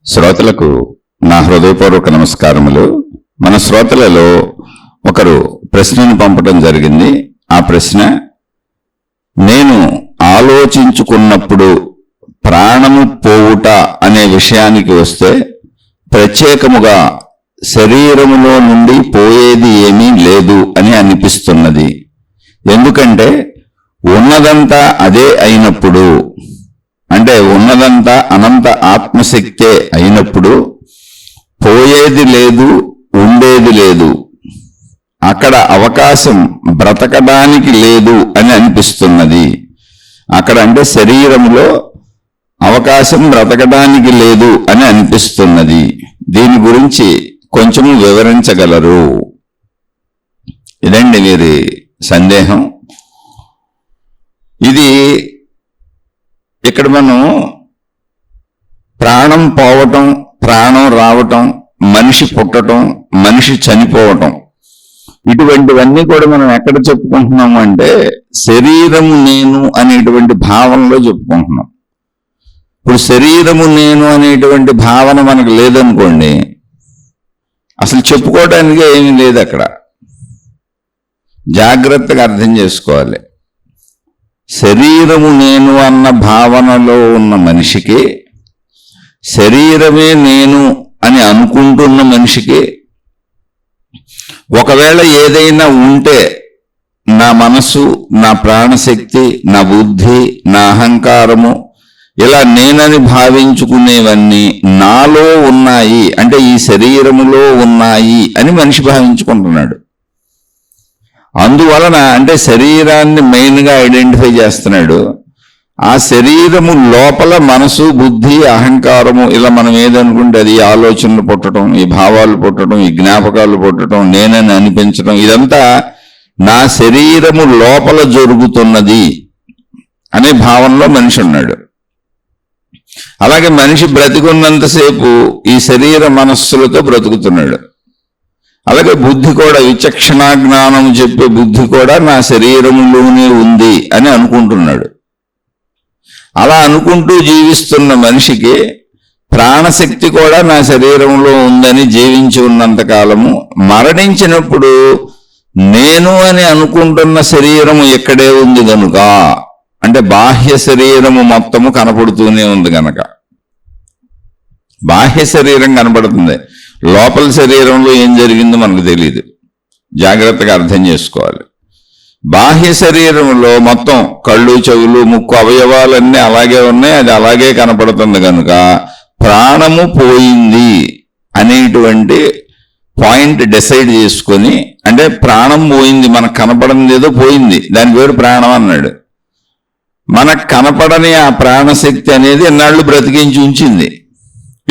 శ్రోతలకు నా హృదయపూర్వక నమస్కారములు. మన శ్రోతలలో ఒకరు ప్రశ్నను పంపడం జరిగింది. ఆ ప్రశ్న, నేను ఆలోచించుకున్నప్పుడు ప్రాణము పోవుట అనే విషయానికి వస్తే ప్రత్యేకముగా శరీరములో నుండి పోయేది ఏమీ లేదు అని అనిపిస్తున్నది. ఎందుకంటే ఉన్నదంతా అదే అయినప్పుడు, అంటే ఉన్నదంతా అనంత ఆత్మశక్తే అయినప్పుడు పోయేది లేదు, ఉండేది లేదు. అక్కడ అవకాశం బ్రతకడానికి లేదు అని అనిపిస్తున్నది. అక్కడ అంటే శరీరంలో అవకాశం బ్రతకడానికి లేదు అని అనిపిస్తున్నది. దీని గురించి కొంచెము వివరించగలరు? ఇదండి వీరి సందేహం. ఇది ఇక్కడ మనం ప్రాణం పోవటం, ప్రాణం రావటం, మనిషి పుట్టడం, మనిషి చనిపోవటం, ఇటువంటివన్నీ కూడా మనం ఎక్కడ చెప్పుకుంటున్నాము అంటే శరీరము నేను అనేటువంటి భావనలో చెప్పుకుంటున్నాం. ఇప్పుడు శరీరము నేను అనేటువంటి భావన మనకు లేదనుకోండి, అసలు చెప్పుకోవడానికి ఏమీ లేదు. అక్కడ జాగ్రత్తగా అర్థం చేసుకోవాలి. శరీరము నేను అన్న భావనలో ఉన్న మనిషికి, శరీరమే నేను అని అనుకుంటున్న మనిషికి, ఒకవేళ ఏదైనా ఉంటే నా మనసు, నా ప్రాణశక్తి, నా బుద్ధి, నా అహంకారము, ఇలా నేనని భావించుకునేవన్నీ నాలో ఉన్నాయి, అంటే ఈ శరీరములో ఉన్నాయి అని మనిషి భావించుకుంటున్నాడు. అందువలన అంటే శరీరాన్ని మెయిన్గా ఐడెంటిఫై చేస్తున్నాడు. ఆ శరీరము లోపల మనసు, బుద్ధి, అహంకారము, ఇలా మనం ఏదనుకుంటే అది ఆలోచనలు పుట్టడం, ఈ భావాలు పుట్టడం, ఈ జ్ఞాపకాలు పుట్టడం, నేనని అనిపించడం, ఇదంతా నా శరీరము లోపల జరుగుతున్నది అనే భావనలో మనిషి ఉన్నాడు. అలాగే మనిషి బ్రతికున్నంతసేపు ఈ శరీర మనస్సులతో బ్రతుకుతున్నాడు. అలాగే బుద్ధి కూడా, విచక్షణ జ్ఞానం చెప్పే బుద్ధి కూడా నా శరీరంలోనే ఉంది అని అనుకుంటున్నాడు. అలా అనుకుంటూ జీవిస్తున్న మనిషికి ప్రాణశక్తి కూడా నా శరీరంలో ఉందని జీవించి ఉన్నంతకాలము, మరణించినప్పుడు నేను అని అనుకుంటున్న శరీరము ఎక్కడే ఉంది గనుక, అంటే బాహ్య శరీరము మొత్తము కనపడుతూనే ఉంది గనక, బాహ్య శరీరం కనపడుతుంది, లోపల శరీరంలో ఏం జరిగిందో మనకు తెలియదు. జాగ్రత్తగా అర్థం చేసుకోవాలి. బాహ్య శరీరంలో మొత్తం కళ్ళు, చెవులు, ముక్కు, అవయవాలన్నీ అలాగే ఉన్నాయి, అది అలాగే కనపడుతుంది కనుక ప్రాణము పోయింది అనేటువంటి పాయింట్ డిసైడ్ చేసుకొని, అంటే ప్రాణం పోయింది, మనకు కనపడింది ఏదో పోయింది, దాని పేరు ప్రాణం అన్నాడు. మనకు కనపడని ఆ ప్రాణశక్తి అనేది ఎన్నాళ్ళు బ్రతికించి ఉంచింది.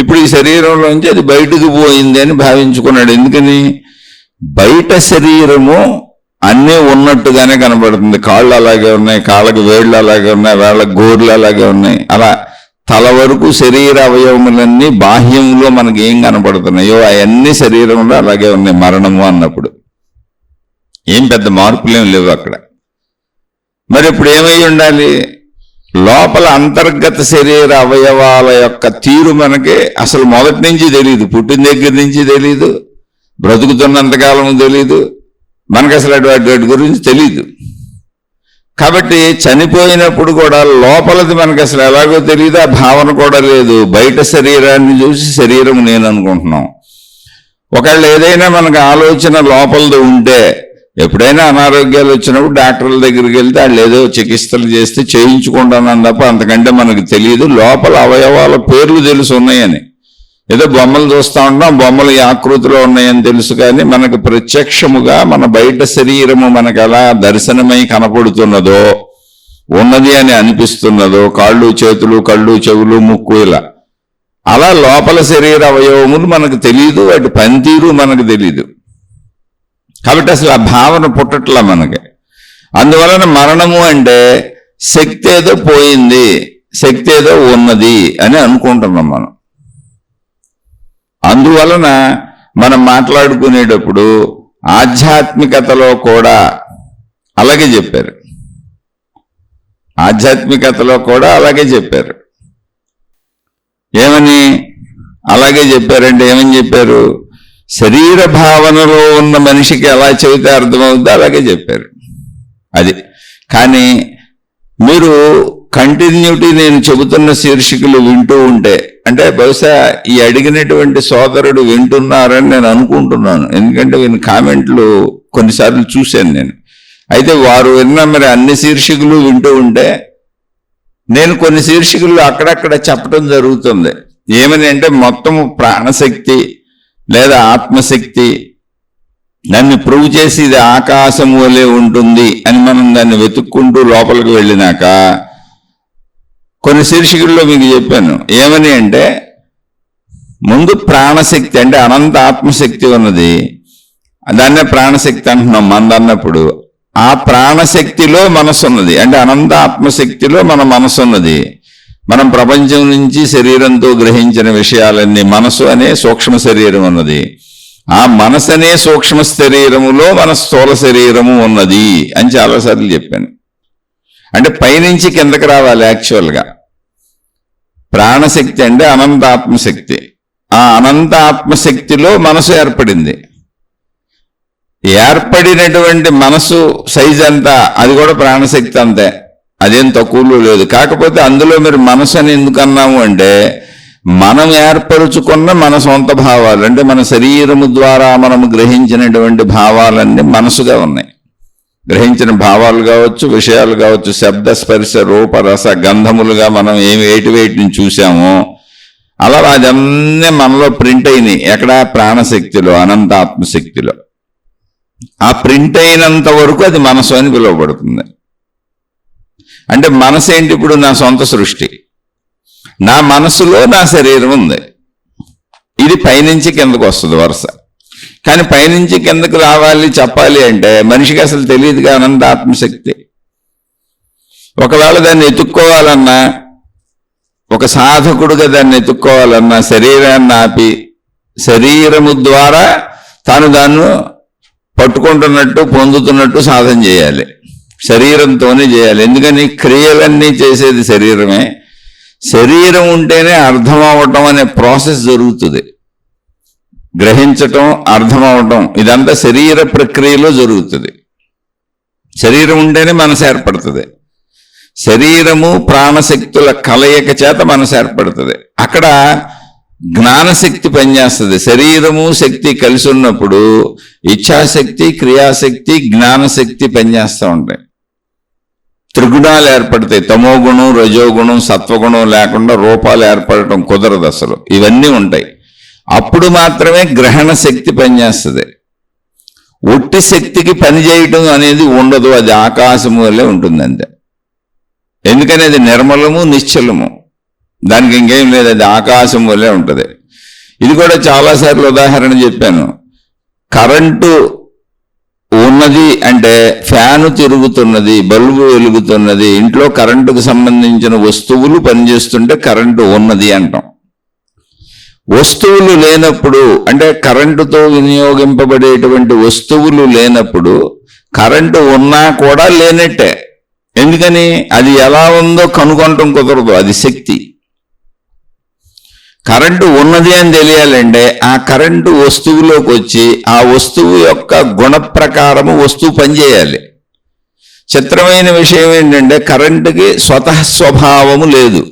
ఇప్పుడు ఈ శరీరంలోంచి అది బయటకు పోయింది అని భావించుకున్నాడు. ఎందుకని? బయట శరీరము అన్నీ ఉన్నట్టుగానే కనబడుతుంది. కాళ్ళు అలాగే ఉన్నాయి, కాళ్ళకు వేళ్ళు అలాగే ఉన్నాయి, వేళ్ళకు గోర్లు అలాగే ఉన్నాయి. అలా తల వరకు శరీర అవయవములన్నీ బాహ్యంలో మనకి ఏం కనపడుతున్నాయో అవన్నీ శరీరంలో అలాగే ఉన్నాయి. మరణము అన్నప్పుడు ఏం పెద్ద మార్పులేం లేవు అక్కడ. మరి ఇప్పుడు ఏమై ఉండాలి? లోపల అంతర్గత శరీర అవయవాల యొక్క తీరు మనకి అసలు మొదటి నుంచి తెలియదు, పుట్టిన దగ్గర నుంచి తెలియదు, బ్రతుకుతున్నంతకాలం తెలియదు, మనకు అసలు వాటి గురించి తెలియదు. కాబట్టి చనిపోయినప్పుడు కూడా లోపలది మనకు అసలు ఎలాగో తెలియదు, ఆ భావన కూడా లేదు. బయట శరీరాన్ని చూసి శరీరం నేను అనుకుంటున్నాం. ఒకవేళ ఏదైనా మనకు ఆలోచన లోపలది ఉంటే, ఎప్పుడైనా అనారోగ్యాలు వచ్చినప్పుడు డాక్టర్ల దగ్గరికి వెళ్తే వాళ్ళు ఏదో చికిత్సలు చేస్తే చేయించుకుంటానని తప్ప అంతకంటే మనకు తెలియదు. లోపల అవయవాల పేర్లు తెలుసు ఉన్నాయని, ఏదో బొమ్మలు చూస్తూ ఉంటాం, బొమ్మలు ఈ ఆకృతిలో ఉన్నాయని తెలుసు, కానీ మనకు ప్రత్యక్షముగా మన బయట శరీరము మనకు ఎలా దర్శనమై కనపడుతున్నదో, ఉన్నది అని అనిపిస్తున్నదో, కాళ్ళు, చేతులు, కళ్ళు, చెవులు, ముక్కు, ఇలా అలా లోపల శరీర అవయవములు మనకు తెలియదు, వాటి పనితీరు మనకు తెలియదు. కాబట్టి అసలు ఆ భావన పుట్టట్లా మనకి. అందువలన మరణము అంటే శక్తి ఏదో పోయింది, శక్తి ఏదో ఉన్నది అని అనుకుంటున్నాం మనం. అందువలన మనం మాట్లాడుకునేటప్పుడు ఆధ్యాత్మికతలో కూడా అలాగే చెప్పారు. ఆధ్యాత్మికతలో కూడా అలాగే చెప్పారు. ఏమని? అలాగే చెప్పారంటే ఏమని చెప్పారు? శరీర భావనలో ఉన్న మనిషికి ఎలా చెబితే అర్థమవుతుందో అలాగే చెప్పారు. అది కానీ మీరు కంటిన్యూటీ నేను చెబుతున్న శీర్షికలు వింటూ ఉంటే, అంటే బహుశా ఈ అడిగినటువంటి సోదరుడు వింటున్నారని నేను అనుకుంటున్నాను. ఎందుకంటే వీని కామెంట్లు కొన్నిసార్లు చూశాను నేను. అయితే వారు విన్న మరి అన్ని శీర్షికలు వింటూ ఉంటే నేను కొన్ని శీర్షికలు అక్కడక్కడ చెప్పడం జరుగుతుంది. ఏమని అంటే మొత్తము ప్రాణశక్తి లేదా ఆత్మశక్తి దాన్ని ప్రూవ్ చేసి ఇది ఆకాశం వలె ఉంటుంది అని మనం దాన్ని వెతుక్కుంటూ లోపలికి వెళ్ళినాక కొన్ని శీర్షికల్లో మీకు చెప్పాను. ఏమని అంటే ముందు ప్రాణశక్తి అంటే అనంత ఆత్మశక్తి ఉన్నది, దాన్నే ప్రాణశక్తి అంటున్నాం మందన్నప్పుడు. ఆ ప్రాణశక్తిలో మనసు ఉన్నది, అంటే అనంత ఆత్మశక్తిలో మన మనసు ఉన్నది. మనం ప్రపంచం నుంచి శరీరంతో గ్రహించిన విషయాలన్నీ మనసు అనే సూక్ష్మ శరీరం ఉన్నది. ఆ మనసు అనే సూక్ష్మ శరీరములో మన స్థూల శరీరము ఉన్నది అని చాలాసార్లు చెప్పాను. అంటే పైనుంచి కిందకి రావాలి. యాక్చువల్గా ప్రాణశక్తి అంటే అనంత ఆత్మశక్తి. ఆ అనంత ఆత్మశక్తిలో మనసు ఏర్పడింది. ఏర్పడినటువంటి మనసు సైజ్ అంతా అది కూడా ప్రాణశక్తి అంతే, అదేం తక్కువలో లేదు. కాకపోతే అందులో మీరు మనసు అని ఎందుకు అన్నాము అంటే మనం ఏర్పరుచుకున్న మన సొంత భావాలు, అంటే మన శరీరము ద్వారా మనము గ్రహించినటువంటి భావాలన్నీ మనసుగా ఉన్నాయి. గ్రహించిన భావాలు కావచ్చు, విషయాలు కావచ్చు, శబ్ద స్పర్శ రూప రస గంధములుగా మనం వేటిని చూసామో అలా అదన్నీ మనలో ప్రింట్ అయినాయి. ఎక్కడ? ప్రాణశక్తిలో, అనంత ఆత్మశక్తిలో. ఆ ప్రింట్ అయినంత వరకు అది మనసు అని పిలువబడుతుంది. అంటే మనసు ఏంటి? ఇప్పుడు నా సొంత సృష్టి, నా మనసులో నా శరీరం ఉంది. ఇది పైనుంచి కిందకు వస్తుంది వరుస. కానీ పైనుంచి కిందకు రావాలి చెప్పాలి అంటే మనిషికి అసలు తెలియదుగా అనంత ఆత్మశక్తి. ఒకవేళ దాన్ని ఎత్తుక్కోవాలన్నా, ఒక సాధకుడుగా దాన్ని ఎత్తుక్కోవాలన్నా శరీరాన్ని ఆపి శరీరము ద్వారా దాన్ని పట్టుకుంటున్నట్టు పొందుతున్నట్టు సాధన చేయాలి. శరీరంతోనే చేయాలి. ఎందుకని? క్రియలన్నీ చేసేది శరీరమే. శరీరం ఉంటేనే అర్థం అవటం అనే ప్రాసెస్ జరుగుతుంది. గ్రహించటం, అర్థం అవటం ఇదంతా శరీర ప్రక్రియలో జరుగుతుంది. శరీరం ఉంటేనే మనసు ఏర్పడుతుంది. శరీరము ప్రాణశక్తుల కలయిక చేత మనసు ఏర్పడుతుంది. అక్కడ జ్ఞానశక్తి పనిచేస్తుంది. శరీరము శక్తి కలిసి ఉన్నప్పుడు ఇచ్ఛాశక్తి, క్రియాశక్తి, జ్ఞానశక్తి పనిచేస్తూ ఉంటాయి. త్రిగుణాలు ఏర్పడతాయి. తమోగుణం, రజోగుణం, సత్వగుణం లేకుండా రూపాలు ఏర్పడటం కుదరదు అసలు. ఇవన్నీ ఉంటాయి. అప్పుడు మాత్రమే గ్రహణ శక్తి పనిచేస్తుంది. ఒట్టి శక్తికి పని చేయటం అనేది ఉండదు. అది ఆకాశము వల్లే ఉంటుంది అంతే. ఎందుకని? అది నిర్మలము, నిశ్చలము, దానికి ఇంకేం లేదు. అది ఆకాశం వల్లే ఉంటుంది. ఇది కూడా చాలాసార్లు ఉదాహరణ చెప్పాను. కరెంటు ఉన్నది అంటే ఫ్యాను తిరుగుతున్నది, బల్బు వెలుగుతున్నది, ఇంట్లో కరెంటుకు సంబంధించిన వస్తువులు పనిచేస్తుంటే కరెంటు ఉన్నది అంటాం. వస్తువులు లేనప్పుడు, అంటే కరెంటుతో వినియోగింపబడేటువంటి వస్తువులు లేనప్పుడు కరెంటు ఉన్నా కూడా లేనట్టే. ఎందుకని? అది ఎలా ఉందో కనుగొనటం కుదరదు. అది శక్తి. కరెంటు ఉన్నది అని తెలియాలంటే ఆ కరెంటు వస్తువులోకి వచ్చి ఆ వస్తువు యొక్క గుణ ప్రకారము వస్తువు పనిచేయాలి. చిత్రమైన విషయం ఏంటంటే కరెంటుకి స్వతః స్వభావము లేదు.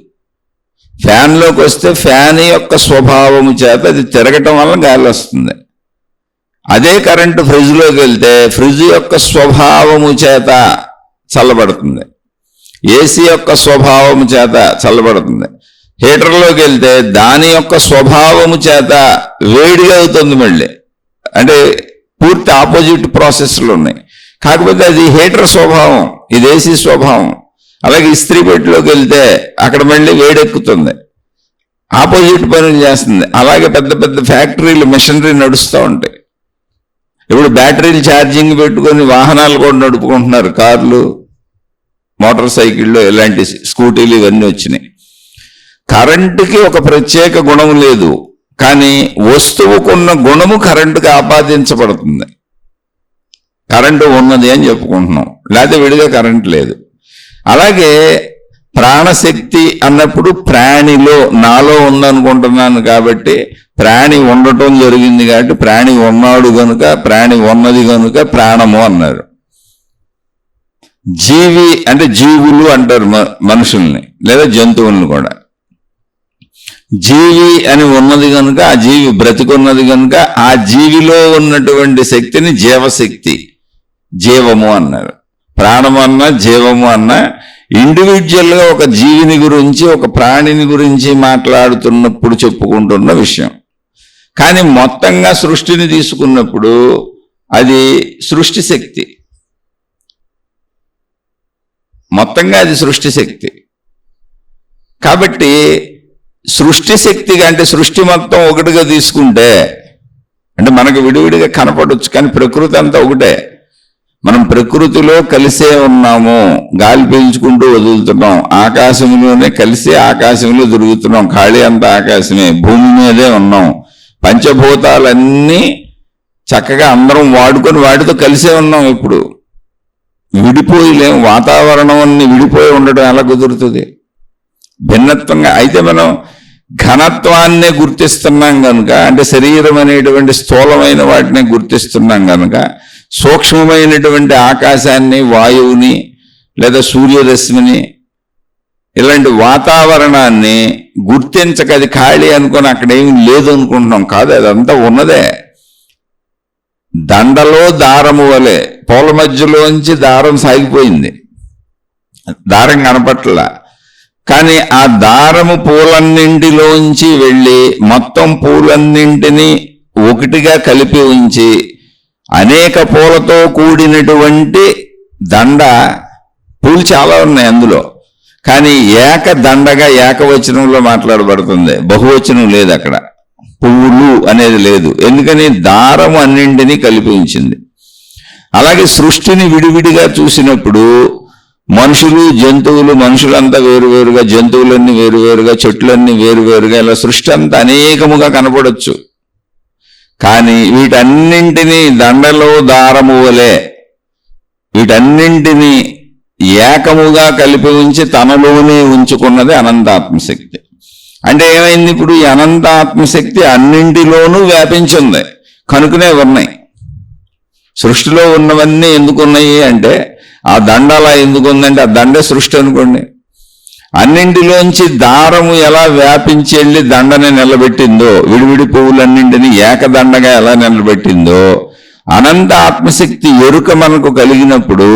ఫ్యాన్లోకి వస్తే ఫ్యాన్ యొక్క స్వభావము చేత అది తిరగటం వల్ల గాలి వస్తుంది. అదే కరెంటు ఫ్రిడ్జ్లోకి వెళ్తే ఫ్రిడ్జ్ యొక్క స్వభావము చేత చల్లబడుతుంది. ఏసీ యొక్క స్వభావము చేత చల్లబడుతుంది. హీటర్లోకి వెళ్తే దాని యొక్క స్వభావము చేత వేడిగా అవుతుంది మళ్ళీ. అంటే పూర్తి ఆపోజిట్ ప్రాసెస్లు ఉన్నాయి. కాకపోతే అది హీటర్ స్వభావం, ఇది ఏసీ స్వభావం. అలాగే ఇస్త్రీ పెట్టిలోకి వెళ్తే అక్కడ మళ్ళీ వేడెక్కుతుంది, ఆపోజిట్ పనులు చేస్తుంది. అలాగే పెద్ద పెద్ద ఫ్యాక్టరీలు, మిషనరీ నడుస్తూ ఉంటాయి. ఇప్పుడు బ్యాటరీలు ఛార్జింగ్ పెట్టుకొని వాహనాలు కూడా నడుపుకుంటున్నారు. కార్లు, మోటార్ సైకిళ్ళు, ఇలాంటి స్కూటీలు ఇవన్నీ వచ్చినాయి. కరెంటుకి ఒక ప్రత్యేక గుణము లేదు, కానీ వస్తువుకున్న గుణము కరెంటుకి ఆపాదించబడుతుంది. కరెంటు ఉన్నది అని చెప్పుకుంటున్నాం, లేకపోతే విడిగా కరెంటు లేదు. అలాగే ప్రాణశక్తి అన్నప్పుడు ప్రాణిలో నాలో ఉందనుకుంటున్నాను కాబట్టి ప్రాణి ఉండటం జరిగింది కాబట్టి ప్రాణి ఉన్నాడు గనుక ప్రాణి ఉన్నది గనుక ప్రాణము అన్నారు. జీవి అంటే జీవులు అంటారు మనుషుల్ని లేదా జంతువులను కూడా. జీవి అని ఉన్నది కనుక ఆ జీవి బ్రతికున్నది కనుక ఆ జీవిలో ఉన్నటువంటి శక్తిని జీవశక్తి, జీవము అన్నారు. ప్రాణము అన్నా జీవము అన్నా ఇండివిజువల్గా ఒక జీవిని గురించి ఒక ప్రాణిని గురించి మాట్లాడుతున్నప్పుడు చెప్పుకుంటున్న విషయం. కానీ మొత్తంగా సృష్టిని తీసుకున్నప్పుడు అది సృష్టి శక్తి, మొత్తంగా అది సృష్టి శక్తి. కాబట్టి సృష్టి శక్తిగా అంటే సృష్టి మొత్తం ఒకటిగా తీసుకుంటే అంటే మనకు విడివిడిగా కనపడవచ్చు, కానీ ప్రకృతి అంతా ఒకటే. మనం ప్రకృతిలో కలిసే ఉన్నాము, గాలి పీల్చుకుంటూ వదులుతున్నాం, ఆకాశంలోనే కలిసి ఆకాశంలో తిరుగుతున్నాం, ఖాళీ అంతా ఆకాశమే, భూమి మీదే ఉన్నాం. పంచభూతాలన్నీ చక్కగా అందరం వాడుకొని వాటితో కలిసే ఉన్నాం. ఇప్పుడు విడిపోయిలేం, వాతావరణం అన్ని విడిపోయి ఉండడం ఎలా కుదురుతుంది? భిన్నత్వంగా అయితే మనం ఘనత్వాన్నే గుర్తిస్తున్నాం కనుక, అంటే శరీరం అనేటువంటి స్థూలమైన వాటిని గుర్తిస్తున్నాం కనుక సూక్ష్మమైనటువంటి ఆకాశాన్ని, వాయువుని లేదా సూర్యరశ్మిని ఇలాంటి వాతావరణాన్ని గుర్తించక అది ఖాళీ అనుకొని అక్కడ ఏమి లేదు అనుకుంటున్నాం. కాదు, అదంతా ఉన్నదే. దండలో దారము వలె పూల మధ్యలోంచి దారం సాగిపోయింది, దారం కనపట్ల. కానీ ఆ దారము పూలన్నింటిలోంచి వెళ్ళి మొత్తం పూలన్నింటినీ ఒకటిగా కలిపి ఉంచి అనేక పూలతో కూడినటువంటి దండ, పూలు చాలా ఉన్నాయి అందులో, కానీ ఏక దండగా ఏకవచనంలో మాట్లాడబడుతుంది, బహువచనం లేదు అక్కడ. పువ్వులు అనేది లేదు, ఎందుకని దారము అన్నింటినీ కలిపి ఉంచింది. అలాగే సృష్టిని విడివిడిగా చూసినప్పుడు మనుషులు జంతువులు, మనుషులంతా వేరువేరుగా, జంతువులన్నీ వేరువేరుగా, చెట్లన్నీ వేరువేరుగా, ఇలా సృష్టి అంతా అనేకముగా కనపడవచ్చు. కానీ వీటన్నింటినీ దండలో దారము వలె వీటన్నింటినీ ఏకముగా కలిపి ఉంచి తనలోనే ఉంచుకున్నది అనంతాత్మశక్తి. అంటే ఏమైంది? ఇప్పుడు ఈ అనంతాత్మశక్తి అన్నింటిలోనూ వ్యాపించింది కనుకనే ఉన్నాయి. సృష్టిలో ఉన్నవన్నీ ఎందుకున్నాయి అంటే ఆ దండ అలా ఎందుకుందంటే ఆ దండే సృష్టి అనుకోండి. అన్నింటిలోంచి దారము ఎలా వ్యాపించి వెళ్ళి దండని నిలబెట్టిందో, విడివిడి పువ్వులన్నింటినీ ఏకదండగా ఎలా నిలబెట్టిందో, అనంత ఆత్మశక్తి ఎరుక మనకు కలిగినప్పుడు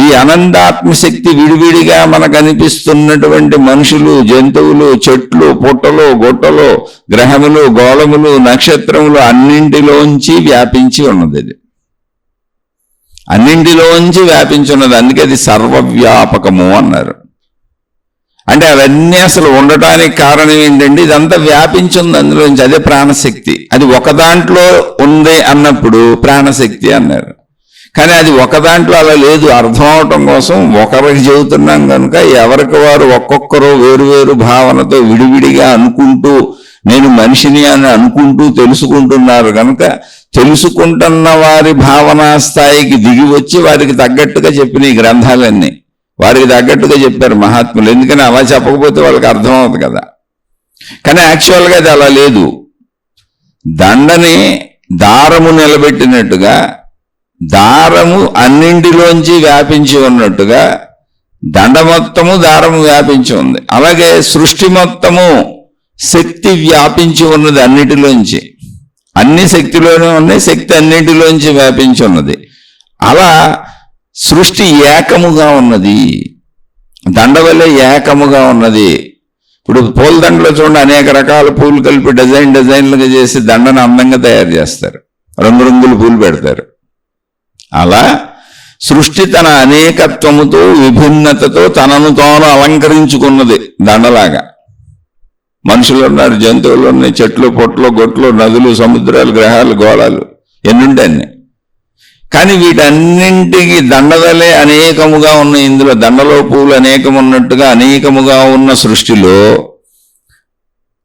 ఈ అనంత ఆత్మశక్తి విడివిడిగా మనకు అనిపిస్తున్నటువంటి మనుషులు, జంతువులు, చెట్లు, పుట్టలు, గుట్టలు, గ్రహములు, గోళములు, నక్షత్రములు అన్నింటిలోంచి వ్యాపించి ఉన్నది. అది అన్నింటిలోంచి వ్యాపించి ఉన్నది, అందుకే అది సర్వవ్యాపకము అన్నారు. అంటే అవన్నీ అసలు ఉండటానికి కారణం ఏంటంటే ఇదంతా వ్యాపించి ఉంది అందులోంచి, అదే ప్రాణశక్తి. అది ఒక దాంట్లో ఉంది అన్నప్పుడు ప్రాణశక్తి అన్నారు. కానీ అది ఒక దాంట్లో అలా లేదు. అర్థం అవటం కోసం ఒకరికి చెబుతున్నాం కనుక ఎవరికి వారు ఒక్కొక్కరు వేరువేరు భావనతో విడివిడిగా అనుకుంటూ నేను మనిషిని అని అనుకుంటూ తెలుసుకుంటున్నారు కనుక తెలుసుకుంటున్న వారి భావనా స్థాయికి దిగి వచ్చి వారికి తగ్గట్టుగా చెప్పిన ఈ గ్రంథాలన్నీ వారికి తగ్గట్టుగా చెప్పారు మహాత్ములు. ఎందుకని అలా చెప్పకపోతే వాళ్ళకి అర్థం అవుతుంది కదా. కానీ యాక్చువల్గా అది అలా లేదు. దండని దారము నిలబెట్టినట్టుగా, దారము అన్నింటిలోంచి వ్యాపించి ఉన్నట్టుగా దండ మొత్తము దారము వ్యాపించి ఉంది. అలాగే సృష్టి మొత్తము శక్తి వ్యాపించి ఉన్నది అన్నిటిలోంచి. అన్ని శక్తిలోనే ఉన్నాయి, శక్తి అన్నింటిలోంచి వ్యాపించి ఉన్నది. అలా సృష్టి ఏకముగా ఉన్నది, దండ వల్లే ఏకముగా ఉన్నది. ఇప్పుడు పూల దండలో చూడండి, అనేక రకాల పూలు కలిపి డిజైన్లుగా చేసి దండను అందంగా తయారు చేస్తారు, రంగురంగుల పూలు పెడతారు. అలా సృష్టి తన అనేకత్వముతో విభిన్నతతో తనను తాను అలంకరించుకున్నది దండలాగా. మనుషులు ఉన్నారు, జంతువులు ఉన్నాయి, చెట్లు, పొట్లు, గొట్లు, నదులు, సముద్రాలు, గ్రహాలు, గోళాలు ఎన్నుంటాయి. కానీ వీటన్నింటికి దండవలే అనేకముగా ఉన్న ఇందులో దండలో పూలు అనేకం ఉన్నట్టుగా అనేకముగా ఉన్న సృష్టిలో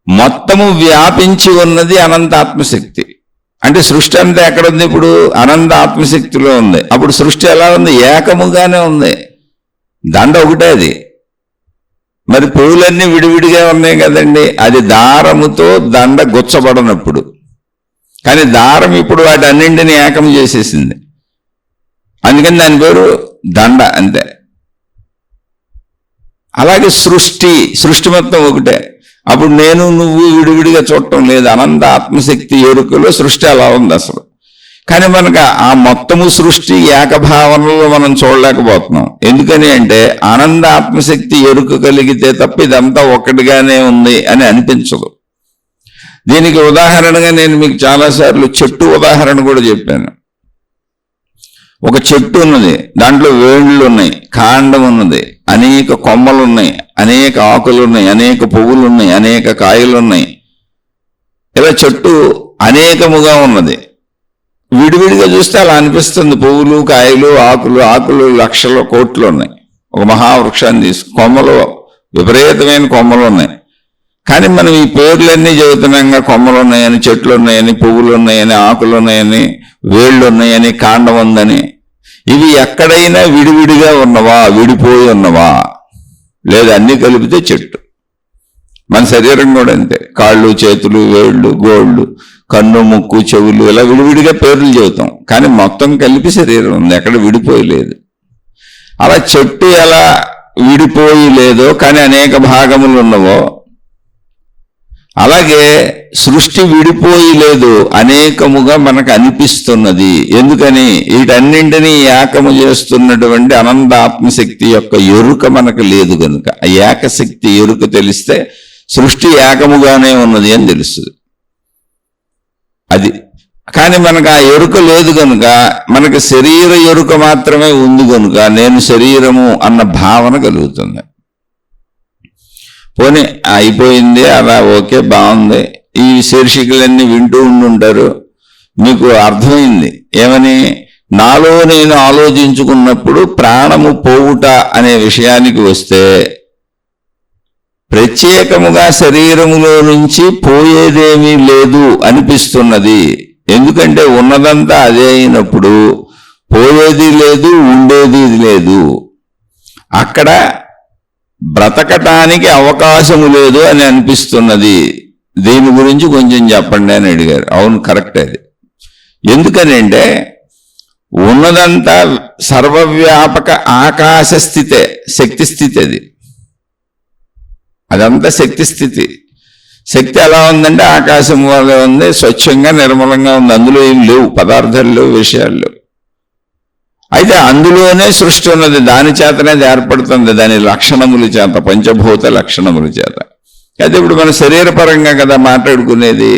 మొత్తము వ్యాపించి ఉన్నది అనంత ఆత్మశక్తి. అంటే సృష్టి అంతా ఎక్కడుంది? ఇప్పుడు అనంత ఆత్మశక్తిలో ఉంది. అప్పుడు సృష్టి ఎలా ఉంది? ఏకముగానే ఉంది. దండ ఒకటే అది. మరి పువ్వులన్నీ విడివిడిగా ఉన్నాయి కదండి, అది దారముతో దండ గుచ్చబడనప్పుడు. కానీ దారం ఇప్పుడు వాటి అన్నింటినీ ఏకం చేసేసింది, అందుకని దాని పేరు దండ అంతే. అలాగే సృష్టి మొత్తం ఒకటే. అప్పుడు నేను నువ్వు విడివిడిగా చూడటం లేదు, అనంత ఆత్మశక్తి ఎరుకలో సృష్టి అలా ఉంది అసలు. కానీ మనకు ఆ మొత్తము సృష్టి ఏకభావనలో మనం చూడలేకపోతున్నాం. ఎందుకని అంటే ఆనంద ఆత్మశక్తి ఎరుక కలిగితే తప్ప ఇదంతా ఒక్కటిగానే ఉంది అని అనిపించదు. దీనికి ఉదాహరణగా నేను మీకు చాలాసార్లు చెట్టు ఉదాహరణ కూడా చెప్పాను. ఒక చెట్టు ఉన్నది, దాంట్లో వేళ్ళు ఉన్నాయి, కాండం ఉన్నది, అనేక కొమ్మలు ఉన్నాయి, అనేక ఆకులు ఉన్నాయి, అనేక పువ్వులు ఉన్నాయి, అనేక కాయలు ఉన్నాయి. ఇలా చెట్టు అనేకముగా ఉన్నది. విడివిడిగా చూస్తే అలా అనిపిస్తుంది. పువ్వులు, కాయలు, ఆకులు లక్షల కోట్లు ఉన్నాయి. ఒక మహావృక్షాన్ని తీసుకు కొమ్మలు, విపరీతమైన కొమ్మలు ఉన్నాయి. కానీ మనం ఈ పేర్లన్నీ చెబుతున్నాంగా, కొమ్మలు ఉన్నాయని, చెట్లు ఉన్నాయని, పువ్వులు ఉన్నాయని, ఆకులు ఉన్నాయని, వేళ్ళు ఉన్నాయని, కాండం ఉందని. ఇవి ఎక్కడైనా విడివిడిగా ఉన్నవా, విడిపోయి ఉన్నవా? లేదా అన్నీ కలిపితే చెట్టు. మన శరీరం కూడా అంతే, కాళ్ళు, చేతులు, వేళ్ళు, గోళ్ళు, కన్ను, ముక్కు, చెవులు, ఇలా విడివిడిగా పేర్లు చెబుతాం, కానీ మొత్తం కలిపి శరీరం ఉంది, ఎక్కడ విడిపోయి లేదు. అలా చెట్టు ఎలా విడిపోయి లేదో కానీ అనేక భాగములు ఉన్నవో, అలాగే సృష్టి విడిపోయి లేదు, అనేకముగా మనకు అనిపిస్తున్నది. ఎందుకని? వీటన్నింటినీ ఏకము చేస్తున్నటువంటి అనంత ఆత్మశక్తి యొక్క ఎరుక మనకు లేదు కనుక. ఆ ఏకశక్తి ఎరుక తెలిస్తే సృష్టి ఏకముగానే ఉన్నది అని తెలుస్తుంది. అది కానీ మనకు ఆ ఎరుక లేదు కనుక, మనకు శరీర ఎరుక మాత్రమే ఉంది కనుక నేను శరీరము అన్న భావన కలుగుతుంది. పోనీ అయిపోయింది, అలా ఓకే, బాగుంది. ఈ శీర్షికలన్నీ వింటూ ఉండుంటారు, మీకు అర్థమైంది ఏమని? నాలో నేను ఆలోచించుకున్నప్పుడు ప్రాణము పోవుట అనే విషయానికి వస్తే ప్రత్యేకముగా శరీరములో నుంచి పోయేదేమీ లేదు అనిపిస్తున్నది. ఎందుకంటే ఉన్నదంతా అదే అయినప్పుడు పోయేది లేదు, ఉండేది లేదు. అక్కడ బ్రతకటానికి అవకాశము లేదు అని అనిపిస్తున్నది. దీని గురించి కొంచెం చెప్పండి అని అడిగారు. అవును, కరెక్ట్ అది. ఎందుకని అంటే ఉన్నదంతా సర్వవ్యాపక ఆకాశ స్థితే, శక్తి స్థితి. అదంతా శక్తి స్థితి. శక్తి ఎలా ఉందంటే ఆకాశం వల్ల ఉంది, స్వచ్ఛంగా నిర్మలంగా ఉంది, అందులో ఏం లేవు, పదార్థాలు లేవు, విషయాలు లేవు. అయితే అందులోనే సృష్టి ఉన్నది, దాని చేతనే ఏర్పడుతుంది, దాని లక్షణముల చేత, పంచభూత లక్షణముల చేత. అయితే ఇప్పుడు మన శరీరపరంగా కదా మాట్లాడుకునేది.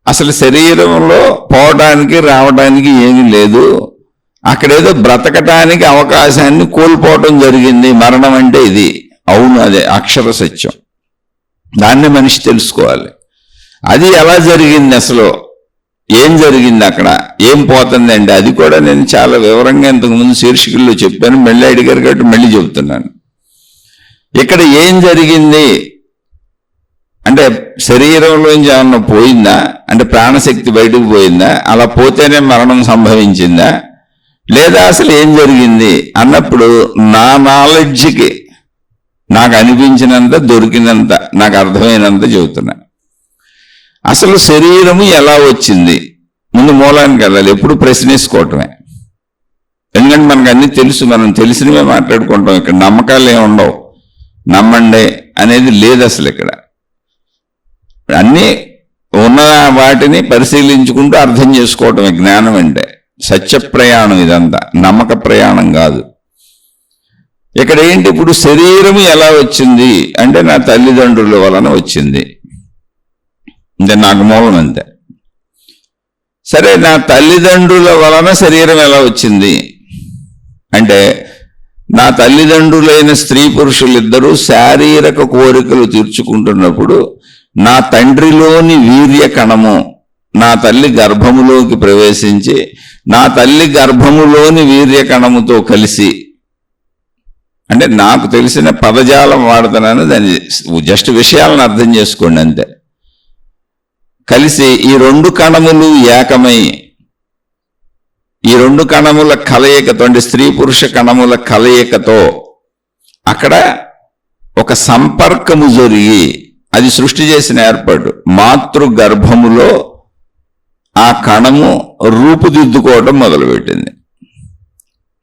అసలు శరీరంలో పోవడానికి రావడానికి ఏమీ లేదు, అక్కడేదో బ్రతకటానికి అవకాశాన్ని కోల్పోవటం జరిగింది. మరణం అంటే ఇది. అవును, అదే అక్షర సత్యం. దాన్ని మనిషి తెలుసుకోవాలి. అది ఎలా జరిగింది, అసలు ఏం జరిగింది, అక్కడ ఏం పోతుందండి, అది కూడా నేను చాలా వివరంగా ఇంతకుముందు శీర్షికల్లో చెప్పాను. మళ్ళీ అడిగారు కాబట్టి మళ్ళీ చెబుతున్నాను. ఇక్కడ ఏం జరిగింది అంటే శరీరంలోంచి ఏమన్నా పోయిందా అంటే ప్రాణశక్తి బయటకు పోయిందా, అలా పోతేనే మరణం సంభవించిందా, లేదా అసలు ఏం జరిగింది అన్నప్పుడు నా నాలెడ్జ్కి నాకు అనిపించినంత, దొరికినంత, నాకు అర్థమైనంత చెబుతున్నా. అసలు శరీరము ఎలా వచ్చింది, ముందు మూలానికి వెళ్ళాలి. ఎప్పుడు ప్రశ్నించుకోవటమే. ఎందుకంటే మనకు అన్ని తెలుసు, మనం తెలిసినవే మాట్లాడుకుంటాం. ఇక్కడ నమ్మకాలు ఏమి ఉండవు, నమ్మండి అనేది లేదు అసలు. ఇక్కడ అన్నీ ఉన్న వాటిని పరిశీలించుకుంటూ అర్థం చేసుకోవటమే జ్ఞానం అంటే. సత్య ప్రయాణం ఇదంతా, నమ్మక ప్రయాణం కాదు. ఇక్కడ ఏంటి, ఇప్పుడు శరీరము ఎలా వచ్చింది అంటే నా తల్లిదండ్రుల వలన వచ్చింది, అంటే నాకు మూలం అంతే. సరే, నా తల్లిదండ్రుల వలన శరీరం ఎలా వచ్చింది అంటే నా తల్లిదండ్రులైన స్త్రీ పురుషులిద్దరూ శారీరక కోరికలు తీర్చుకుంటున్నప్పుడు నా తండ్రిలోని వీర్య కణము నా తల్లి గర్భములోకి ప్రవేశించి నా తల్లి గర్భములోని వీర్య కణముతో కలిసి, అంటే నాకు తెలిసిన పదజాలం వాడుతున్నాను, దాన్ని జస్ట్ విషయాలను అర్థం చేసుకోండి అంతే. కలిసి ఈ రెండు కణములు ఏకమై, ఈ రెండు కణముల కలయికతో, అంటే స్త్రీ పురుష కణముల కలయికతో అక్కడ ఒక సంపర్కము జరిగి, అది సృష్టి చేసిన ఏర్పాటు, మాతృ గర్భములో ఆ కణము రూపుదిద్దుకోవడం మొదలుపెట్టింది.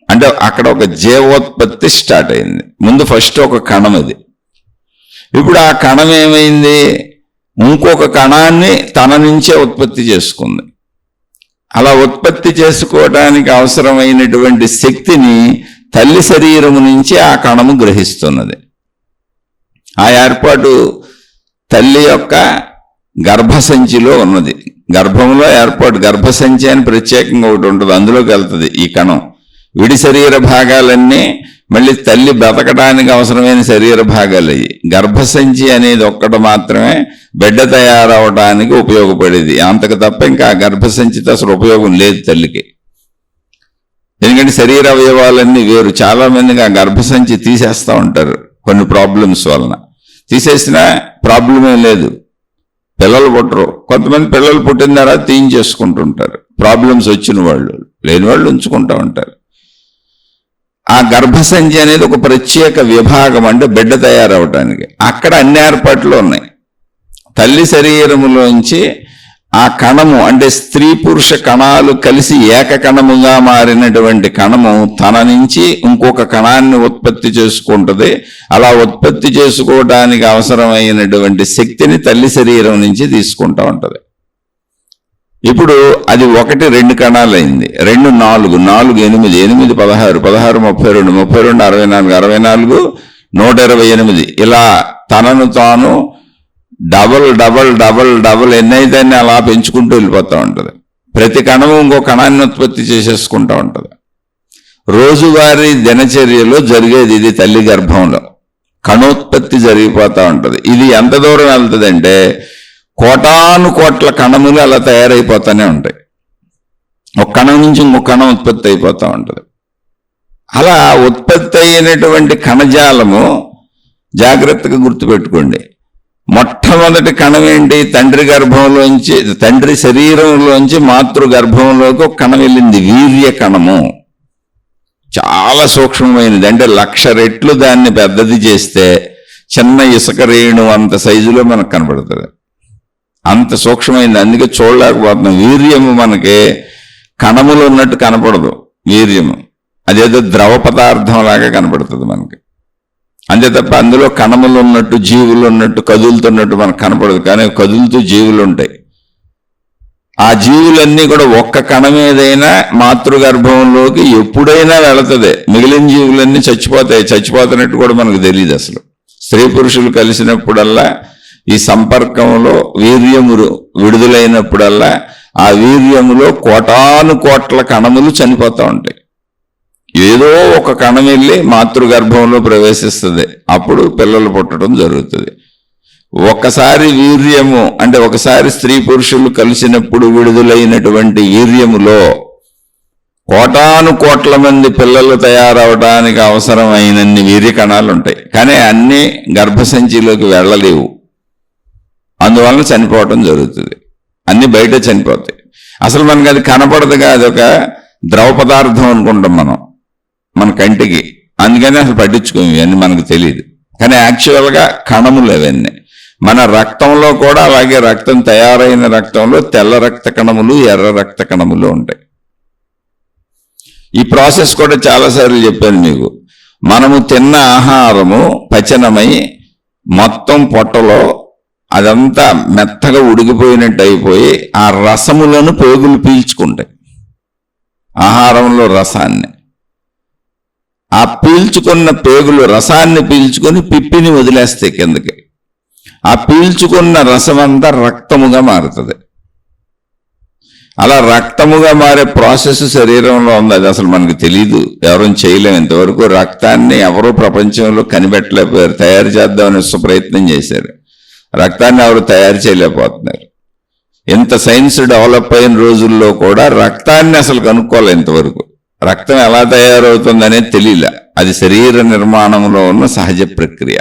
అంటే అక్కడ ఒక జీవోత్పత్తి స్టార్ట్ అయింది. ముందు ఫస్ట్ ఒక కణం అది. ఇప్పుడు ఆ కణం ఏమైంది, ఇంకొక కణాన్ని తన నుంచే ఉత్పత్తి చేసుకుంది. అలా ఉత్పత్తి చేసుకోవడానికి అవసరమైనటువంటి శక్తిని తల్లి శరీరము నుంచి ఆ కణము గ్రహిస్తున్నది. ఆ ఏర్పాటు తల్లి యొక్క గర్భసంచిలో ఉన్నది. గర్భంలో ఏర్పాటు గర్భసంచి అని ప్రత్యేకంగా ఒకటి ఉంటుంది, అందులోకి వెళ్తుంది ఈ కణం. విడి శరీర భాగాలన్నీ మళ్ళీ తల్లి బ్రతకడానికి అవసరమైన శరీర భాగాలు అయ్యి. గర్భసంచి అనేది ఒక్కటి మాత్రమే బిడ్డ తయారవడానికి ఉపయోగపడేది. అంతకు తప్ప ఇంకా ఆ గర్భసంచితో అసలు ఉపయోగం లేదు తల్లికి. ఎందుకంటే శరీర అవయవాలన్నీ వేరు. చాలా మందికి ఆ గర్భసంచి తీసేస్తూ ఉంటారు కొన్ని ప్రాబ్లమ్స్ వలన. తీసేసినా ప్రాబ్లమే లేదు, పిల్లలు పుట్టరు. కొంతమంది పిల్లలు పుట్టిన తర్వాత తీయించేసుకుంటుంటారు, ప్రాబ్లమ్స్ వచ్చిన వాళ్ళు. లేని వాళ్ళు ఉంచుకుంటూ ఉంటారు. ఆ గర్భసంచి అనేది ఒక ప్రత్యేక విభాగం, అంటే బిడ్డ తయారవటానికి. అక్కడ అన్ని ఏర్పాట్లు ఉన్నాయి. తల్లి శరీరములోంచి ఆ కణము, అంటే స్త్రీ పురుష కణాలు కలిసి ఏక కణముగా మారినటువంటి కణము తన నుంచి ఇంకొక కణాన్ని ఉత్పత్తి చేసుకుంటుంది. అలా ఉత్పత్తి చేసుకోవడానికి అవసరమైనటువంటి శక్తిని తల్లి శరీరం నుంచి తీసుకుంటూ ఉంటుంది. ఇప్పుడు అది 1 2 కణాలు అయింది, 2 4 4 8 8 16 16 32 32 64 64 128. ఇలా తనను తాను డబల్ డబల్ డబల్ డబల్ ఎన్నైతే అలా పెంచుకుంటూ వెళ్ళిపోతూ ఉంటుంది. ప్రతి కణము ఇంకో కణాన్ని ఉత్పత్తి చేసేసుకుంటూ ఉంటుంది. రోజువారీ దినచర్యలో జరిగేది ఇది. తల్లి గర్భంలో కణోత్పత్తి జరిగిపోతూ ఉంటుంది. ఇది ఎంత దూరం వెళ్తుందంటే కోటాను కోట్ల కణములు అలా తయారైపోతూనే ఉంటాయి. ఒక కణం నుంచి ఇంకొక కణం ఉత్పత్తి అయిపోతూ ఉంటుంది. అలా ఉత్పత్తి అయినటువంటి కణజాలము జాగ్రత్తగా గుర్తుపెట్టుకోండి. మొట్టమొదటి కణం ఏంటి, తండ్రి గర్భంలోంచి, తండ్రి శరీరంలోంచి మాతృ గర్భంలోకి ఒక కణం వెళ్ళింది, వీర్య కణము. చాలా సూక్ష్మమైనది. అంటే 1,00,000 రెట్లు దాన్ని పెద్దది చేస్తే చిన్న ఇసుక రేణు అంత సైజులో మనకు కనబడుతుంది. అంత సూక్ష్మమైంది, అందుకే చూడలేకపోతున్నాం. వీర్యము మనకి కణములు ఉన్నట్టు కనపడదు. వీర్యము అదేదో ద్రవ పదార్థం లాగా కనపడుతుంది మనకి. అంతే తప్ప అందులో కణములు ఉన్నట్టు, జీవులు ఉన్నట్టు, కదులుతున్నట్టు మనకు కనపడదు. కానీ కదులుతూ జీవులు ఉంటాయి. ఆ జీవులన్నీ కూడా ఒక్క కణం ఏదైనా మాతృగర్భంలోకి ఎప్పుడైనా వెళుతుంది. మిగిలిన జీవులన్నీ చచ్చిపోతాయి. చచ్చిపోతున్నట్టు కూడా మనకు తెలియదు అసలు. స్త్రీ పురుషులు కలిసినప్పుడల్లా ఈ సంపర్కంలో వీర్యము విడుదలైనప్పుడల్లా ఆ వీర్యములో కోటాను కోట్ల కణములు చనిపోతూ ఉంటాయి. ఏదో ఒక కణం వెళ్ళి మాతృగర్భంలో ప్రవేశిస్తుంది. అప్పుడు పిల్లలు పుట్టడం జరుగుతుంది. ఒకసారి వీర్యము, అంటే ఒకసారి స్త్రీ పురుషులు కలిసినప్పుడు విడుదలైనటువంటి వీర్యములో కోటాను కోట్ల మంది పిల్లలు తయారవడానికి అవసరమైనన్ని వీర్య కణాలు ఉంటాయి. కానీ అన్నీ గర్భసంచిలోకి వెళ్ళలేవు. అందువలన చనిపోవటం జరుగుతుంది. అన్ని బయట చనిపోతాయి. అసలు మనకి అది కనపడదుగా, అదొక ద్రవ పదార్థం అనుకుంటాం మనం మన కంటికి. అందుకని అసలు పట్టించుకోము, ఇవన్నీ మనకు తెలియదు. కానీ యాక్చువల్గా కణములు అవన్నీ. మన రక్తంలో కూడా అలాగే, రక్తం తయారైన రక్తంలో తెల్ల రక్త కణములు, ఎర్ర రక్త కణములు ఉంటాయి. ఈ ప్రాసెస్ కూడా చాలాసార్లు చెప్పాను మీకు. మనము తిన్న ఆహారము పచనమై మొత్తం పొట్టలో అదంతా మెత్తగా ఉడికిపోయినట్టు అయిపోయి ఆ రసములను పేగులు పీల్చుకుంటాయి. ఆహారంలో రసాన్ని, ఆ పీల్చుకున్న పేగులు రసాన్ని పీల్చుకొని పిప్పిని వదిలేస్తాయి కిందకి. ఆ పీల్చుకున్న రసమంతా రక్తముగా మారుతుంది. అలా రక్తముగా మారే ప్రాసెస్ శరీరంలో ఉంది. అది అసలు మనకు తెలీదు, ఎవరూ చేయలేము. ఇంతవరకు రక్తాన్ని ఎవరూ ప్రపంచంలో కనిపెట్టలేకపోయారు. తయారు చేద్దామని ప్రయత్నం చేశారు, రక్తాన్ని ఎవరు తయారు చేయలేకపోతున్నారు. ఎంత సైన్స్ డెవలప్ అయిన రోజుల్లో కూడా రక్తాన్ని అసలు కనుక్కోవాలి ఇంతవరకు. రక్తం ఎలా తయారవుతుంది అనేది తెలియలే. అది శరీర నిర్మాణంలో ఉన్న సహజ ప్రక్రియ.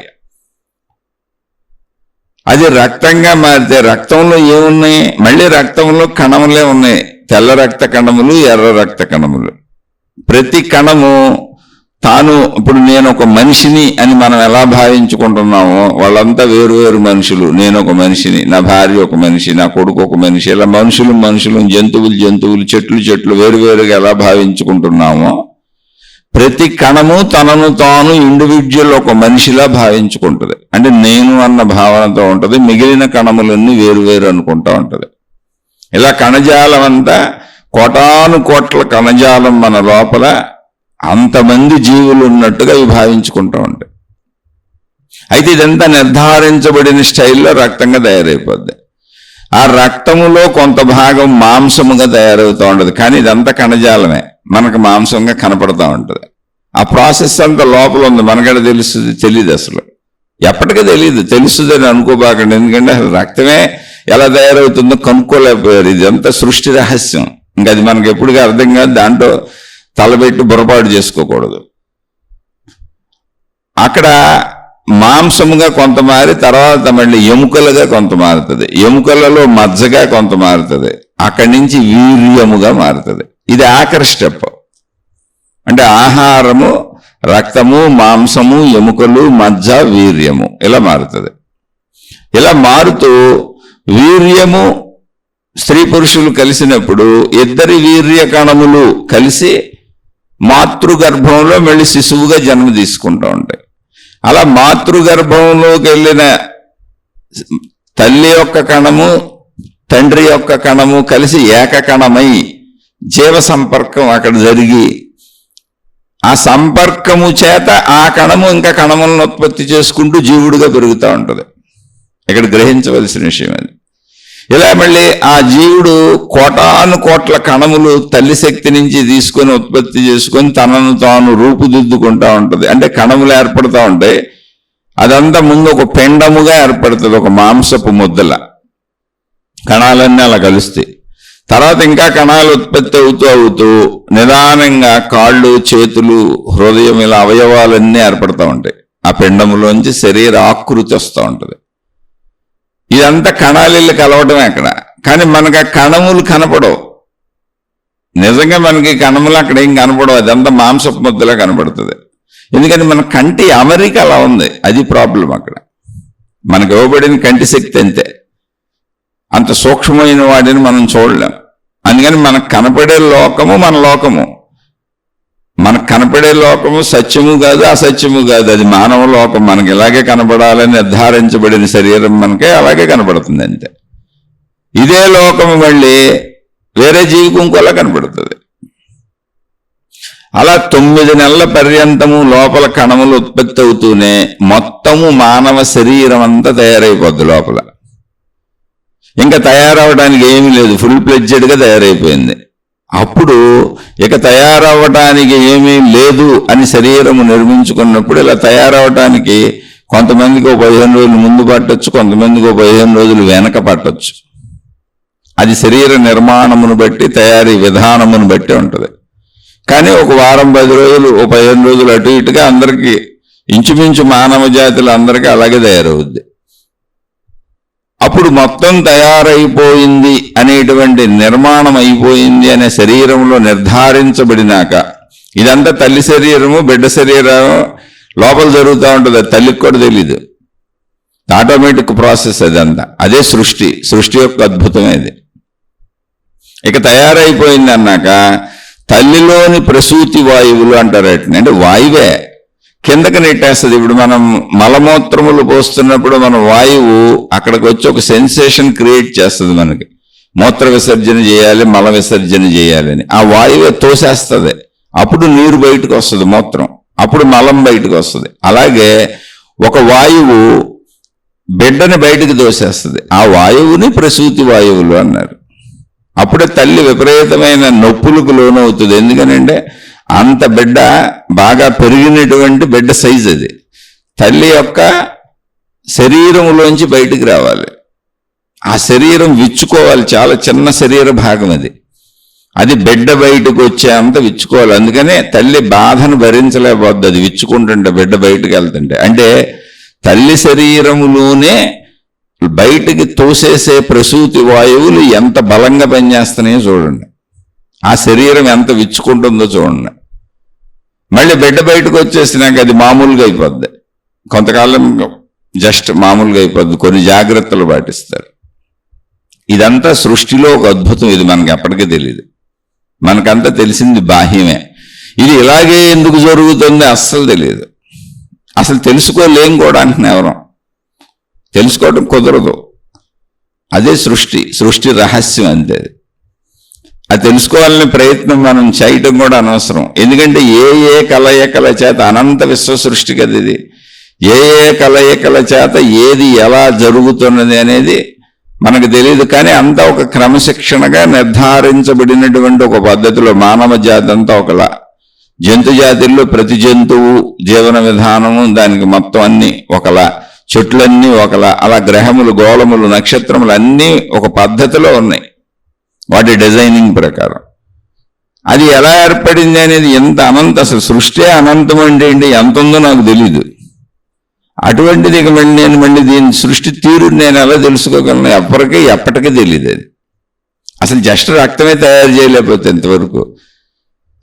అది రక్తంగా మారితే రక్తంలో ఏమున్నాయి, మళ్ళీ రక్తంలో కణములే ఉన్నాయి. తెల్ల రక్త కణములు, ఎర్ర రక్త కణములు. ప్రతి కణము తాను ఇప్పుడు నేను ఒక మనిషిని అని మనం ఎలా భావించుకుంటున్నామో వాళ్ళంతా వేరు వేరు మనుషులు. నేను ఒక మనిషిని, నా భార్య ఒక మనిషి, నా కొడుకు ఒక మనిషి, ఇలా మనుషులు జంతువులు చెట్లు వేరువేరుగా ఎలా భావించుకుంటున్నామో ప్రతి కణము తనను తాను ఇండివిజువల్ ఒక మనిషిలా భావించుకుంటుంది. అంటే నేను అన్న భావనతో ఉంటుంది. మిగిలిన కణములన్నీ వేరు అనుకుంటా ఉంటుంది. ఇలా కణజాలం అంతా కోటాను కోట్ల కణజాలం మన లోపల అంతమంది జీవులు ఉన్నట్టుగా ఇవి భావించుకుంటూ ఉంటాయి. అయితే ఇదంతా నిర్ధారించబడిన స్టైల్లో రక్తంగా తయారైపోద్ది. ఆ రక్తములో కొంత భాగం మాంసముగా తయారవుతూ ఉంటుంది. కానీ ఇదంతా కణజాలమే, మనకు మాంసంగా కనపడతా ఉంటుంది. ఆ ప్రాసెస్ అంతా లోపల ఉంది, మనకడ తెలియదు అసలు. ఎప్పటికీ తెలియదు. తెలుస్తుందని అనుకోబాకండి. ఎందుకంటే అసలు రక్తమే ఎలా తయారవుతుందో కనుక్కోలేకపోయారు. ఇదంతా సృష్టి రహస్యం. ఇంకా అది మనకి ఎప్పుడుగా అర్థం కాదు. దాంట్లో తలబెట్టి బుర్రపాటు చేసుకోకూడదు. అక్కడ మాంసముగా కొంత మారి తర్వాత మళ్ళీ ఎముకలుగా కొంత మారుతుంది. ఎముకలలో మజ్జగా కొంత మారుతుంది. అక్కడి నుంచి వీర్యముగా మారుతుంది. ఇది ఆఖరి స్టెప్. అంటే ఆహారము, రక్తము, మాంసము, ఎముకలు, మజ్జ, వీర్యము ఇలా మారుతుంది. ఇలా మారుతూ వీర్యము స్త్రీ పురుషులు కలిసినప్పుడు ఇద్దరి వీర్య కణములు కలిసి మాతృగర్భంలో మళ్ళీ శిశువుగా జన్మ తీసుకుంటూ ఉంటాయి. అలా మాతృగర్భంలోకి వెళ్ళిన తల్లి యొక్క కణము, తండ్రి యొక్క కణము కలిసి ఏకకణమై జీవ సంపర్కం అక్కడ జరిగి ఆ సంపర్కము చేత ఆ కణము ఇంకా కణములను ఉత్పత్తి చేసుకుంటూ జీవుడుగా పెరుగుతూ ఉంటుంది. ఇక్కడ గ్రహించవలసిన విషయం అది. ఇలా మళ్ళీ ఆ జీవుడు కోటాను కోట్ల కణములు తల్లి శక్తి నుంచి తీసుకొని ఉత్పత్తి చేసుకొని తనను తాను రూపుదిద్దుకుంటా ఉంటుంది. అంటే కణములు ఏర్పడుతూ ఉంటాయి. అదంతా ముందు ఒక పిండముగా ఏర్పడుతుంది, ఒక మాంసపు ముద్దల. కణాలన్నీ అలా కలుస్తాయి. తర్వాత ఇంకా కణాలు ఉత్పత్తి అవుతూ నిదానంగా కాళ్ళు, చేతులు, హృదయం ఇలా అవయవాలన్నీ ఏర్పడుతూ ఉంటాయి. ఆ పిండములోంచి శరీర ఆకృతి వస్తూ ఉంటుంది. ఇదంతా కణాలిల్లు కలవటమే అక్కడ. కానీ మనకు ఆ కణములు కనపడవు. నిజంగా మనకి కణములు అక్కడ ఏం కనపడవు. అదంతా మాంసపు ముద్దలా కనపడుతుంది. ఎందుకంటే మన కంటి అమరిక అలా ఉంది. అది ప్రాబ్లం అక్కడ. మనకు ఇవ్వబడిన కంటి శక్తి అంతే. అంత సూక్ష్మమైన వాటిని మనం చూడలేం. అందుకని మనకు కనపడే లోకము మన లోకము. మనకు కనపడే లోకము సత్యము కాదు, అసత్యము కాదు. అది మానవ లోకం. మనకి ఇలాగే కనపడాలని నిర్ధారించబడిన శరీరం మనకే అలాగే కనపడుతుంది అంతే. ఇదే లోకము మళ్ళీ వేరే జీవికి ఇంకోలా కనపడుతుంది. అలా 9 నెలల పర్యంతము లోపల కణములు ఉత్పత్తి అవుతూనే మొత్తము మానవ శరీరం అంతా తయారైపోద్ది లోపల. ఇంకా తయారవడానికి ఏమీ లేదు, ఫుల్ ప్లెడ్జెడ్గా తయారైపోయింది. అప్పుడు ఇక తయారవడానికి ఏమీ లేదు అని శరీరము నిర్మించుకున్నప్పుడు ఇలా తయారవడానికి కొంతమందికి 15 రోజులు ముందు పట్టొచ్చు, కొంతమందికి 15 రోజులు వెనక పట్టొచ్చు. అది శరీర నిర్మాణమును బట్టి, తయారీ విధానమును బట్టి ఉంటుంది. కానీ ఒక వారం 10 రోజులు, 15 రోజులు అటు ఇటుగా అందరికీ ఇంచుమించు మానవ జాతులు అందరికీ అలాగే తయారవుద్ది. అప్పుడు మొత్తం తయారైపోయింది అనేటువంటి నిర్మాణం అయిపోయింది అనే శరీరంలో నిర్ధారించబడినాక, ఇదంతా తల్లి శరీరము, బిడ్డ శరీరం లోపల జరుగుతూ ఉంటుంది. అది తల్లికి కూడా తెలీదు. ఆటోమేటిక్ ప్రాసెస్ అదంతా. అదే సృష్టి యొక్క అద్భుతమేది. ఇక తయారైపోయింది అన్నాక తల్లిలోని ప్రసూతి వాయువులు అంటారు. అంటే వాయువే కిందకి నెట్టేస్తుంది. ఇప్పుడు మనం మలమూత్రములు పోస్తున్నప్పుడు మన వాయువు అక్కడికి వచ్చి ఒక సెన్సేషన్ క్రియేట్ చేస్తుంది. మనకి మూత్ర విసర్జన చేయాలి, మల విసర్జన చేయాలని ఆ వాయువే తోసేస్తుంది. అప్పుడు నీరు బయటకు వస్తుంది, మూత్రం, అప్పుడు మలం బయటకు వస్తుంది. అలాగే ఒక వాయువు బిడ్డని బయటకు తోసేస్తుంది. ఆ వాయువుని ప్రసూతి వాయువులు అన్నారు. అప్పుడే తల్లి విపరీతమైన నొప్పులకు లోనవుతుంది. ఎందుకనంటే అంత బిడ్డ బాగా పెరిగినటువంటి బిడ్డ సైజ్ అది. తల్లి యొక్క శరీరంలోంచి బయటికి రావాలి. ఆ శరీరం విచ్చుకోవాలి. చాలా చిన్న శరీర భాగం అది. అది బిడ్డ బయటకు వచ్చేంత విచ్చుకోవాలి. అందుకనే తల్లి బాధను భరించలేకపోద్ది. అది విచ్చుకుంటుంటే బిడ్డ బయటకు వెళ్తుంటే. అంటే తల్లి శరీరములోనే బయటికి తోసేసే ప్రసూతి వాయువులు ఎంత బలంగా పనిచేస్తున్నాయో చూడండి. ఆ శరీరం ఎంత విచ్చుకుంటుందో చూడండి. మళ్ళీ బిడ్డ బయటకు వచ్చేసినాక అది మామూలుగా అయిపోద్ది, కొంతకాలం జస్ట్ మామూలుగా అయిపోద్ది, కొన్ని జాగ్రత్తలు పాటిస్తారు. ఇదంతా సృష్టిలో ఒక అద్భుతం, ఇది మనకి ఎప్పటికీ తెలియదు. మనకంతా తెలిసింది బాహ్యమే. ఇది ఇలాగే ఎందుకు జరుగుతుంది అస్సలు తెలియదు, అసలు తెలుసుకోలేం కూడా అంటున్నా. ఎవరం తెలుసుకోవడం కుదరదు. అదే సృష్టి రహస్యం అంతే. అది తెలుసుకోవాలనే ప్రయత్నం మనం చేయటం కూడా అనవసరం. ఎందుకంటే ఏ కలయికల చేత అనంత విశ్వ సృష్టి కదా ఇది. ఏ కలయికల చేత ఏది ఎలా జరుగుతున్నది అనేది మనకు తెలియదు. కానీ అంతా ఒక క్రమశిక్షణగా నిర్ధారించబడినటువంటి ఒక పద్ధతిలో మానవ జాతి అంతా ఒకలా, జంతు జాతుల్లో ప్రతి జంతువు జీవన విధానము దానికి మొత్తం అన్ని ఒకలా, చెట్లన్నీ ఒకలా, అలా గ్రహములు గోళములు నక్షత్రములు అన్నీ ఒక పద్ధతిలో ఉన్నాయి వాటి డిజైనింగ్ ప్రకారం. అది ఎలా ఏర్పడింది అనేది ఎంత అనంత, అసలు సృష్టి అనంతం అంటే ఏంటి, ఎంత ఉందో నాకు తెలీదు. అటువంటిది ఇక నేను మళ్ళీ దీని సృష్టి తీరు నేను ఎలా తెలుసుకోగలను, ఎప్పటికీ తెలియదు. అది అసలు జస్ట్ రక్తమే తయారు చేయలేకపోతే ఇంతవరకు.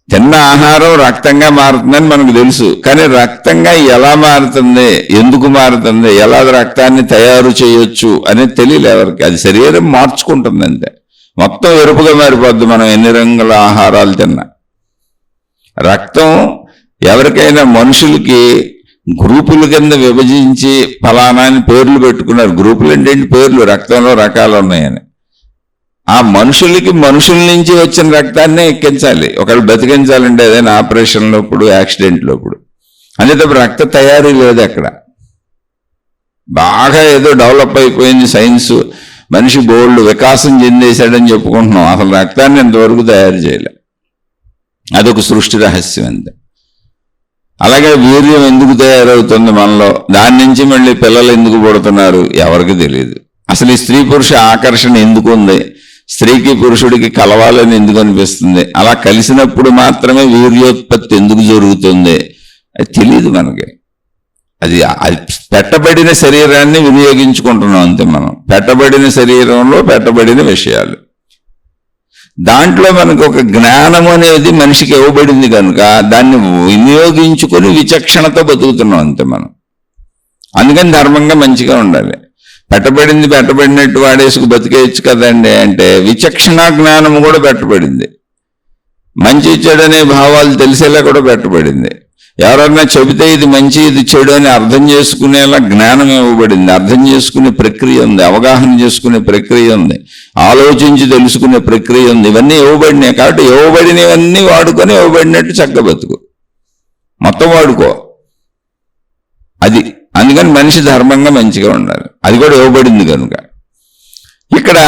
తిన్న ఆహారం రక్తంగా మారుతుందని మనకు తెలుసు, కానీ రక్తంగా ఎలా మారుతుంది, ఎందుకు మారుతుంది, ఎలా రక్తాన్ని తయారు చేయొచ్చు అనేది తెలియదు ఎవరికి. అది శరీరం మార్చుకుంటుంది అంతే, మొత్తం ఎరుపుగా మారిపోద్ది మనం ఎన్ని రంగుల ఆహారాలు తిన్నా. రక్తం ఎవరికైనా మనుషులకి గ్రూపుల కింద విభజించి ఫలానా అని పేర్లు పెట్టుకున్నారు. గ్రూపులు అంటే పేర్లు, రక్తంలో రకాలు ఉన్నాయని. ఆ మనుషులకి మనుషుల నుంచి వచ్చిన రక్తాన్నే ఎక్కించాలి ఒకళ్ళు బతికించాలంటే, ఏదైనా ఆపరేషన్లోప్పుడు యాక్సిడెంట్లోప్పుడు. అంతేటప్పుడు రక్త తయారీ లేదు అక్కడ. బాగా ఏదో డెవలప్ అయిపోయింది సైన్స్, మనిషి బోల్డ్ వికాసం చెందేశాడని చెప్పుకుంటున్నాం, అసలు రక్తాన్ని ఇంతవరకు తయారు చేయలే. అదొక సృష్టి రహస్యం అంతే. అలాగే వీర్యం ఎందుకు తయారవుతుంది మనలో, దాని నుంచి మళ్ళీ పిల్లలు ఎందుకు పుడుతున్నారు ఎవరికి తెలియదు. అసలు ఈ స్త్రీ పురుష ఆకర్షణ ఎందుకు ఉంది, స్త్రీకి పురుషుడికి కలవాలని ఎందుకు అనిపిస్తుంది, అలా కలిసినప్పుడు మాత్రమే వీర్యోత్పత్తి ఎందుకు జరుగుతుంది అది తెలియదు మనకి. అది పెట్టబడిన శరీరాన్ని వినియోగించుకుంటున్నాం అంతే మనం. పెట్టబడిన శరీరంలో పెట్టబడిన విషయాలు, దాంట్లో మనకు ఒక జ్ఞానం అనేది మనిషికి ఇవ్వబడింది కనుక దాన్ని వినియోగించుకొని విచక్షణతో బతుకుతున్నాం అంతే మనం. అందుకని ధర్మంగా మంచిగా ఉండాలి. పెట్టబడినట్టు వాడేసుకు బతికేయచ్చు కదండి అంటే, విచక్షణ జ్ఞానం కూడా పెట్టబడింది. మంచి చెడు అనే భావాలు తెలిసేలా కూడా పెట్టబడింది. ఎవరన్నా చెబితే ఇది మంచి ఇది చెడు అని అర్థం చేసుకునేలా జ్ఞానం ఇవ్వబడింది. అర్థం చేసుకునే ప్రక్రియ ఉంది, అవగాహన చేసుకునే ప్రక్రియ ఉంది, ఆలోచించి తెలుసుకునే ప్రక్రియ ఉంది. ఇవన్నీ ఇవ్వబడినాయి కాబట్టి ఇవ్వబడినవన్నీ వాడుకొని ఇవ్వబడినట్టు చక్కగా బతుకు, మొత్తం వాడుకో. అది అందుకని మనిషి ధర్మంగా మంచిగా ఉండాలి, అది కూడా ఇవ్వబడింది కనుక. ఇక్కడ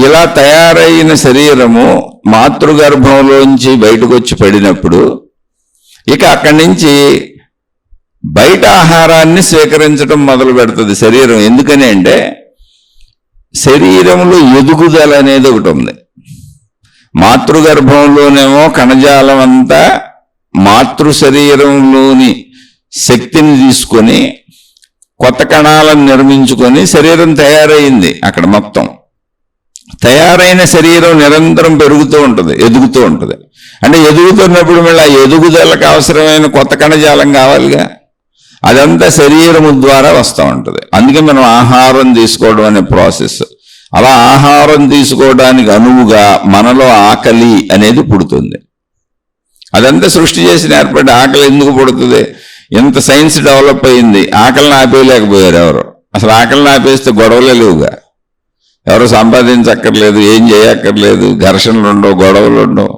ఇలా తయారైన శరీరము మాతృగర్భంలోంచి బయటకు వచ్చి పడినప్పుడు ఇక అక్కడి నుంచి బయట ఆహారాన్ని స్వీకరించడం మొదలు పెడుతుంది శరీరం. ఎందుకని అంటే శరీరంలో ఎదుగుదల అనేది ఒకటి ఉంది. మాతృగర్భంలోనేమో కణజాలం అంతా మాతృ శరీరంలోని శక్తిని తీసుకొని కొత్త కణాలను నిర్మించుకొని శరీరం తయారైంది. అక్కడ మొత్తం తయారైన శరీరం నిరంతరం పెరుగుతూ ఉంటుంది, ఎదుగుతూ ఉంటుంది. అంటే ఎదుగుతున్నప్పుడు మళ్ళీ ఆ ఎదుగుదలకు అవసరమైన కొత్త కణజాలం కావాలిగా, అదంతా శరీరము ద్వారా వస్తూ ఉంటుంది. అందుకే మనం ఆహారం తీసుకోవడం అనే ప్రాసెస్, అలా ఆహారం తీసుకోవడానికి అనువుగా మనలో ఆకలి అనేది పుడుతుంది. అదంతా సృష్టి చేసిన ఏర్పడి ఆకలి ఎందుకు పుడుతుంది, ఎంత సైన్స్ డెవలప్ అయింది, ఆకలిని ఆపేయలేకపోయారు ఎవరు. అసలు ఆకలిని ఆపేస్తే గొడవలే లేవుగా, ఎవరు సంపాదించక్కర్లేదు, ఏం చేయక్కర్లేదు, ఘర్షణలు ఉండవు, గొడవలు ఉండవు.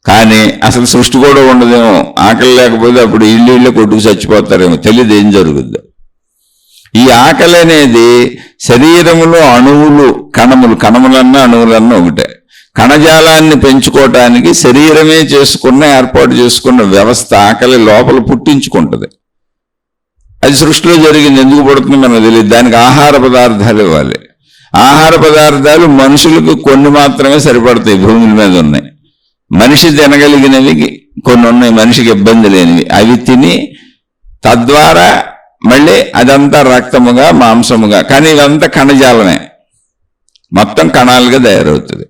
కానీ అసలు సృష్టి కూడా ఉండదేమో, ఆకలి లేకపోతే అప్పుడు ఇళ్ళు కొట్టుకు చచ్చిపోతారేమో, తెలియదు ఏం జరుగుద్దో. ఈ ఆకలి అనేది శరీరంలో అణువులు, కణములన్నా అణువులన్నా ఒకటే. కణజాలాన్ని పెంచుకోవటానికి శరీరమే ఏర్పాటు చేసుకున్న వ్యవస్థ ఆకలి లోపల పుట్టించుకుంటుంది. అది సృష్టిలో జరిగింది, ఎందుకు పుడుతుంది మనకు తెలియదు. దానికి ఆహార పదార్థాలు ఇవ్వాలి. ఆహార పదార్థాలు మనుషులకు కొన్ని మాత్రమే సరిపడతాయి, భూమి మీద ఉన్నాయి. మనిషి తినగలిగినవి కొన్ని ఉన్నాయి, మనిషికి ఇబ్బంది లేనివి. అవి తిని తద్వారా మళ్ళీ అదంతా రక్తముగా మాంసముగా, కానీ ఇదంతా కణజాలమే, మొత్తం కణాలుగా తయారవుతుంది.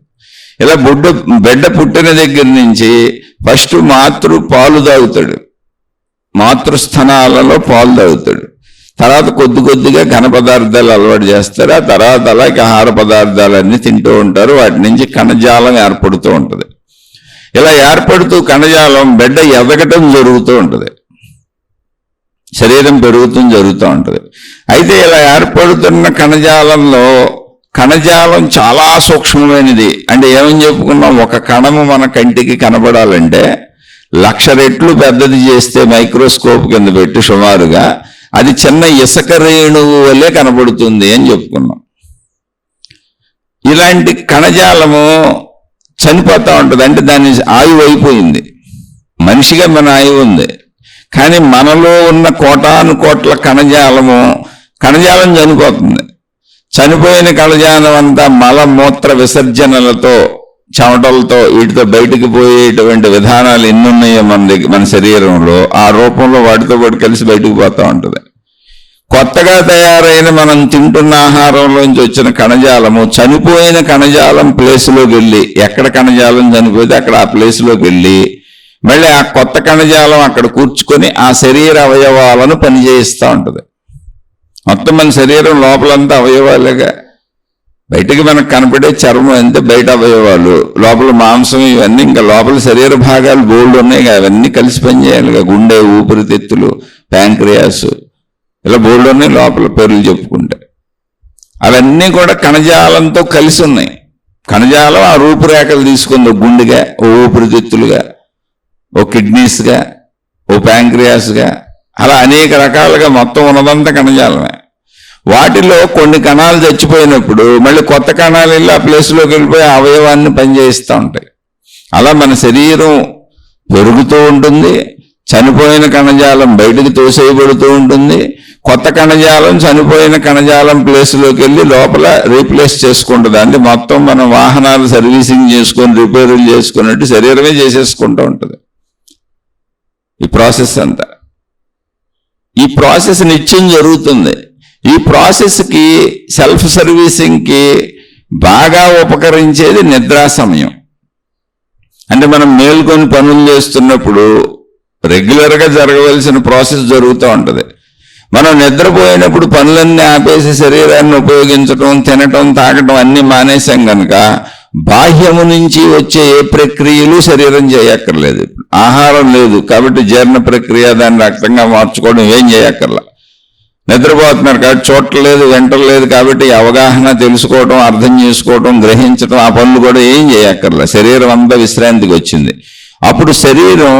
ఇలా బిడ్డ పుట్టిన దగ్గర నుంచి ఫస్ట్ పాలు తాగుతాడు, మాతృస్థానాలలో పాలు తాగుతాడు. తర్వాత కొద్ది కొద్దిగా ఘన పదార్థాలు అలవాటు చేస్తారు. ఆ తర్వాత అలాగే ఆహార పదార్థాలన్నీ తింటూ ఉంటారు. వాటి నుంచి కణజాలం ఏర్పడుతూ ఉంటుంది. ఇలా ఏర్పడుతూ కణజాలం బిడ్డ ఎదగటం జరుగుతూ ఉంటుంది, శరీరం పెరుగుతూ జరుగుతూ ఉంటుంది. అయితే ఇలా ఏర్పడుతున్న కణజాలంలో కణజాలం చాలా సూక్ష్మమైనది. అంటే ఏమని చెప్పుకున్నాం, ఒక కణము మన కంటికి కనబడాలంటే 1,00,000 రెట్లు పెద్దది చేస్తే మైక్రోస్కోప్ కింద పెట్టి సుమారుగా అది చిన్న ఇసుక రేణువు వల్లే కనబడుతుంది అని చెప్పుకున్నాం. ఇలాంటి కణజాలము చనిపోతూ ఉంటుంది. అంటే దాని ఆయువు అయిపోయింది. మనిషిగా మన ఆయువు ఉంది, కానీ మనలో ఉన్న కోటాను కోట్ల కణజాలం చనిపోతుంది. చనిపోయిన కణజాలం అంతా మలమూత్ర విసర్జనలతో, చెమటలతో, వీటితో బయటికి పోయేటువంటి విధానాలు ఎన్నున్నాయో మన శరీరంలో, ఆ రూపంలో వాటితో పాటు కలిసి బయటకు పోతూ ఉంటుంది. కొత్తగా తయారైన మనం తింటున్న ఆహారంలోంచి వచ్చిన కణజాలము చనిపోయిన కణజాలం ప్లేస్లోకి వెళ్ళి, ఎక్కడ కణజాలం చనిపోతే అక్కడ ఆ ప్లేస్లోకి వెళ్ళి మళ్ళీ ఆ కొత్త కణజాలం అక్కడ కూర్చుకొని ఆ శరీర అవయవాలను పనిచేయిస్తూ ఉంటుంది. మొత్తం మన శరీరం లోపలంతా అవయవాలుగా, బయటికి మనకు కనపడే చర్మం అంతే బయట అవయవాలు, లోపల మాంసం, ఇవన్నీ ఇంకా లోపల శరీర భాగాలు బోల్డ్ ఉన్నాయి, అవన్నీ కలిసి పనిచేయాలిగా. గుండె, ఊపిరితిత్తులు, ప్యాంక్రియాస్, ఇలా బోల్డ్ ఉన్నాయి లోపల పేర్లు చెప్పుకుంటే. అవన్నీ కూడా కణజాలంతో కలిసి ఉన్నాయి. కణజాలం ఆ రూపురేఖలు తీసుకుంది, గుండెగా, ఓ ఊపిరితిత్తులుగా, ఓ కిడ్నీస్గా, ఓ ప్యాంక్రియాస్గా, అలా అనేక రకాలుగా మొత్తం ఉన్నదంతా కణజాలమే. వాటిలో కొన్ని కణాలు చచ్చిపోయినప్పుడు మళ్ళీ కొత్త కణాలు వెళ్ళి ఆ ప్లేస్లోకి వెళ్ళిపోయి అవయవాన్ని పనిచేస్తూ ఉంటాయి. అలా మన శరీరం పెరుగుతూ ఉంటుంది, చనిపోయిన కణజాలం బయటకు తోసేయబడుతూ ఉంటుంది, కొత్త కణజాలం చనిపోయిన కణజాలం ప్లేస్లోకి వెళ్ళి లోపల రీప్లేస్ చేసుకుంటుంది. అంటే మొత్తం మనం వాహనాలు సర్వీసింగ్ చేసుకొని రిపేర్లు చేసుకున్నట్టు శరీరమే చేసేసుకుంటూ ఉంటుంది. ఈ ప్రాసెస్ అంతా, ఈ ప్రాసెస్ నిత్యం జరుగుతుంది. ఈ ప్రాసెస్కి, సెల్ఫ్ సర్వీసింగ్కి బాగా ఉపకరించేది నిద్రా సమయం. అంటే మనం మేల్కొని పనులు చేస్తున్నప్పుడు రెగ్యులర్గా జరగవలసిన ప్రాసెస్ జరుగుతూ ఉంటుంది. మనం నిద్రపోయినప్పుడు పనులన్నీ ఆపేసి శరీరాన్ని ఉపయోగించడం, తినటం, తాగటం అన్నీ మానేసాం కనుక బాహ్యము నుంచి వచ్చే ఏ ప్రక్రియలు శరీరం చేయక్కర్లేదు. ఆహారం లేదు కాబట్టి జీర్ణ ప్రక్రియ, దాన్ని రక్తంగా మార్చుకోవడం ఏం చేయక్కర్లా. నిద్రపోతున్నారు కాబట్టి చూడలేదు, వింటలేదు కాబట్టి అవగాహన, తెలుసుకోవడం, అర్థం చేసుకోవడం, గ్రహించడం, ఆ పనులు కూడా ఏం చేయక్కర్లా. శరీరం అంతా విశ్రాంతికి వచ్చింది. అప్పుడు శరీరం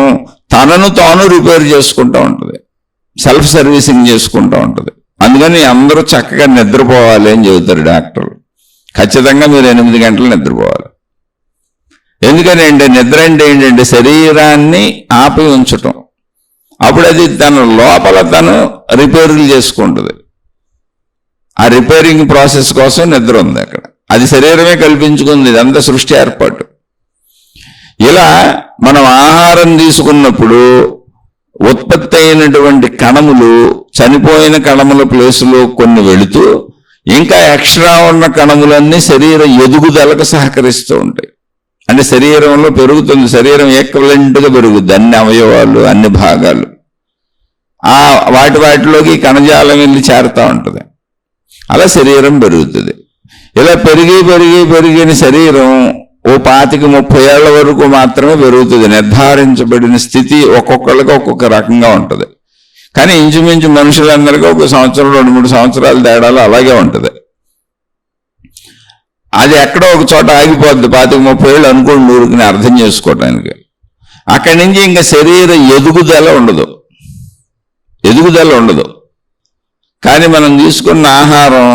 తనను తాను రిపేర్ చేసుకుంటూ ఉంటుంది, సెల్ఫ్ సర్వీసింగ్ చేసుకుంటూ ఉంటుంది. అందుకని అందరూ చక్కగా నిద్రపోవాలి అని చెబుతారు డాక్టర్లు. ఖచ్చితంగా మీరు 8 గంటలు నిద్రపోవాలి. ఎందుకని అంటే నిద్ర అంటే ఏంటంటే శరీరాన్ని ఆపి ఉంచటం. అప్పుడు అది తన లోపల తను రిపేర్లు చేసుకుంటుంది. ఆ రిపేరింగ్ ప్రాసెస్ కోసం నిద్ర ఉంది అక్కడ. అది శరీరమే కల్పించుకుంది, ఇదంతా సృష్టి ఏర్పాటు. ఇలా మనం ఆహారం తీసుకున్నప్పుడు ఉత్పత్తి అయినటువంటి కణములు చనిపోయిన కణముల ప్లేసులో కొన్ని వెళుతూ ఇంకా ఎక్స్ట్రా ఉన్న కణములన్నీ శరీర ఎదుగుదలకు సహకరిస్తూ ఉంటాయి. అంటే శరీరంలో పెరుగుతుంది, శరీరం ఈక్వలెంట్గా పెరుగుద్ది, అన్ని అవయవాలు, అన్ని భాగాలు. వాటిలోకి కణజాలం వెళ్ళి చేరుతూ ఉంటుంది. అలా శరీరం పెరుగుతుంది. ఇలా పెరిగిన శరీరం ఓ 25-30 ఏళ్ల వరకు మాత్రమే పెరుగుతుంది. నిర్ధారించబడిన స్థితి ఒక్కొక్కరికి ఒక్కొక్క రకంగా ఉంటుంది. కానీ ఇంచుమించు మనుషులందరికీ 1 సంవత్సరం, 2-3 సంవత్సరాల తేడాలు అలాగే ఉంటుంది. అది ఎక్కడో ఒక చోట ఆగిపోద్ది. 25-30 ఏళ్ళు అనుకోండి, ఊరికి అర్థం చేసుకోవడానికి. అక్కడి నుంచి ఇంకా శరీర ఎదుగుదల ఉండదు. కానీ మనం తీసుకున్న ఆహారం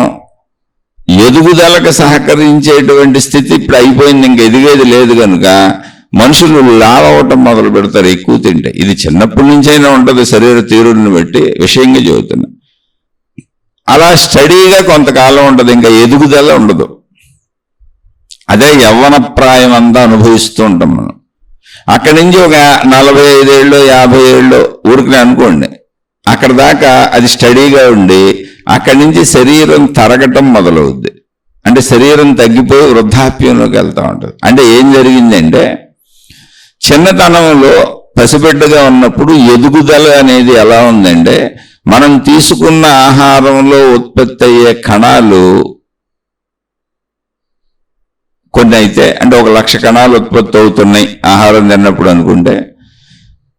ఎదుగుదలకు సహకరించేటువంటి స్థితి ఇప్పుడు అయిపోయింది, ఇంక ఎదిగేది లేదు కనుక మనుషులు లావవటం మొదలు పెడతారు ఎక్కువ తింటే. ఇది చిన్నప్పటి నుంచైనా ఉంటుంది, శరీర తీరుని బట్టి విషయంగా చెబుతున్నా. అలా స్టడీగా కొంతకాలం ఉంటుంది, ఇంకా ఎదుగుదల ఉండదు. అదే యవ్వన ప్రాయం అంతా అనుభవిస్తూ ఉంటాం మనం. అక్కడి నుంచి ఒక 45 ఏళ్ళు 50 ఏళ్ళు ఊరికి అనుకోండి, అక్కడ దాకా అది స్టడీగా ఉండి అక్కడి నుంచి శరీరం తరగటం మొదలవుద్ది. అంటే శరీరం తగ్గిపోయి వృద్ధాప్యంలోకి వెళ్తూ ఉంటుంది. అంటే ఏం జరిగిందంటే చిన్నతనంలో పసిబిడ్డగా ఉన్నప్పుడు ఎదుగుదల అనేది ఎలా ఉందంటే, మనం తీసుకున్న ఆహారంలో ఉత్పత్తి అయ్యే కణాలు కొన్ని అయితే, అంటే 1,00,000 కణాలు ఉత్పత్తి అవుతున్నాయి ఆహారం తిన్నప్పుడు అనుకుంటే,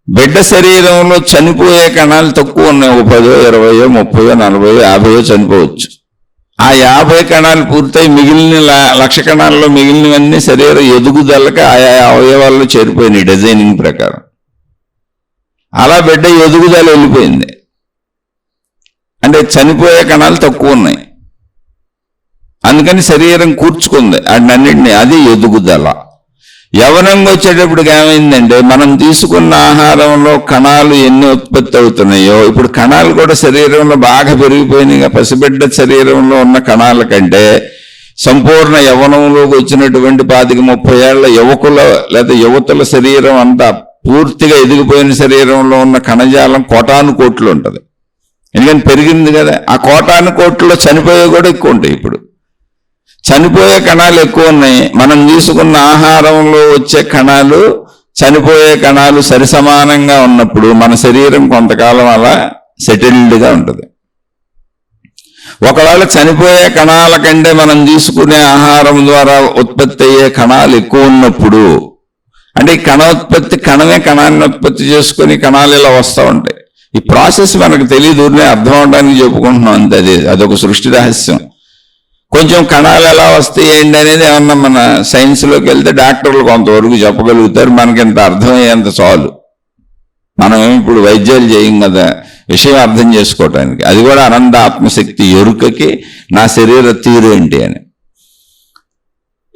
బిడ్డ శరీరంలో చనిపోయే కణాలు తక్కువ ఉన్నాయి. 10, 20, 30, 40, 50 చనిపోవచ్చు. ఆ 50 కణాలు పూర్తయి మిగిలిన 1,00,000 కణాల్లో మిగిలినవన్నీ శరీర ఎదుగుదలకి ఆయా అవయవాల్లో చేరిపోయినాయి డిజైనింగ్ ప్రకారం. అలా బిడ్డ ఎదుగుదల వెళ్ళిపోయింది. అంటే చనిపోయే కణాలు తక్కువ ఉన్నాయి, అందుకని శరీరం కూర్చుకుంది అన్నింటినీ. అది ఎదుగుదల. యవనంగా వచ్చేటప్పటికి ఏమైందంటే, మనం తీసుకున్న ఆహారంలో కణాలు ఎన్ని ఉత్పత్తి అవుతున్నాయో, ఇప్పుడు కణాలు కూడా శరీరంలో బాగా పెరిగిపోయినాయి. పసిబిడ్డ శరీరంలో ఉన్న కణాల కంటే సంపూర్ణ యవనంలోకి వచ్చినటువంటి 25-30 ఏళ్ల యువకుల లేదా యువతుల శరీరం అంతా పూర్తిగా ఎదిగిపోయిన శరీరంలో ఉన్న కణజాలం కోటాను కోట్లు ఉంటుంది. ఎందుకని పెరిగింది కదా. ఆ కోటాను కోట్లలో చనిపోయే కూడా ఎక్కువ ఉంటాయి. ఇప్పుడు చనిపోయే కణాలు ఎక్కువ ఉన్నాయి. మనం తీసుకున్న ఆహారంలో వచ్చే కణాలు చనిపోయే కణాలు సరిసమానంగా ఉన్నప్పుడు మన శరీరం కొంతకాలం అలా సెటిల్డ్గా ఉంటుంది. ఒకవేళ చనిపోయే కణాల కంటే మనం తీసుకునే ఆహారం ద్వారా ఉత్పత్తి అయ్యే కణాలు ఎక్కువ ఉన్నప్పుడు, అంటే ఈ కణోత్పత్తి, కణమే కణాన్ని ఉత్పత్తి చేసుకుని కణాలు ఇలా వస్తూ ఉంటాయి. ఈ ప్రాసెస్ మనకు తెలియదు, అర్థం అవడానికి చెప్పుకుంటున్నాం అంతే. అదొక సృష్టి రహస్యం. కొంచెం కణాలు ఎలా వస్తాయి ఏంటి అనేది ఏమన్నా మన సైన్స్లోకి వెళ్తే డాక్టర్లు కొంతవరకు చెప్పగలుగుతారు. మనకింత అర్థమయ్యేంత చాలు. మనం ఇప్పుడు వైద్యాలు చేయం కదా విషయం అర్థం చేసుకోవటానికి. అది కూడా అనంత ఆత్మశక్తి ఎరుకకి నా శరీర తీరు ఏంటి అని.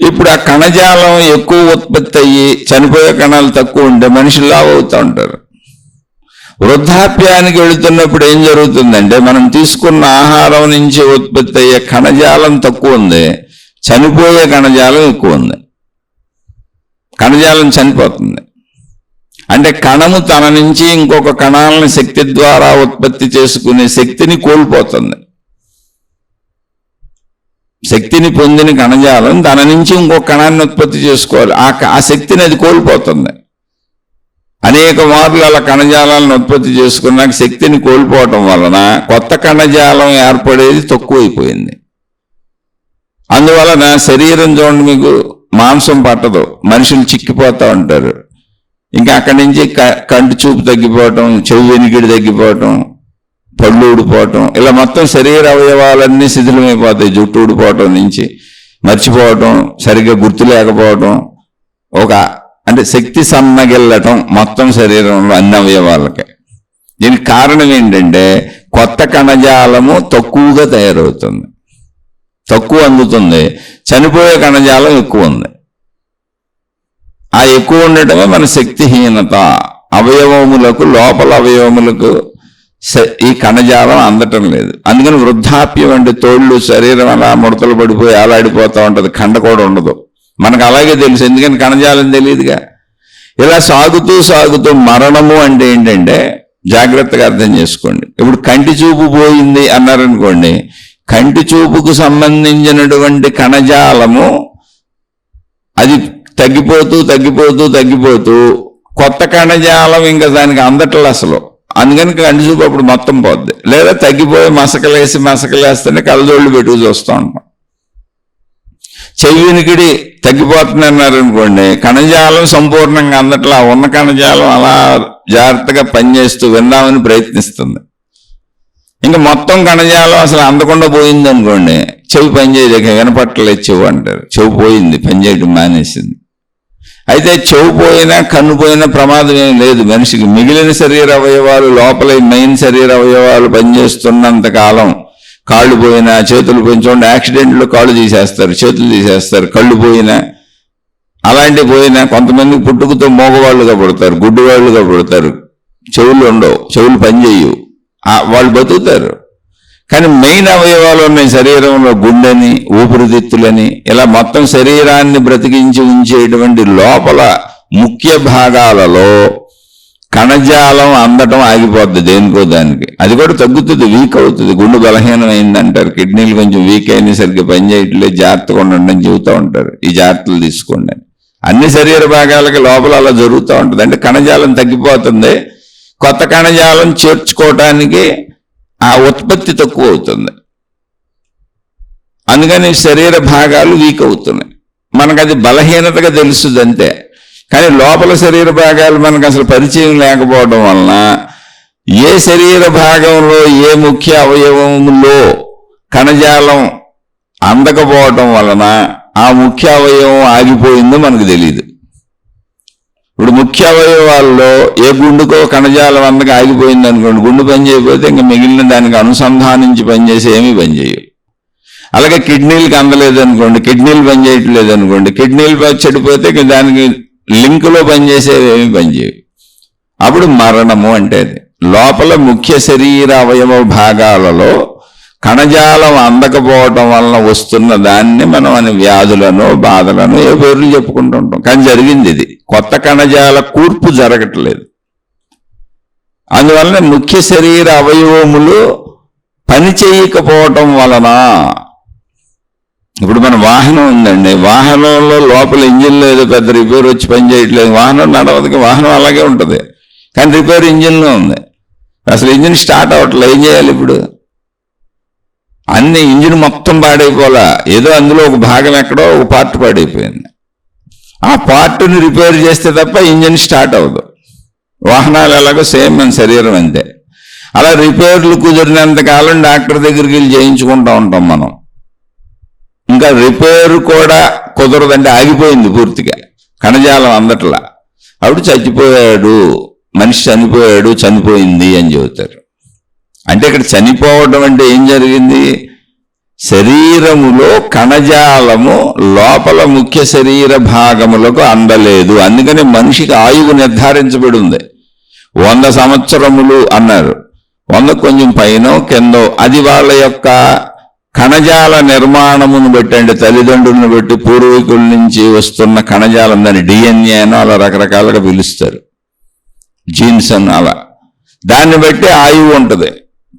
ఇప్పుడు ఆ కణజాలం ఎక్కువ ఉత్పత్తి అయ్యి చనిపోయే కణాలు తక్కువ ఉంటే మనుషులు లావు అవుతూ ఉంటారు. వృద్ధాప్యానికి వెళుతున్నప్పుడు ఏం జరుగుతుందంటే, మనం తీసుకున్న ఆహారం నుంచి ఉత్పత్తి అయ్యే కణజాలం తక్కువ ఉంది, చనిపోయే కణజాలం ఎక్కువ ఉంది. కణజాలం చనిపోతుంది. అంటే కణము తన నుంచి ఇంకొక కణాలను శక్తి ద్వారా ఉత్పత్తి చేసుకునే శక్తిని కోల్పోతుంది. శక్తిని పొందిన కణజాలం తన నుంచి ఇంకొక కణాన్ని ఉత్పత్తి చేసుకోవాలి. ఆ శక్తిని అది కోల్పోతుంది. అనేక మార్లు అలా కణజాలాలను ఉత్పత్తి చేసుకున్నాక శక్తిని కోల్పోవటం వలన కొత్త కణజాలం ఏర్పడేది తక్కువైపోయింది. అందువలన శరీరం చూడండి, మీకు మాంసం పట్టదు, మనుషులు చిక్కిపోతూ ఉంటారు. ఇంకా అక్కడి నుంచి కంటి చూపు తగ్గిపోవటం, చెవి వెనికిడి తగ్గిపోవటం, పళ్ళు ఊడిపోవటం, ఇలా మొత్తం శరీర అవయవాలన్నీ శిథిలమైపోతాయి. జుట్టు ఊడిపోవటం నుంచి మర్చిపోవటం, సరిగ్గా గుర్తు లేకపోవటం, అంటే శక్తి సన్నగిల్లటం మొత్తం శరీరంలో అన్ని అవయవాలకి. దీనికి కారణం ఏంటంటే, కొత్త కణజాలము తక్కువగా తయారవుతుంది, తక్కువ అందుతుంది. చనిపోయే కణజాలం ఎక్కువ ఉంది. ఆ ఎక్కువ ఉండటమే మన శక్తిహీనత. అవయవములకు, లోపల అవయవములకు ఈ కణజాలం అందటం లేదు. అందుకని వృద్ధాప్యం అంటే తోళ్ళు, శరీరం అలా ముడతలు పడిపోయి ఆలాడిపోతూ ఉంటుంది, కండ కూడా ఉండదు. మనకు అలాగే తెలుసు, ఎందుకని కణజాలం తెలియదుగా. ఇలా సాగుతూ సాగుతూ మరణము అంటే ఏంటంటే, జాగ్రత్తగా అర్థం చేసుకోండి. ఇప్పుడు కంటి చూపు పోయింది అన్నారనుకోండి, కంటి చూపుకు సంబంధించినటువంటి కణజాలము అది తగ్గిపోతూ తగ్గిపోతూ తగ్గిపోతూ కొత్త కణజాలం ఇంకా దానికి అందట్లేదు అసలు. అందుకని కంటి చూపు అప్పుడు మొత్తం పోద్ది. లేదా తగ్గిపోయి మసకలేస్తేనే కళ్ళజోళ్ళు పెట్టుకు చూస్తూ ఉంటాం. చెవి వెనికిడి తగ్గిపోతున్నారు అనుకోండి, కణజాలం సంపూర్ణంగా అందట్లా, ఉన్న కణజాలం అలా జాగ్రత్తగా పనిచేస్తూ విందామని ప్రయత్నిస్తుంది. ఇంకా మొత్తం కణజాలం అసలు అందకుండా పోయింది అనుకోండి, చెవి పనిచేయలేక వినపట్టలేదు చెవు అంటారు. చెవు పోయింది, పనిచేయడం మానేసింది. అయితే చెవు పోయినా కన్ను పోయినా ప్రమాదం ఏం లేదు మనిషికి. మిగిలిన శరీర అవయవాలు, లోపల మెయిన్ శరీర అవయవాలు పనిచేస్తున్నంత కాలం, కాళ్ళు పోయినా, చేతులు పోయిన, చూడండి యాక్సిడెంట్లో కాళ్ళు తీసేస్తారు, చేతులు తీసేస్తారు, కళ్ళు పోయినా, అలాంటివి పోయినా. కొంతమంది పుట్టుకతో మోగవాళ్ళుగా పుడతారు, గుడ్డివాళ్ళుగా పుడతారు, చెవులు ఉండవు, చెవులు పనిచేయవు, వాళ్ళు బతుకుతారు. కానీ మెయిన్ అవయవాలు ఉన్నాయి శరీరంలో, గుండెని, ఊపిరితిత్తులని, ఇలా మొత్తం శరీరాన్ని బ్రతికించి ఉంచేటువంటి లోపల ముఖ్య భాగాలలో కణజాలం అందటం ఆగిపోద్ది దేనికో దానికి. అది కూడా తగ్గుతుంది, వీక్ అవుతుంది. గుండె బలహీనం అయిందంటారు, కిడ్నీలు కొంచెం వీక్ అయినా సరిగ్గా పనిచేయట్లేదు, జాగ్రత్తగా ఉండండి అని చెబుతూ ఉంటారు. ఈ జాగ్రత్తలు తీసుకోండి. అన్ని శరీర భాగాలకి లోపల అలా జరుగుతూ ఉంటుంది. అంటే కణజాలం తగ్గిపోతుంది, కొత్త కణజాలం చేర్చుకోవటానికి ఆ ఉత్పత్తి తక్కువ అవుతుంది. అందుకని శరీర భాగాలు వీక్ అవుతున్నాయి. మనకు అది బలహీనతగా తెలుస్తుంది అంతే. కానీ లోపల శరీర భాగాలు మనకు అసలు పరిచయం లేకపోవడం వలన ఏ శరీర భాగంలో ఏ ముఖ్య అవయవంలో కణజాలం అందకపోవటం వలన ఆ ముఖ్య అవయవం ఆగిపోయిందో మనకు తెలియదు. ఇప్పుడు ముఖ్య అవయవాల్లో ఏ గుండుకో కణజాలం అందక ఆగిపోయింది అనుకోండి, గుండు పని చేయకపోతే ఇంకా మిగిలిన దానికి అనుసంధానించి పనిచేసి ఏమీ పనిచేయవు. అలాగే కిడ్నీలకు అందలేదు అనుకోండి, కిడ్నీలు పనిచేయట్లేదు అనుకోండి, కిడ్నీలు చెడిపోతే దానికి లింకులో పనిచేసేవి ఏమీ పనిచేయవు. అప్పుడు మరణము అంటే అది. లోపల ముఖ్య శరీర అవయవ భాగాలలో కణజాలం అందకపోవటం వలన వస్తున్న దాన్ని మనం అని వ్యాధులను బాధలను ఏ పేర్లు చెప్పుకుంటూ ఉంటాం. కానీ జరిగింది ఇది, కొత్త కణజాల కూర్పు జరగట్లేదు. అందువలన ముఖ్య శరీర అవయవములు పని చేయకపోవటం వలన, ఇప్పుడు మన వాహనం ఉందండి, వాహనంలో లోపల ఇంజిన్లో ఏదో పెద్ద రిపేర్ వచ్చి పని చేయట్లేదు, వాహనం నడవదు, వాహనం అలాగే ఉంటుంది. కానీ రిపేర్ ఇంజిన్లో ఉంది, అసలు ఇంజిన్ స్టార్ట్ అవ్వట్లేదు. ఏం చేయాలి ఇప్పుడు? అన్ని ఇంజిన్ మొత్తం పాడైపోలా, ఏదో అందులో ఒక భాగం ఎక్కడో ఒక పార్ట్ పాడైపోయింది. ఆ పార్ట్ని రిపేర్ చేస్తే తప్ప ఇంజిన్ స్టార్ట్ అవ్వదు. వాహనాలు ఎలాగో సేమ్ మన శరీరం అంతే. అలా రిపేర్లు కుదిరినంత కాలం డాక్టర్ దగ్గరికి వెళ్ళి చేయించుకుంటూ ఉంటాం మనం. ఇంకా రిపేర్ కూడా కుదరదంటే ఆగిపోయింది పూర్తిగా, కణజాలం అందట్లా. అప్పుడు చచ్చిపోయాడు, మనిషి చనిపోయాడు, చనిపోయింది అని చెబుతారు. అంటే ఇక్కడ చనిపోవడం అంటే ఏం జరిగింది? శరీరములో కణజాలము లోపల ముఖ్య శరీర భాగములకు అందలేదు. అందుకని మనిషికి ఆయువు నిర్ధారించబడి ఉంది. 100 సంవత్సరములు అన్నారు. 100 కొంచెం పైన కిందో, అది వాళ్ళ యొక్క కణజాల నిర్మాణమును బట్టి, అంటే తల్లిదండ్రులను బట్టి, పూర్వీకుల నుంచి వస్తున్న కణజాలం, దాన్ని DNA అని అలా రకరకాలుగా పిలుస్తారు, జీన్స్ అని. అలా దాన్ని బట్టి ఆయువు ఉంటుంది.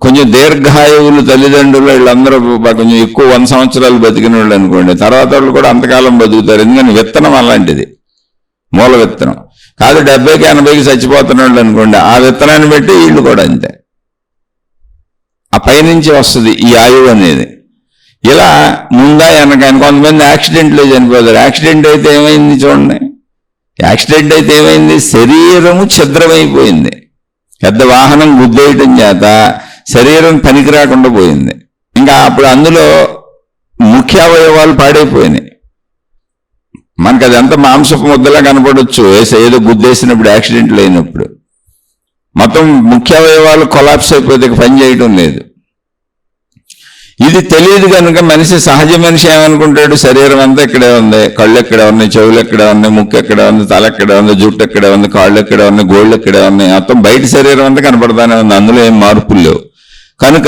కొంచెం దీర్ఘాయువులు తల్లిదండ్రులు వీళ్ళందరూ కొంచెం ఎక్కువ 100 సంవత్సరాలు బతికిన వాళ్ళు అనుకోండి, తర్వాత వాళ్ళు కూడా అంతకాలం బతుకుతారు. ఎందుకని విత్తనం అలాంటిది, మూల విత్తనం కాదు. 70కి 80కి చచ్చిపోతున్న వాళ్ళు అనుకోండి, ఆ విత్తనాన్ని బట్టి వీళ్ళు కూడా అంతే. ఆ పైనుంచి వస్తుంది ఈ ఆయువు అనేది. ఇలా ముందా వెనకాని కొంతమంది యాక్సిడెంట్లో చనిపోతారు. యాక్సిడెంట్ అయితే ఏమైంది చూడండి, యాక్సిడెంట్ అయితే ఏమైంది? శరీరము ఛిద్రమైపోయింది. పెద్ద వాహనం గుద్దేయటం చేత శరీరం పనికి రాకుండా పోయింది. ఇంకా అప్పుడు అందులో ముఖ్య అవయవాలు పాడైపోయినాయి. మనకు అది అంత మాంసపు ముద్దలా కనపడవచ్చు ఏదో గుద్దేసినప్పుడు, యాక్సిడెంట్లు అయినప్పుడు. మొత్తం ముఖ్య అవయవాలు కొలాప్స్ అయిపోతే పని చేయటం లేదు. ఇది తెలియదు కనుక మనిషి, సహజ మనిషి ఏమనుకుంటాడు? శరీరం అంతా ఇక్కడే ఉంది, కళ్ళు ఎక్కడే ఉన్నాయి, చెవులు ఎక్కడే ఉన్నాయి, ముక్కు ఎక్కడే ఉంది, తల ఎక్కడే ఉంది, జుట్టు ఎక్కడే ఉంది, కాళ్ళు ఎక్కడే ఉన్నాయి, గోళ్ళు ఎక్కడే ఉన్నాయి, మొత్తం బయట శరీరం అంతా కనపడతానే ఉంది, అందులో ఏం మార్పులు లేవు. కనుక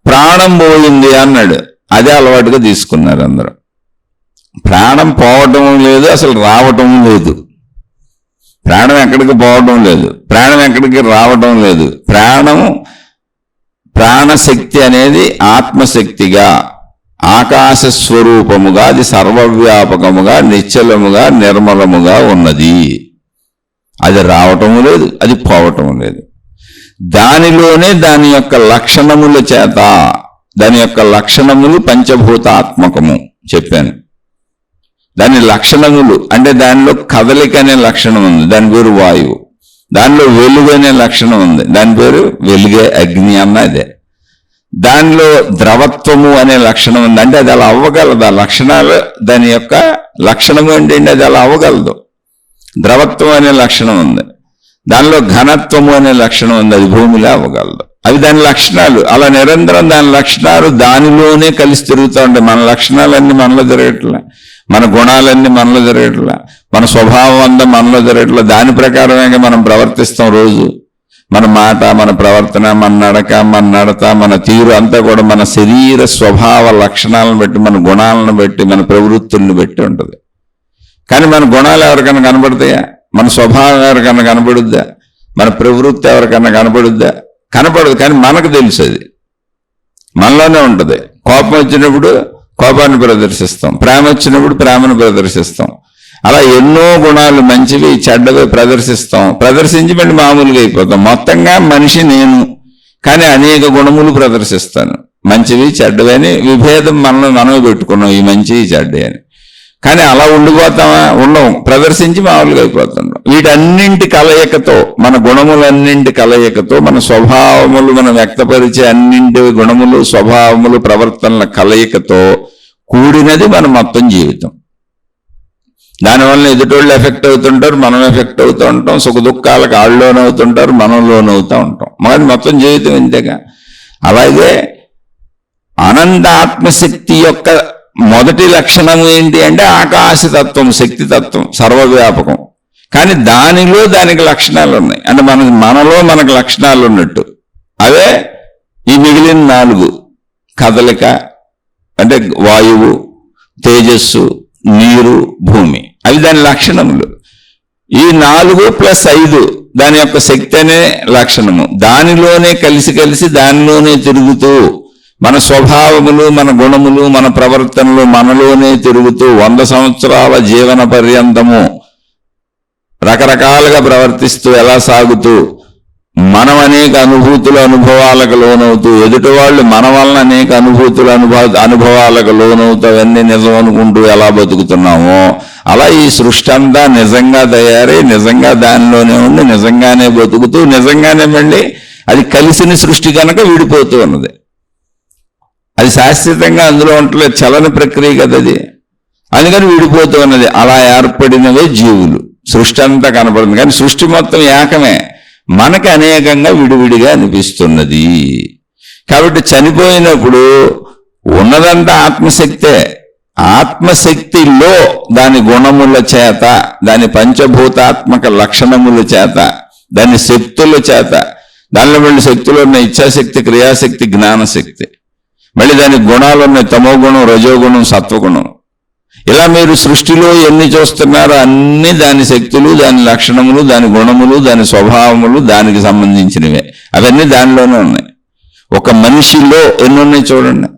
ప్రాణం పోయింది అన్నాడు. అదే అలవాటుగా తీసుకున్నారు అందరూ. ప్రాణం పోవటం లేదు, అసలు రావటం లేదు. ప్రాణం ఎక్కడికి పోవడం లేదు, ప్రాణం ఎక్కడికి రావటం లేదు. ప్రాణశక్తి అనేది ఆత్మశక్తిగా, ఆకాశ స్వరూపముగా, అది సర్వవ్యాపకముగా, నిశ్చలముగా, నిర్మలముగా ఉన్నది. అది రావటము లేదు, అది పోవటం లేదు. దానిలోనే దాని యొక్క లక్షణముల చేత, దాని యొక్క లక్షణములు పంచభూతాత్మకము చెప్పాను. దాని లక్షణములు అంటే దానిలో కదలిక అనే లక్షణం ఉంది, దాని పేరు వాయువు. దానిలో వెలుగు అనే లక్షణం ఉంది, దాని పేరు వెలుగే, అగ్ని అన్న అదే. దానిలో ద్రవత్వము అనే లక్షణం ఉంది, అంటే అది అలా అవ్వగలదు. ఆ లక్షణాలు, దాని యొక్క లక్షణము అంటే అది అలా అవ్వగలదు. ద్రవత్వం అనే లక్షణం ఉంది. దానిలో ఘనత్వము అనే లక్షణం ఉంది, అది భూమిలో అవ్వగలదు. అవి దాని లక్షణాలు. అలా నిరంతరం దాని లక్షణాలు దానిలోనే కలిసి తిరుగుతూ ఉంటాయి. మన లక్షణాలన్నీ మనలో తిరగట్లే, మన గుణాలన్నీ మనలో తిరగట్లే, మన స్వభావం అంతా మనలో తిరగట్లే. దాని ప్రకారమే మనం ప్రవర్తిస్తాం రోజు. మన మాట, మన ప్రవర్తన, మన నడక, మన నడత, మన తీరు అంతా కూడా మన శరీర స్వభావ లక్షణాలను బట్టి, మన గుణాలను బట్టి, మన ప్రవృత్తుల్ని బట్టి ఉంటుంది. కానీ మన గుణాలు ఎవరికైనా కనపడతాయా? మన స్వభావం ఎవరికన్నా కనపడుద్దా? మన ప్రవృత్తి ఎవరికన్నా కనపడుద్దా? కనపడదు. కానీ మనకు తెలుసు, అది మనలోనే ఉంటుంది. కోపం వచ్చినప్పుడు కోపాన్ని ప్రదర్శిస్తాం, ప్రేమ వచ్చినప్పుడు ప్రేమను ప్రదర్శిస్తాం. అలా ఎన్నో గుణాలు మంచివి చెడ్డవి ప్రదర్శించి మళ్ళీ మామూలుగా అయిపోతాం. మొత్తంగా మనిషి నేను, కానీ అనేక గుణములు ప్రదర్శిస్తాను. మంచివి చెడ్డవి అని విభేదం మనమే పెట్టుకున్నాం, ఈ మంచి చెడ్డ అని. కానీ అలా ఉండిపోతామా? ఉండవు. ప్రదర్శించి మామూలుగా అయిపోతున్నాం. వీటన్నింటి కలయికతో, మన గుణములన్నింటి కలయికతో, మన స్వభావములు మనం వ్యక్తపరిచే అన్నింటి గుణములు స్వభావములు ప్రవర్తనల కలయికతో కూడినది మన మొత్తం జీవితం. దానివల్ల ఎదుటోళ్ళు ఎఫెక్ట్ అవుతుంటారు, మనం ఎఫెక్ట్ అవుతూ ఉంటాం. సుఖ దుఃఖాలకు వాళ్ళు లోనవుతుంటారు, మనం లోనవుతూ ఉంటాం. మరి మొత్తం జీవితం ఇంతేగా. అలాగే అనంత ఆత్మశక్తి యొక్క మొదటి లక్షణం ఏంటి అంటే ఆకాశతత్వం, శక్తితత్వం, సర్వవ్యాపకం. కానీ దానిలో దానికి లక్షణాలు ఉన్నాయి. అంటే మనలో మనకు లక్షణాలు ఉన్నట్టు అవే ఈ మిగిలిన 4: కదలిక అంటే వాయువు, తేజస్సు, నీరు, భూమి. అవి దాని లక్షణములు. ఈ 4+5 దాని యొక్క శక్తి అనే లక్షణము. దానిలోనే కలిసి దానిలోనే తిరుగుతూ మన స్వభావములు, మన గుణములు, మన ప్రవర్తనలు మనలోనే తిరుగుతూ 100 సంవత్సరాల జీవన పర్యంతము రకరకాలుగా ప్రవర్తిస్తూ ఎలా సాగుతూ మనం అనేక అనుభవాలకు లోనవుతూ, ఎదుటి వాళ్ళు మన వలన అనేక అనుభవాలకు లోనవుతూ అవన్నీ నిజం అనుకుంటూ ఎలా బతుకుతున్నామో అలా ఈ సృష్టి అంతా నిజంగా తయారై నిజంగా దానిలోనే ఉండి నిజంగానే బతుకుతూ నిజంగానే మళ్ళీ అది కలిసిన సృష్టి కనుక విడిపోతూ ఉన్నది. అది శాశ్వతంగా అందులో ఉంటలేదు, చలన ప్రక్రియ కదా అది. అందుకని విడిపోతూ ఉన్నది. అలా ఏర్పడినవే జీవులు. సృష్టి అంతా కనపడుతుంది, కానీ సృష్టి మొత్తం ఏకమే, మనకు అనేకంగా విడివిడిగా అనిపిస్తున్నది. కాబట్టి చనిపోయినప్పుడు ఉన్నదంతా ఆత్మశక్తే. ఆత్మశక్తిలో దాని గుణముల చేత, దాని పంచభూతాత్మక లక్షణముల చేత, దాని శక్తుల చేత, దానిలో మళ్ళీ శక్తులు ఉన్నాయి: ఇచ్ఛాశక్తి, క్రియాశక్తి, జ్ఞానశక్తి. మళ్ళీ దానికి గుణాలు ఉన్నాయి: తమోగుణం, రజోగుణం, సత్వగుణం. ఇలా మీరు సృష్టిలో ఎన్ని చూస్తున్నారో అన్ని దాని శక్తులు, దాని లక్షణములు, దాని గుణములు, దాని స్వభావములు దానికి సంబంధించినవే. అవన్నీ దానిలోనే ఉన్నాయి. ఒక మనిషిలో ఎన్ని ఉన్నాయి చూడండి.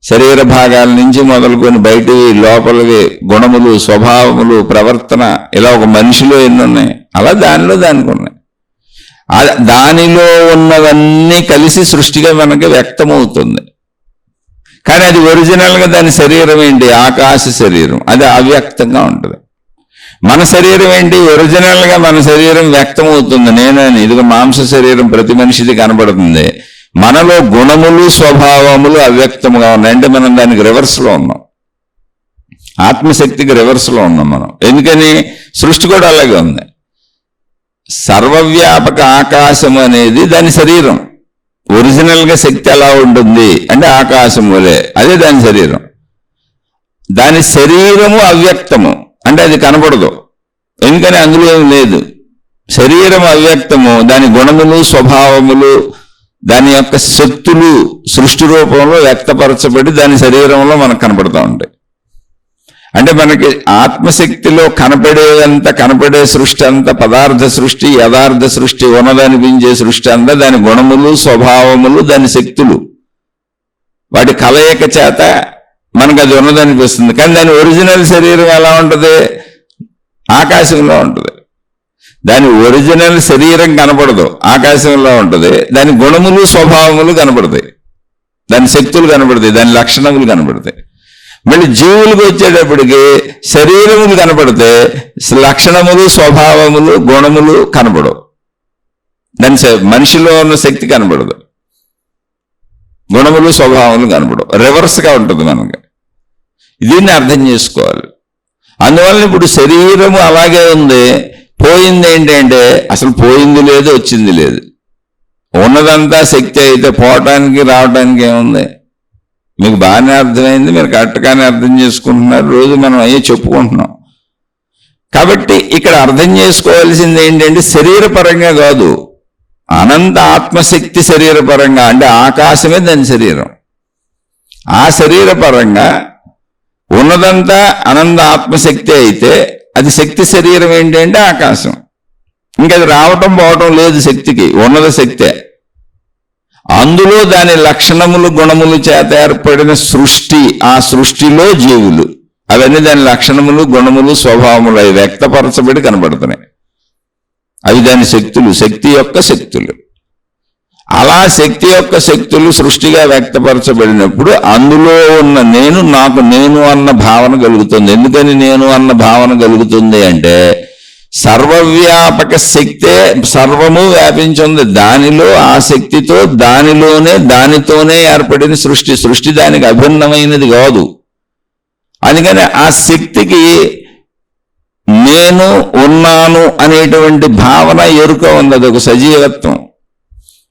శరీర భాగాల నుంచి మొదలుకొని బయటివి, లోపలివి, గుణములు, స్వభావములు, ప్రవర్తన, ఇలా ఒక మనిషిలో ఎన్ని ఉన్నాయి. అలా దానిలో దానికి ఉన్నాయి. దానిలో ఉన్నవన్నీ కలిసి సృష్టిగా మనకి వ్యక్తమవుతుంది. కానీ అది ఒరిజినల్గా దాని శరీరం ఏంటి? ఆకాశ శరీరం. అది అవ్యక్తంగా ఉంటుంది. మన శరీరం ఏంటి? ఒరిజినల్గా మన శరీరం వ్యక్తమవుతుంది. నేనని ఇదిగో మాంస శరీరం ప్రతి మనిషిది కనబడుతుంది. మనలో గుణములు, స్వభావములు అవ్యక్తముగా ఉన్నాయి. అంటే మనం దానికి రివర్స్లో ఉన్నాం. ఆత్మశక్తికి రివర్స్లో ఉన్నాం మనం. ఎందుకని? సృష్టి కూడా అలాగే ఉంది. సర్వవ్యాపక ఆకాశం అనేది దాని శరీరం. ఒరిజినల్గా శక్తి ఎలా ఉంటుంది అంటే ఆకాశం వలె, అదే దాని శరీరం. దాని శరీరము అవ్యక్తము, అంటే అది కనపడదు. ఎందుకని? అందులో ఏం లేదు. శరీరం అవ్యక్తము, దాని గుణములు, స్వభావములు, దాని యొక్క శక్తులు సృష్టి రూపంలో వ్యక్తపరచబడి దాని శరీరంలో మనకు కనపడుతూ ఉంటాయి. అంటే మనకి ఆత్మశక్తిలో కనపడే సృష్టి అంతా పదార్థ సృష్టి, యథార్థ సృష్టి, ఉన్నదనిపించే సృష్టి అంతా దాని గుణములు, స్వభావములు, దాని శక్తులు, వాటి కలయిక చేత మనకు అది ఉన్నదనిపిస్తుంది. కానీ దాని ఒరిజినల్ శరీరం ఎలా ఉంటుంది? ఆకాశంలో ఉంటుంది. దాని ఒరిజినల్ శరీరం కనపడదు, ఆకాశంలో ఉంటుంది. దాని గుణములు, స్వభావములు కనపడతాయి, దాని శక్తులు కనపడతాయి, దాని లక్షణములు కనపడతాయి. మళ్ళీ జీవులకు వచ్చేటప్పటికి శరీరములు కనపడితే లక్షణములు, స్వభావములు, గుణములు కనపడవు. దాని మనిషిలో ఉన్న శక్తి కనపడదు, గుణములు, స్వభావములు కనపడవు. రివర్స్గా ఉంటుంది మనకి. దీన్ని అర్థం చేసుకోవాలి. అందువల్ల ఇప్పుడు శరీరము అలాగే ఉంది. పోయింది ఏంటంటే అసలు పోయింది లేదు, వచ్చింది లేదు. ఉన్నదంతా శక్తి అయితే పోవటానికి రావటానికి ఏముంది? మీకు బాగానే అర్థమైంది, మీరు కరెక్ట్గానే అర్థం చేసుకుంటున్నారు. రోజు మనం అయ్యే చెప్పుకుంటున్నాం. కాబట్టి ఇక్కడ అర్థం చేసుకోవాల్సింది ఏంటంటే శరీరపరంగా కాదు, అనంత ఆత్మశక్తి శరీరపరంగా. అంటే ఆకాశమే దాని శరీరం. ఆ శరీరపరంగా ఉన్నదంతా అనంత ఆత్మశక్తి అయితే అది శక్తి శరీరం ఏంటంటే ఆకాశం. ఇంకా అది రావటం పోవటం లేదు శక్తికి, ఉన్నది శక్తే. అందులో దాని లక్షణములు, గుణములు చేత ఏర్పడిన సృష్టి, ఆ సృష్టిలో జీవులు, అవన్నీ దాని లక్షణములు, గుణములు, స్వభావములు అవి వ్యక్తపరచబడి కనబడుతున్నాయి. అవి దాని శక్తులు, శక్తి యొక్క శక్తులు. అలా శక్తి యొక్క శక్తులు సృష్టిగా వ్యక్తపరచబడినప్పుడు అందులో ఉన్న నేను, నాకు నేను అన్న భావన కలుగుతుంది. ఎందుకని నేను అన్న భావన కలుగుతుంది అంటే సర్వవ్యాపక శక్తే సర్వము వ్యాపించింది దానిలో. ఆ శక్తితో దానితోనే ఏర్పడిన సృష్టి దానికి అభిన్నమైనది కాదు. అందుకని ఆ శక్తికి నేను ఉన్నాను అనేటువంటి భావన, ఎరుక ఉంది. అది ఒక సజీవత్వం.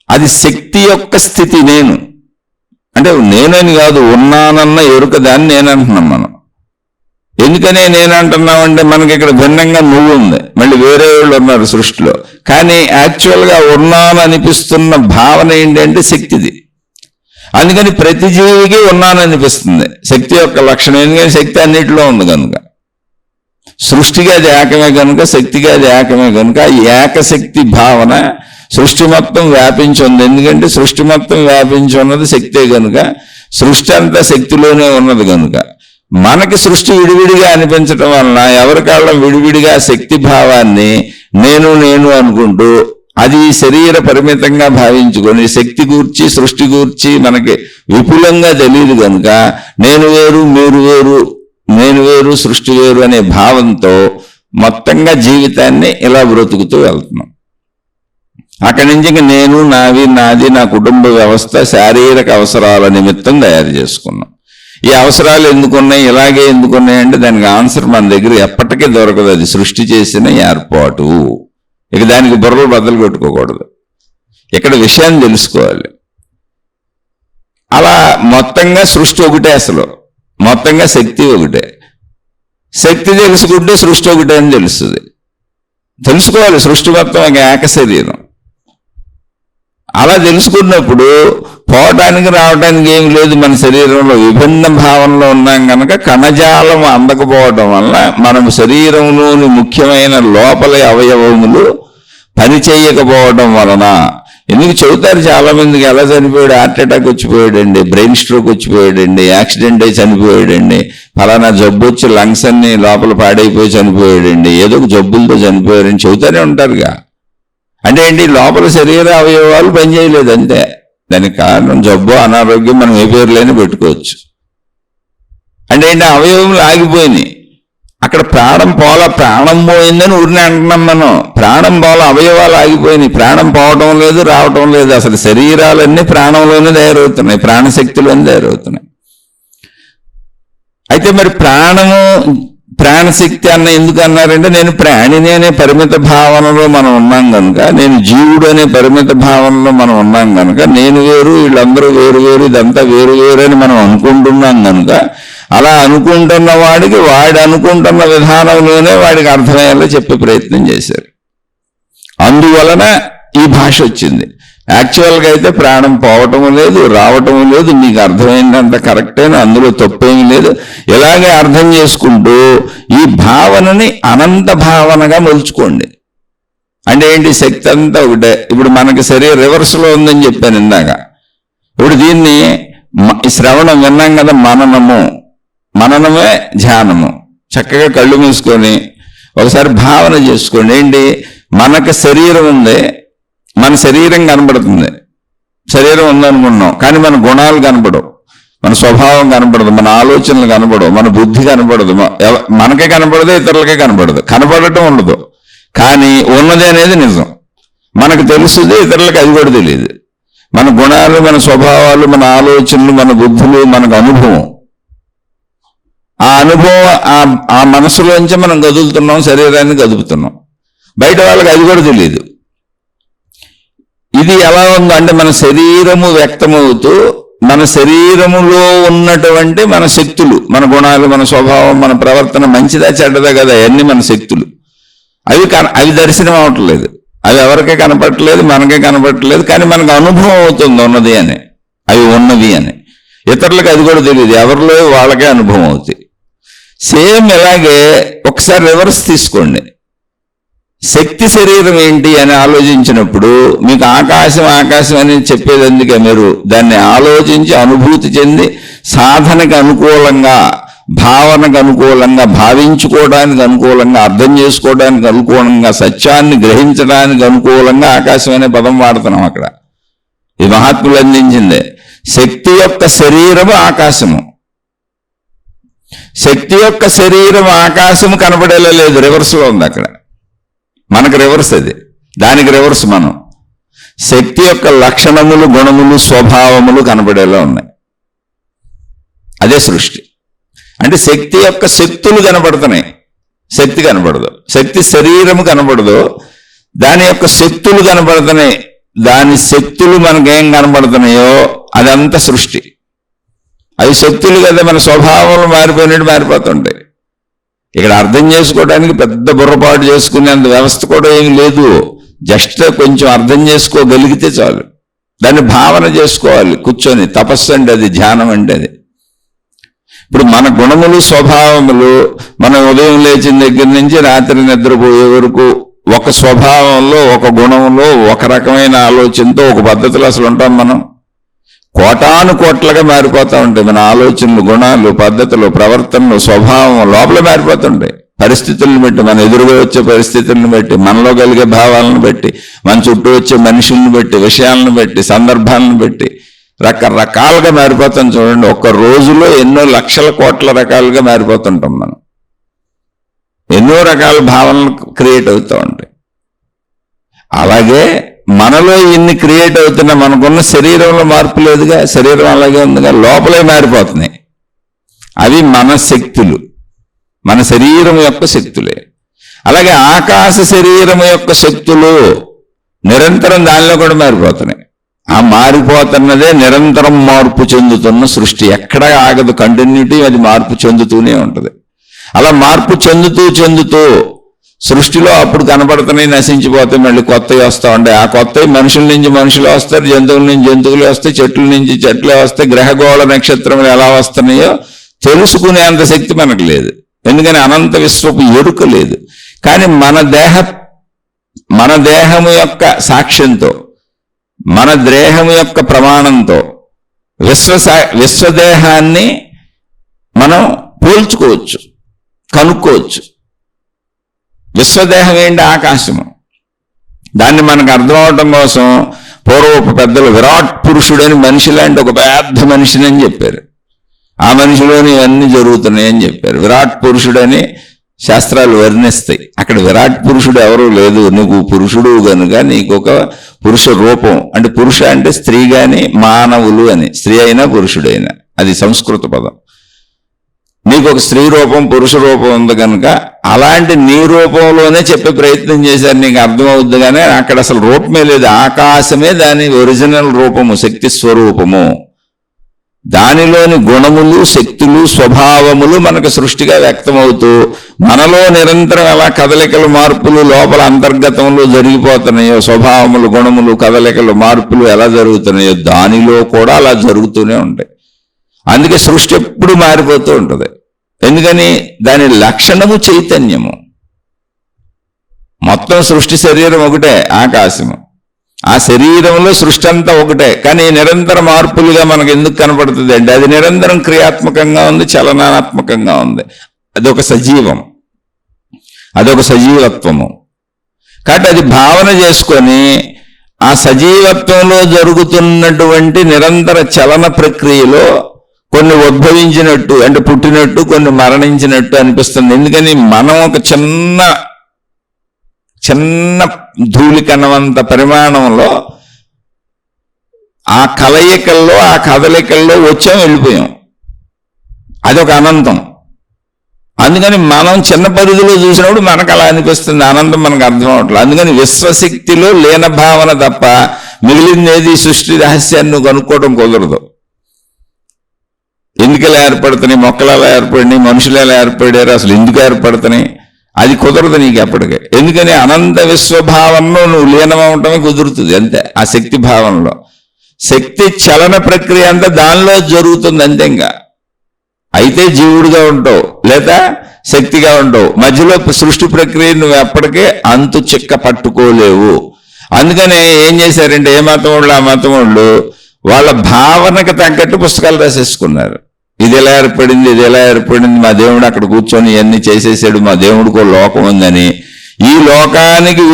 అది శక్తి యొక్క స్థితి. నేను అంటే నేనని కాదు, ఉన్నానన్న ఎరుక, దాన్ని నేనంటున్నాం మనం. ఎందుకనే నేనంటున్నామంటే మనకి ఇక్కడ భిన్నంగా నువ్వు ఉంది, మళ్ళీ వేరే వాళ్ళు ఉన్నారు సృష్టిలో. కానీ యాక్చువల్గా ఉన్నాను అనిపిస్తున్న భావన ఏంటంటే శక్తిది. అందుకని ప్రతి జీవికి ఉన్నాననిపిస్తుంది. శక్తి యొక్క లక్షణం. ఎందుకంటే శక్తి అన్నిటిలో ఉంది కనుక. సృష్టిగా అది ఏకమే కనుక, శక్తిగా అది ఏకమే కనుక ఈ ఏకశక్తి భావన సృష్టి మొత్తం వ్యాపించి ఉంది. ఎందుకంటే సృష్టి మొత్తం వ్యాపించి ఉన్నది శక్తే కనుక, సృష్టి అంతా శక్తిలోనే ఉన్నది కనుక మనకి సృష్టి విడివిడిగా అనిపించటం వలన ఎవరికాళ్ళ విడివిడిగా శక్తి భావాన్ని నేను అనుకుంటూ అది శరీర పరిమితంగా భావించుకొని శక్తి గూర్చి, సృష్టి గూర్చి మనకి విపులంగా తెలియదు కనుక నేను వేరు, మీరు వేరు, నేను వేరు, సృష్టి వేరు అనే భావంతో మొత్తంగా జీవితాన్ని ఇలా బ్రతుకుతూ వెళ్తున్నాం. అక్కడి నుంచి నేను, నాది, నా కుటుంబ వ్యవస్థ శారీరక అవసరాల నిమిత్తం తయారు చేసుకున్నాం. ఈ అవసరాలు ఎందుకున్నాయి, ఇలాగే ఎందుకున్నాయి అంటే దానికి ఆన్సర్ మన దగ్గర ఎప్పటికీ దొరకదు. అది సృష్టి చేసిన ఏర్పాటు. ఇక దానికి బుర్రలు బద్దలు కొట్టుకోకూడదు. ఇక్కడ విషయాన్ని తెలుసుకోవాలి. అలా మొత్తంగా సృష్టి ఒకటే, అసలు మొత్తంగా శక్తి ఒకటే. శక్తి తెలుసుకుంటే సృష్టి ఒకటే అని తెలుస్తుంది. తెలుసుకోవాలి సృష్టి మొత్తం ఒక ఏక శరీరం. అలా తెలుసుకున్నప్పుడు పోవటానికి రావడానికి ఏమి లేదు. మన శరీరంలో విభిన్న భావనలో ఉన్నాం కనుక కణజాలం అందకపోవటం వల్ల మనం శరీరంలోని ముఖ్యమైన లోపలి అవయవములు పనిచేయకపోవడం వలన, ఎందుకు చెబుతారు చాలా మందికి ఎలా చనిపోయాడు, హార్ట్ అటాక్ వచ్చిపోయాడండి, బ్రెయిన్ స్ట్రోక్ వచ్చిపోయాడండి, యాక్సిడెంట్ అయి చనిపోయాడండి, ఫలానా జబ్బు వచ్చి లంగ్స్ అన్ని లోపల పాడైపోయి చనిపోయాడండి, ఏదో ఒక జబ్బులతో చనిపోయాడని చెబుతూనే ఉంటారుగా. అంటే ఏంటి, లోపల శరీర అవయవాలు పనిచేయలేదు అంతే. దానికి కారణం జబ్బు, అనారోగ్యం, మనం ఏ పేర్లైనా పెట్టుకోవచ్చు. అంటే ఏంటి, అవయవములు ఆగిపోయినాయి. అక్కడ ప్రాణం పోయిందని ఊరిని అంటున్నాం మనం. ప్రాణం పోల, అవయవాలు ఆగిపోయినాయి. ప్రాణం పోవటం లేదు, రావటం లేదు. అసలు శరీరాలన్నీ ప్రాణంలోనే తయారవుతున్నాయి, ప్రాణశక్తిలోనే తయారవుతున్నాయి. అయితే మరి ప్రాణశక్తి అన్న ఎందుకు అన్నారంటే, నేను ప్రాణిని అనే పరిమిత భావనలో మనం ఉన్నాం కనుక, నేను జీవుడు అనే పరిమిత భావనలో మనం ఉన్నాం కనుక, నేను వేరు, వీళ్ళందరూ వేరు వేరు, ఇదంతా వేరు వేరు అని మనం అనుకుంటున్నాం కనుక, అలా అనుకుంటున్న వాడికి వాడు అనుకుంటున్న విధానంలోనే వాడికి అర్థమయ్యేలా చెప్పే ప్రయత్నం చేశారు. అందువలన ఈ భాష వచ్చింది. యాక్చువల్గా అయితే ప్రాణం పోవటం లేదు, రావటం లేదు. మీకు అర్థమైందంత కరెక్టేనా, అందులో తప్పేమీ లేదు. ఇలాగే అర్థం చేసుకుంటూ ఈ భావనని అనంత భావనగా మలుచుకోండి. అంటే ఏంటి, శక్తి అంతా ఒకటే. ఇప్పుడు మనకి శరీరం రివర్స్లో ఉందని చెప్పాను ఇందాక. ఇప్పుడు దీన్ని శ్రవణం విన్నాం కదా, మననమే ధ్యానము. చక్కగా కళ్ళు మూసుకొని ఒకసారి భావన చేసుకోండి. ఏంటి, మనకు శరీరం ఉంది, మన శరీరం కనబడుతుంది, శరీరం ఉందనుకున్నాం. కానీ మన గుణాలు కనపడవు, మన స్వభావం కనపడదు, మన ఆలోచనలు కనపడవు, మన బుద్ధి కనపడదు. మనకే కనపడదు, ఇతరులకే కనపడదు, కనపడటం ఉండదు. కానీ ఉన్నది అనేది నిజం. మనకు తెలుస్తుంది, ఇతరులకు అది కూడా తెలియదు. మన గుణాలు, మన స్వభావాలు, మన ఆలోచనలు, మన బుద్ధులు మనకు అనుభవం. ఆ అనుభవం ఆ మనసులోంచి మనం కదులుతున్నాం, శరీరాన్ని కదుపుతున్నాం. బయట వాళ్ళకి అది కూడా తెలియదు. ఇది ఎలా ఉందో అంటే, మన శరీరము వ్యక్తమవుతూ మన శరీరములో ఉన్నటువంటి మన శక్తులు, మన గుణాలు, మన స్వభావం, మన ప్రవర్తన మంచిదా చెడ్డదా కదా, అవన్నీ మన శక్తులు. అవి దర్శనం అవట్లేదు, అవి ఎవరికే కనపడట్లేదు, మనకే కనపడట్లేదు. కానీ మనకు అనుభవం అవుతుంది ఉన్నది అని, అవి ఉన్నవి అని. ఇతరులకు అది కూడా తెలియదు, ఎవరిలో వాళ్ళకే అనుభవం అవుతాయి. సేమ్ ఇలాగే ఒకసారి రివర్స్ తీసుకోండి. శక్తి శరీరం ఏంటి అని ఆలోచించినప్పుడు మీకు ఆకాశం అని చెప్పేది అందుకే మీరు దాన్ని ఆలోచించి అనుభూతి చెంది సాధనకి అనుకూలంగా భావనకు అనుకూలంగా, భావించుకోవడానికి అనుకూలంగా, అర్థం చేసుకోవడానికి అనుకూలంగా, సత్యాన్ని గ్రహించడానికి అనుకూలంగా ఆకాశం అనే పదం వాడుతున్నాం అక్కడ. ఇది మహాత్ములు అందించిందే. శక్తి యొక్క శరీరము ఆకాశము. శక్తి యొక్క శరీరం ఆకాశము కనబడేలా లేదు, రివర్స్లో ఉంది అక్కడ. మనకు రివర్స్ అది, దానికి రివర్స్ మనం. శక్తి యొక్క లక్షణములు, గుణములు, స్వభావములు కనబడేలా ఉన్నాయి. అదే సృష్టి. అంటే శక్తి యొక్క శక్తులు కనబడుతున్నాయి, శక్తి కనబడదు. శక్తి శరీరము కనబడదు, దాని యొక్క శక్తులు కనబడుతున్నాయి. దాని శక్తులు మనకేం కనబడుతున్నాయో అదంతా సృష్టి. అవి శక్తులు కదా, మన స్వభావాలు మారిపోయినట్టు మారిపోతుంటాయి. ఇక్కడ అర్థం చేసుకోవడానికి పెద్ద బుర్రపాటు చేసుకునేంత వ్యవస్థ కూడా ఏమి లేదు. జస్ట్ కొంచెం అర్థం చేసుకోగలిగితే చాలు. దాన్ని భావన చేసుకోవాలి కూర్చొని. తపస్సు అంటే అది, ధ్యానం అంటే అది. ఇప్పుడు మన గుణములు, స్వభావములు మనం ఉదయం లేచిన దగ్గర నుంచి రాత్రి నిద్రపోయే వరకు ఒక స్వభావంలో, ఒక గుణంలో, ఒక రకమైన ఆలోచనతో, ఒక పద్ధతిలో అసలు ఉంటాం మనం. కోటాను కోట్లుగా మారిపోతూ ఉంటాయి మన ఆలోచనలు, గుణాలు, పద్ధతులు, ప్రవర్తనలు, స్వభావం లోపల మారిపోతుంటాయి. పరిస్థితులను బట్టి, మన ఎదురుగా వచ్చే పరిస్థితులను బట్టి, మనలో కలిగే భావాలను బట్టి, మన చుట్టూ వచ్చే మనుషులను బట్టి, విషయాలను బట్టి, సందర్భాలను బట్టి రకరకాలుగా మారిపోతాం. చూడండి, ఒక్క రోజులో ఎన్నో లక్షల కోట్ల రకాలుగా మారిపోతుంటాం మనం. ఎన్నో రకాల భావనలు క్రియేట్ అవుతూ ఉంటాయి. అలాగే మనలో ఇన్ని క్రియేట్ అవుతున్నా మనకున్న శరీరంలో మార్పు లేదుగా, శరీరం అలాగే ఉందిగా, లోపలే మారిపోతున్నాయి. అవి మన శక్తులు, మన శరీరం యొక్క శక్తులే. అలాగే ఆకాశ శరీరం యొక్క శక్తులు నిరంతరం దానిలో కూడా మారిపోతున్నాయి. ఆ మారిపోతున్నదే నిరంతరం మార్పు చెందుతున్న సృష్టి. ఎక్కడ ఆగదు, కంటిన్యూటీ, అది మార్పు చెందుతూనే ఉంటుంది. అలా మార్పు చెందుతూ చెందుతూ సృష్టిలో అప్పుడు కనబడుతున్నాయి, నశించిపోతాయి, మళ్ళీ కొత్తవి వస్తూ ఉంటాయి. ఆ కొత్తవి మనుషుల నుంచి మనుషులు వస్తారు, జంతువుల నుంచి జంతువులు వస్తాయి, చెట్ల నుంచి చెట్లే వస్తాయి. గ్రహగోళ నక్షత్రములు ఎలా వస్తున్నాయో తెలుసుకునేంత శక్తి మనకు లేదు, ఎందుకని అనంత విశ్వపు ఎరుక లేదు. కానీ మన దేహము యొక్క సాక్ష్యంతో, మన దేహము యొక్క ప్రమాణంతో విశ్వదేహాన్ని మనం పోల్చుకోవచ్చు, కనుక్కోవచ్చు. విశ్వదేహం ఏంటి? ఆకాశము. దాన్ని మనకు అర్థం అవటం కోసం పూర్వపు పెద్దలు విరాట్ పురుషుడని, మనిషి లాంటి ఒక పెద్ద మనిషిని అని చెప్పారు. ఆ మనిషిలోని ఇవన్నీ జరుగుతున్నాయని చెప్పారు. విరాట్ పురుషుడని శాస్త్రాలు వర్ణిస్తాయి. అక్కడ విరాట్ పురుషుడు ఎవరూ లేదు, నువ్వు పురుషుడు కనుక నీకు ఒక పురుష రూపం, అంటే పురుష అంటే స్త్రీ గాని మానవులు అని, స్త్రీ అయినా పురుషుడైనా, అది సంస్కృత పదం. నీకు ఒక స్త్రీ రూపం, పురుష రూపం ఉంది కనుక అలాంటి నీ రూపంలోనే చెప్పే ప్రయత్నం చేశారు, నీకు అర్థమవుద్ది. కానీ అక్కడ అసలు రూపమే లేదు, ఆకాశమే దాని ఒరిజినల్ రూపము, శక్తి స్వరూపము. దానిలోని గుణములు, శక్తులు, స్వభావములు మనకు సృష్టిగా వ్యక్తమవుతూ మనలో నిరంతరం ఎలా కదలికలు, మార్పులు లోపల అంతర్గతంలో జరిగిపోతున్నాయో, స్వభావములు, గుణములు, కదలికలు, మార్పులు ఎలా జరుగుతున్నాయో దానిలో కూడా అలా జరుగుతూనే ఉంటాయి. అందుకే సృష్టి ఎప్పుడు మారిపోతూ ఉంటుంది. ఎందుకని? దాని లక్షణము చైతన్యము. మొత్తం సృష్టి శరీరం ఒకటే, ఆకాశము. ఆ శరీరంలో సృష్టి అంతా ఒకటే, కానీ నిరంతర మార్పులుగా మనకు ఎందుకు కనపడుతుంది అంటే అది నిరంతరం క్రియాత్మకంగా ఉంది, చలనాత్మకంగా ఉంది. అదొక సజీవం, అదొక సజీవత్వము. కాబట్టి అది భావన చేసుకొని ఆ సజీవత్వంలో జరుగుతున్నటువంటి నిరంతర చలన ప్రక్రియలో కొన్ని ఉద్భవించినట్టు, అంటే పుట్టినట్టు, కొన్ని మరణించినట్టు అనిపిస్తుంది. ఎందుకని? మనం ఒక చిన్న ధూళి కణమంత పరిమాణంలో ఆ కలయికల్లో, ఆ కదలికల్లో వచ్చాం, వెళ్ళిపోయాం. అదొక అనంతం. అందుకని మనం చిన్న పరిధిలో చూసినప్పుడు మనకు అలా అనిపిస్తుంది, అనంతం మనకు అర్థం అవట్లేదు. అందుకని విశ్వశక్తిలో లీన భావన తప్ప మిగిలిందేది సృష్టి రహస్యాన్ని నువ్వు కనుక్కోవడం కుదరదు. ఎందుకు ఎలా ఏర్పడుతున్నాయి, మొక్కలు ఎలా ఏర్పడినాయి, మనుషులు ఎలా ఏర్పడారు, అసలు ఎందుకు ఏర్పడుతున్నాయి, అది కుదరదు నీకు ఎప్పటికే. ఎందుకని? అనంత విశ్వభావంలో నువ్వు లీనమవటమే కుదురుతుంది అంతే. ఆ శక్తి భావంలో శక్తి చలన ప్రక్రియ అంతా దానిలో జరుగుతుంది అంతే. ఇంకా అయితే జీవుడిగా ఉంటావు, లేదా శక్తిగా ఉంటావు. మధ్యలో సృష్టి ప్రక్రియ నువ్వు ఎప్పటికే అంతు చిక్క పట్టుకోలేవు. అందుకనే ఏం చేశారంటే, ఏ మతం వాళ్ళు ఆ మతం వాళ్ళు వాళ్ళ భావనకు తగ్గట్టు పుస్తకాలు రాసేసుకున్నారు. ఇది ఎలా ఏర్పడింది, ఇది ఎలా ఏర్పడింది, మా దేవుడు అక్కడ కూర్చొని ఇవన్నీ చేసేసాడు, మా దేవుడికో లోకం ఉందని ఈ లోకానికి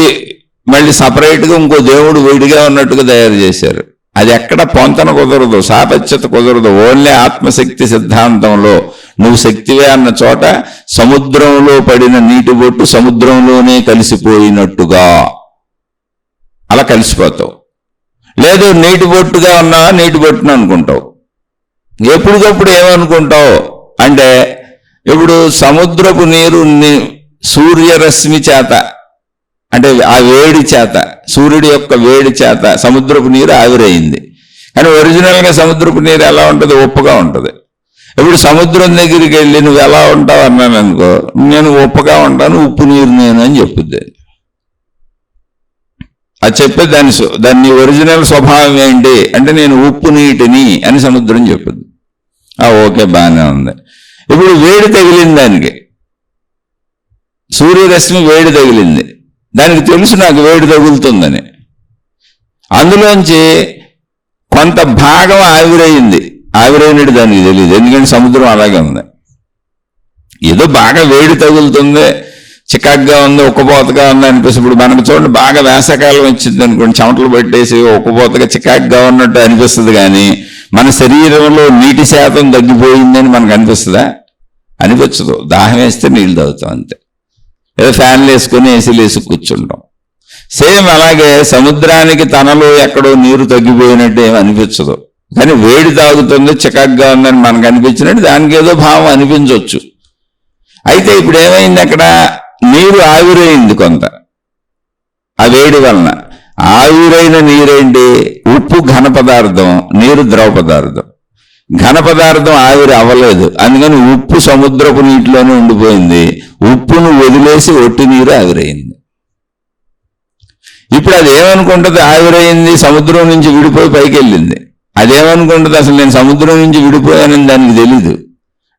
మళ్ళీ సపరేట్గా ఇంకో దేవుడు విడిగా ఉన్నట్టుగా తయారు చేశారు. అది ఎక్కడ పొంతన కుదరదు, సాపేక్షత కుదరదు. ఓన్లీ ఆత్మశక్తి సిద్ధాంతంలో నువ్వు శక్తివే అన్న చోట సముద్రంలో పడిన నీటి బొట్టు సముద్రంలోనే కలిసిపోయినట్టుగా అలా కలిసిపోతావు. లేదు నీటి బొట్టుగా ఉన్నా నీటి బొట్టును అనుకుంటావు. ఎప్పటికప్పుడు ఏమనుకుంటావు అంటే ఇప్పుడు సముద్రపు నీరు సూర్యరశ్మి చేత అంటే ఆ వేడి చేత, సూర్యుడి యొక్క వేడి చేత సముద్రపు నీరు ఆవిరైంది. కానీ ఒరిజినల్గా సముద్రపు నీరు ఎలా ఉంటుంది, ఉప్పుగా ఉంటుంది. ఇప్పుడు సముద్రం దగ్గరికి వెళ్ళి నువ్వు ఎలా ఉంటావు అన్నాను అనుకో, నేను ఉప్పుగా ఉంటాను, ఉప్పు నీరు నేను అని చెప్పుద్ది. అది చెప్పే దాన్ని ఒరిజినల్ స్వభావం ఏంటి అంటే నేను ఉప్పు నీటిని అని సముద్రం చెప్పుద్ది. ఓకే, బాగానే ఉంది. ఇప్పుడు వేడి తగిలింది, దానికి సూర్యరశ్మి వేడి తగిలింది, దానికి తెలుసు నాకు వేడి తగులుతుందని. అందులోంచి కొంత భాగం ఆవిరైంది, ఆవిరైనట్టు దానికి తెలియదు, ఎందుకంటే సముద్రం అలాగే ఉంది. ఏదో బాగా వేడి తగులుతుంది, చికాగ్గా ఉంది, ఉక్కపోతగా ఉంది అనిపిస్తుంది. ఇప్పుడు మనకు చూడండి, బాగా వేసవకాలం వచ్చింది అనుకోండి, చెమటలు పట్టేసి ఉక్కపోతగా చికాగ్గా ఉన్నట్టు అనిపిస్తుంది. కానీ మన శరీరంలో నీటి శాతం తగ్గిపోయిందని మనకు అనిపిస్తుందా? అనిపించదు. దాహం వేస్తే నీళ్ళు తాగుతాం అంతే, ఏదో ఫ్యాన్లు వేసుకొని ఏసీలు వేసి కూర్చుంటాం. సేమ్ అలాగే సముద్రానికి తనలో ఎక్కడో నీరు తగ్గిపోయినట్టు ఏమి అనిపించదు, కానీ వేడి తాగుతుంది, చికాగ్గా ఉందని మనకు అనిపించినట్టు దానికి ఏదో భావం అనిపించవచ్చు. అయితే ఇప్పుడు ఏమైంది, అక్కడ నీరు ఆవిరైంది కొంత, ఆ వేడి వలన. ఆవిరైన నీరేంటి? ఉప్పు ఘన పదార్థం, నీరు ద్రవ పదార్థం. ఘన పదార్థం ఆవిరి అవ్వలేదు, అందుకని ఉప్పు సముద్రపు నీటిలోనే ఉండిపోయింది. ఉప్పును వదిలేసి ఒట్టి నీరు ఆవిరైంది. ఇప్పుడు అది ఏమనుకుంటుంది, ఆవిరైంది, సముద్రం నుంచి విడిపోయి పైకి వెళ్ళింది. అదేమనుకుంటుంది, అసలు నేను సముద్రం నుంచి విడిపోయానని దానికి తెలీదు,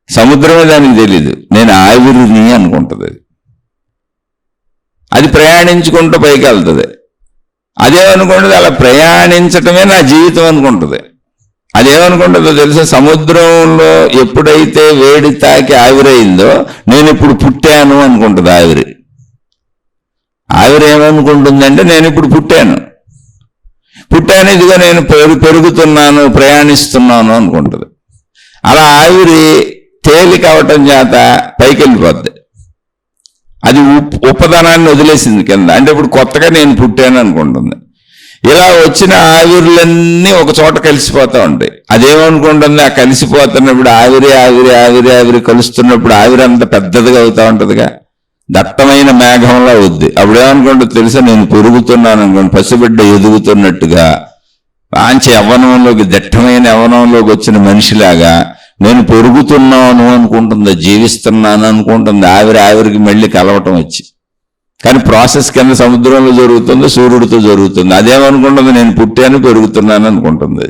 సముద్రమే దానికి తెలీదు, నేను ఆవిరిని అనుకుంటుంది. అది ప్రయాణించుకుంటూ పైకి వెళ్తుంది. అదేమనుకుంటుంది, అలా ప్రయాణించటమే నా జీవితం అనుకుంటుంది. అదేమనుకుంటుందో తెలుసా, సముద్రంలో ఎప్పుడైతే వేడి తాకి ఆవిరైందో నేను ఇప్పుడు పుట్టాను అనుకుంటుంది ఆవిరి. ఆవిరి ఏమనుకుంటుందంటే నేను ఇప్పుడు పుట్టాను, ఇదిగో నేను పెరుగుతున్నాను, ప్రయాణిస్తున్నాను అనుకుంటుంది. అలా ఆవిరి తేలిక అవటం చేత పైకి వెళ్ళిపోద్ది. అది ఉపదనాన్ని వదిలేసింది కింద, అంటే ఇప్పుడు కొత్తగా నేను పుట్టాను అనుకుంటుంది. ఇలా వచ్చిన ఆవిరులన్నీ ఒక చోట కలిసిపోతూ ఉంటాయి. అదేమనుకుంటుంది, ఆ కలిసిపోతున్నప్పుడు ఆవిరి కలుస్తున్నప్పుడు ఆవిరి అంత పెద్దదిగా అవుతూ ఉంటుందిగా, దట్టమైన మేఘంలో అవుద్ది. అప్పుడు ఏమనుకుంటుంది తెలుసా, నేను పెరుగుతున్నాను అనుకోండి, పసిబిడ్డ ఎదుగుతున్నట్టుగా మంచి యవ్వనంలోకి, దట్టమైన యవ్వనంలోకి వచ్చిన మనిషిలాగా నేను పెరుగుతున్నాను అనుకుంటుంది, జీవిస్తున్నాను అనుకుంటుంది. ఆవిరికి మళ్ళీ కలవటం వచ్చి, కానీ ప్రాసెస్ కింద సముద్రంలో జరుగుతుంది, సూర్యుడితో జరుగుతుంది. అదేమనుకుంటుంది, నేను పుట్టాను, పెరుగుతున్నాను అనుకుంటుంది.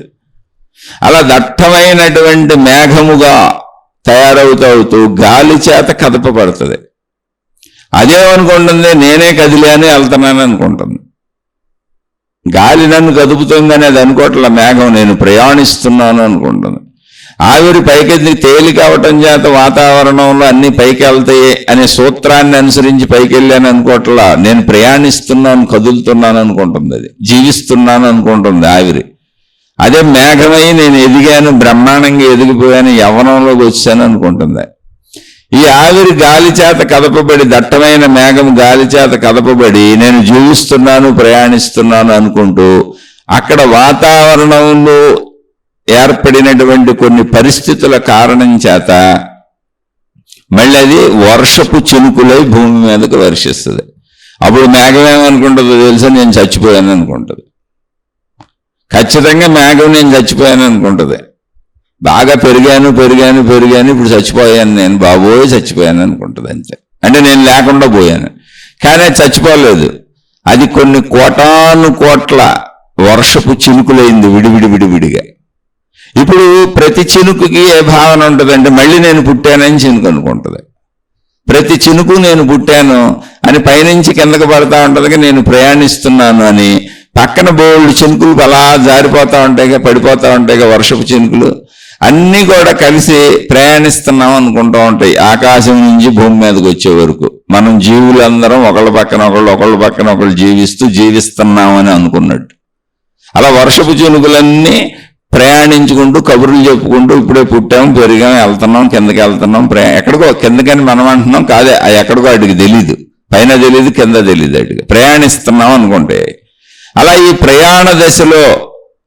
అలా దట్టమైనటువంటి మేఘముగా తయారవుతూ గాలి చేత కదపబడుతుంది. అదేమనుకుంటుంది, నేనే కదిలాను, వెళ్తున్నాను అనుకుంటుంది. గాలి నన్ను కదుపుతుందని అది అనుకోవట్ల, మేఘం నేను ప్రయాణిస్తున్నాను అనుకుంటుంది. ఆవిరి పైకి తేలిక అవటం చేత వాతావరణంలో అన్ని పైకి వెళ్తాయి అనే సూత్రాన్ని అనుసరించి పైకి వెళ్ళాను అనుకోవట్లా, నేను ప్రయాణిస్తున్నాను, కదులుతున్నాను అనుకుంటుంది, అది జీవిస్తున్నాను అనుకుంటుంది ఆవిరి. అదే మేఘమై నేను ఎదిగాను, బ్రహ్మాండంగా ఎదిగిపోయాను, యవ్వనంలోకి వచ్చాను అనుకుంటుంది. ఈ ఆవిరి గాలి చేత కదపబడి, దట్టమైన మేఘం గాలి చేత కదపబడి నేను జీవిస్తున్నాను, ప్రయాణిస్తున్నాను అనుకుంటూ అక్కడ వాతావరణంలో ఏర్పడినటువంటి కొన్ని పరిస్థితుల కారణం చేత మళ్ళీ అది వర్షపు చినుకులై భూమి మీదకు వర్షిస్తుంది. అప్పుడు మేఘం ఏమనుకుంటుందో తెలుసా, నేను చచ్చిపోయాను అనుకుంటుంది. ఖచ్చితంగా మేఘం నేను చచ్చిపోయాను అనుకుంటుంది. బాగా పెరిగాను, ఇప్పుడు చచ్చిపోయాను, నేను బాబోయ్ చచ్చిపోయాను అనుకుంటుంది అంతే. అంటే నేను లేకుండా పోయాను, కానీ చచ్చిపోలేదు. అది కొన్ని కోటాను కోట్ల వర్షపు చినుకులైంది, విడివిడిగా. ఇప్పుడు ప్రతి చినుకుకి ఏ భావన ఉంటుందంటే మళ్ళీ నేను పుట్టానని చినుకు అనుకుంటుంది. ప్రతి చినుకు నేను పుట్టాను అని పైనుంచి కిందకు పడతా ఉంటుంది, నేను ప్రయాణిస్తున్నాను అని. పక్కన బోల్డ్ చినుకులు అలా జారిపోతూ ఉంటాయిగా, పడిపోతూ ఉంటాయిగా వర్షపు చినుకులు. అన్నీ కూడా కలిసి ప్రయాణిస్తున్నాం అనుకుంటూ ఉంటాయి ఆకాశం నుంచి భూమి మీదకి వచ్చే వరకు. మనం జీవులందరం ఒకళ్ళ పక్కన ఒకళ్ళు జీవిస్తున్నామని అనుకున్నట్టు. అలా వర్షపు చినుకులన్నీ ప్రయాణించుకుంటూ కబుర్లు చెప్పుకుంటూ ఇప్పుడే పుట్టాం, పెరిగాం, వెళ్తున్నాం, కిందకి వెళ్తున్నాం, ఎక్కడికో కిందకని మనం అంటున్నాం, కాదే అది ఎక్కడికో అడిగి తెలీదు, పైన తెలీదు కింద తెలీదు, అడిగి ప్రయాణిస్తున్నాం అనుకుంటే. అలా ఈ ప్రయాణ దశలో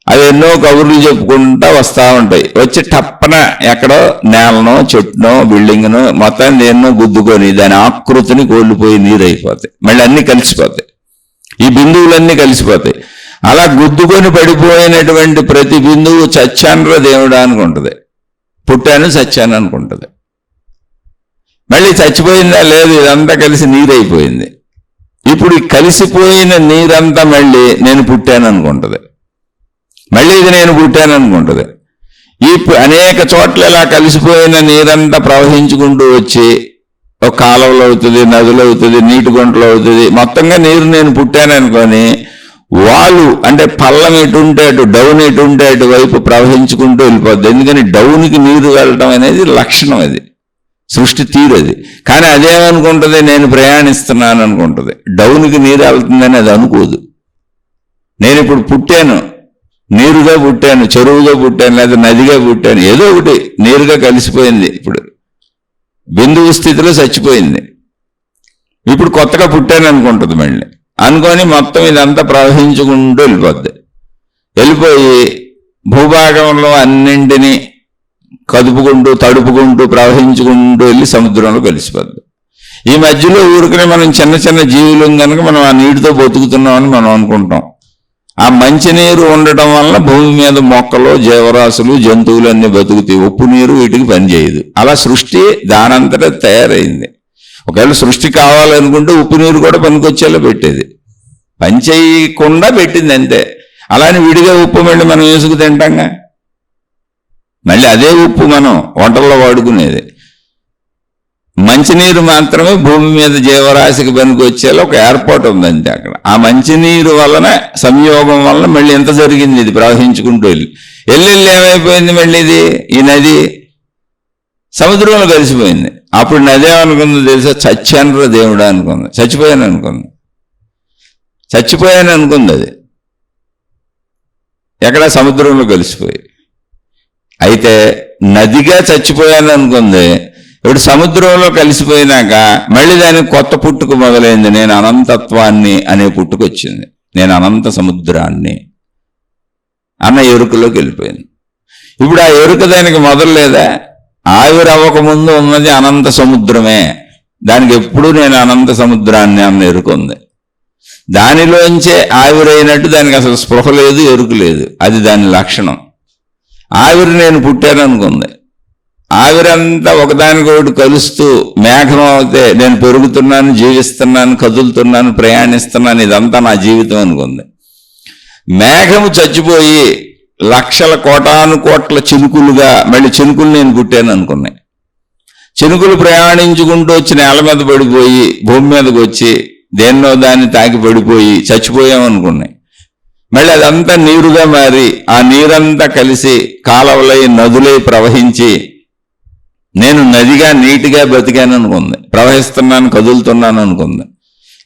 అవి ఎన్నో కబుర్లు చెప్పుకుంటా వస్తూ ఉంటాయి. వచ్చి టప్పన ఎక్కడో నేలనో చెట్టునో బిల్డింగ్నో మొత్తాన్ని ఎన్నో గుద్దుకొని దాని ఆకృతిని కోల్పోయి నీరు అయిపోతాయి, మళ్ళీ అన్నీ కలిసిపోతాయి, ఈ బిందువులన్నీ కలిసిపోతాయి. అలా గుద్దుకొని పడిపోయినటువంటి ప్రతి బిందువు చచ్చానురా దేవుడా అనుకుంటుంది, పుట్టాను చచ్చాను అనుకుంటుంది. మళ్ళీ చచ్చిపోయిందా లేదు, ఇదంతా కలిసి నీరైపోయింది. ఇప్పుడు కలిసిపోయిన నీరంతా మళ్ళీ నేను పుట్టాను అనుకుంటుంది, మళ్ళీ ఇది నేను పుట్టాను అనుకుంటుంది. ఈ అనేక చోట్ల ఇలా కలిసిపోయిన నీరంతా ప్రవహించుకుంటూ వచ్చి ఒక కాలువలు అవుతుంది, నదులు అవుతుంది, నీటి గుంటలు అవుతుంది, మొత్తంగా నీరు నేను పుట్టాను అనుకొని వాళ్ళు అంటే పల్లం ఎటుంటే అటు, డౌన్ ఎటుంటే అటు వైపు ప్రవహించుకుంటూ వెళ్ళిపోద్ది. ఎందుకని డౌన్కి నీరు వెళ్ళడం అనేది లక్షణం, అది సృష్టి తీరు అది. కానీ అదేమనుకుంటుంది, నేను ప్రయాణిస్తున్నాను అనుకుంటుంది. డౌన్కి నీరు వెళ్తుందని అది అనుకోదు. నేను ఇప్పుడు పుట్టాను, నీరుగా పుట్టాను, చెరువుగా పుట్టాను, లేదా నదిగా పుట్టాను, ఏదో ఒకటి నీరుగా కలిసిపోయింది. ఇప్పుడు బిందువు స్థితిలో చచ్చిపోయింది. ఇప్పుడు కొత్తగా పుట్టాను అనుకుంటుంది, మళ్ళీ అనుకొని మొత్తం ఇదంతా ప్రవహించుకుంటూ వెళ్ళిపోయి భూభాగంలో అన్నింటినీ కదుపుకుంటూ తడుపుకుంటూ ప్రవహించుకుంటూ వెళ్ళి సముద్రంలో కలిసిపోద్ది. ఈ మధ్యలో ఊరికనే మనం చిన్న చిన్న జీవులు కనుక మనం ఆ నీటితో బతుకుతున్నామని మనం అనుకుంటాం. ఆ మంచినీరు ఉండటం వలన భూమి మీద మొక్కలు, జీవరాశులు, జంతువులు అన్నీ బతుకుతాయి. ఉప్పు నీరు వీటికి పనిచేయదు. అలా సృష్టి దానంతటా తయారైంది. ఒకవేళ సృష్టి కావాలనుకుంటే ఉప్పు నీరు కూడా పనికొచ్చేలా పెట్టేది, పని చేయకుండా పెట్టింది అంతే. అలానే విడిగా ఉప్పు మళ్ళీ మనం వేసుకు తింటాంగా, మళ్ళీ అదే ఉప్పు మనం వంటల్లో వాడుకునేది. మంచినీరు మాత్రమే భూమి మీద జీవరాశికి పనికొచ్చేలా ఒక ఏర్పాటు ఉందంతే అక్కడ. ఆ మంచినీరు వలన సంయోగం వలన మళ్ళీ ఎంత జరిగింది, ఇది ప్రవహించుకుంటూ వెళ్ళి ఏమైపోయింది, మళ్ళీ ఇది ఈ నది సముద్రంలో కలిసిపోయింది. అప్పుడు నది ఏమనుకుంది తెలుసా, చచ్చానురా దేవుడా అనుకుంది, చచ్చిపోయాను అనుకుంది అది. ఎక్కడ సముద్రంలో కలిసిపోయి. అయితే నదిగా చచ్చిపోయాను అనుకుంది, ఇప్పుడు సముద్రంలో కలిసిపోయినాక మళ్ళీ దానికి కొత్త పుట్టుకు మొదలైంది. నేను అనంతత్వాన్ని అనే పుట్టుకు వచ్చింది, నేను అనంత సముద్రాన్ని అన్న ఎరుకలోకి వెళ్ళిపోయింది. ఇప్పుడు ఆ ఎరుక దానికి మొదలు లేదా, ఆవిరవ్వకముందు ఉన్నది అనంత సముద్రమే. దానికి ఎప్పుడు నేను అనంత సముద్రాన్ని అన్న ఎరుక ఉంది. దానిలోంచే ఆవిరైనట్టు దానికి అసలు స్పృహ లేదు, ఎరుక లేదు. అది దాని లక్షణం. ఆవిరి నేను పుట్టాను అనుకుంది. ఆవిరంతా ఒకదానికొకటి కలుస్తూ మేఘం అవుతే నేను పెరుగుతున్నాను, జీవిస్తున్నాను, కదులుతున్నాను, ప్రయాణిస్తున్నాను, ఇదంతా నా జీవితం అనుకుంది. మేఘము చచ్చిపోయి లక్షల కోటాను కోట్ల చినుకులుగా మళ్ళీ చినుకులు నేను పుట్టాను అనుకున్నాయి. చినుకులు ప్రయాణించుకుంటూ వచ్చి నేల మీద పడిపోయి భూమి మీదకి వచ్చి దేన్నో దాన్ని తాకి పడిపోయి చచ్చిపోయామనుకున్నాయి. మళ్ళీ అదంతా నీరుగా మారి ఆ నీరంతా కలిసి కాలవలై నదులై ప్రవహించి నేను నదిగా నీటిగా బతికాను అనుకుంది, ప్రవహిస్తున్నాను, కదులుతున్నాను అనుకుంది.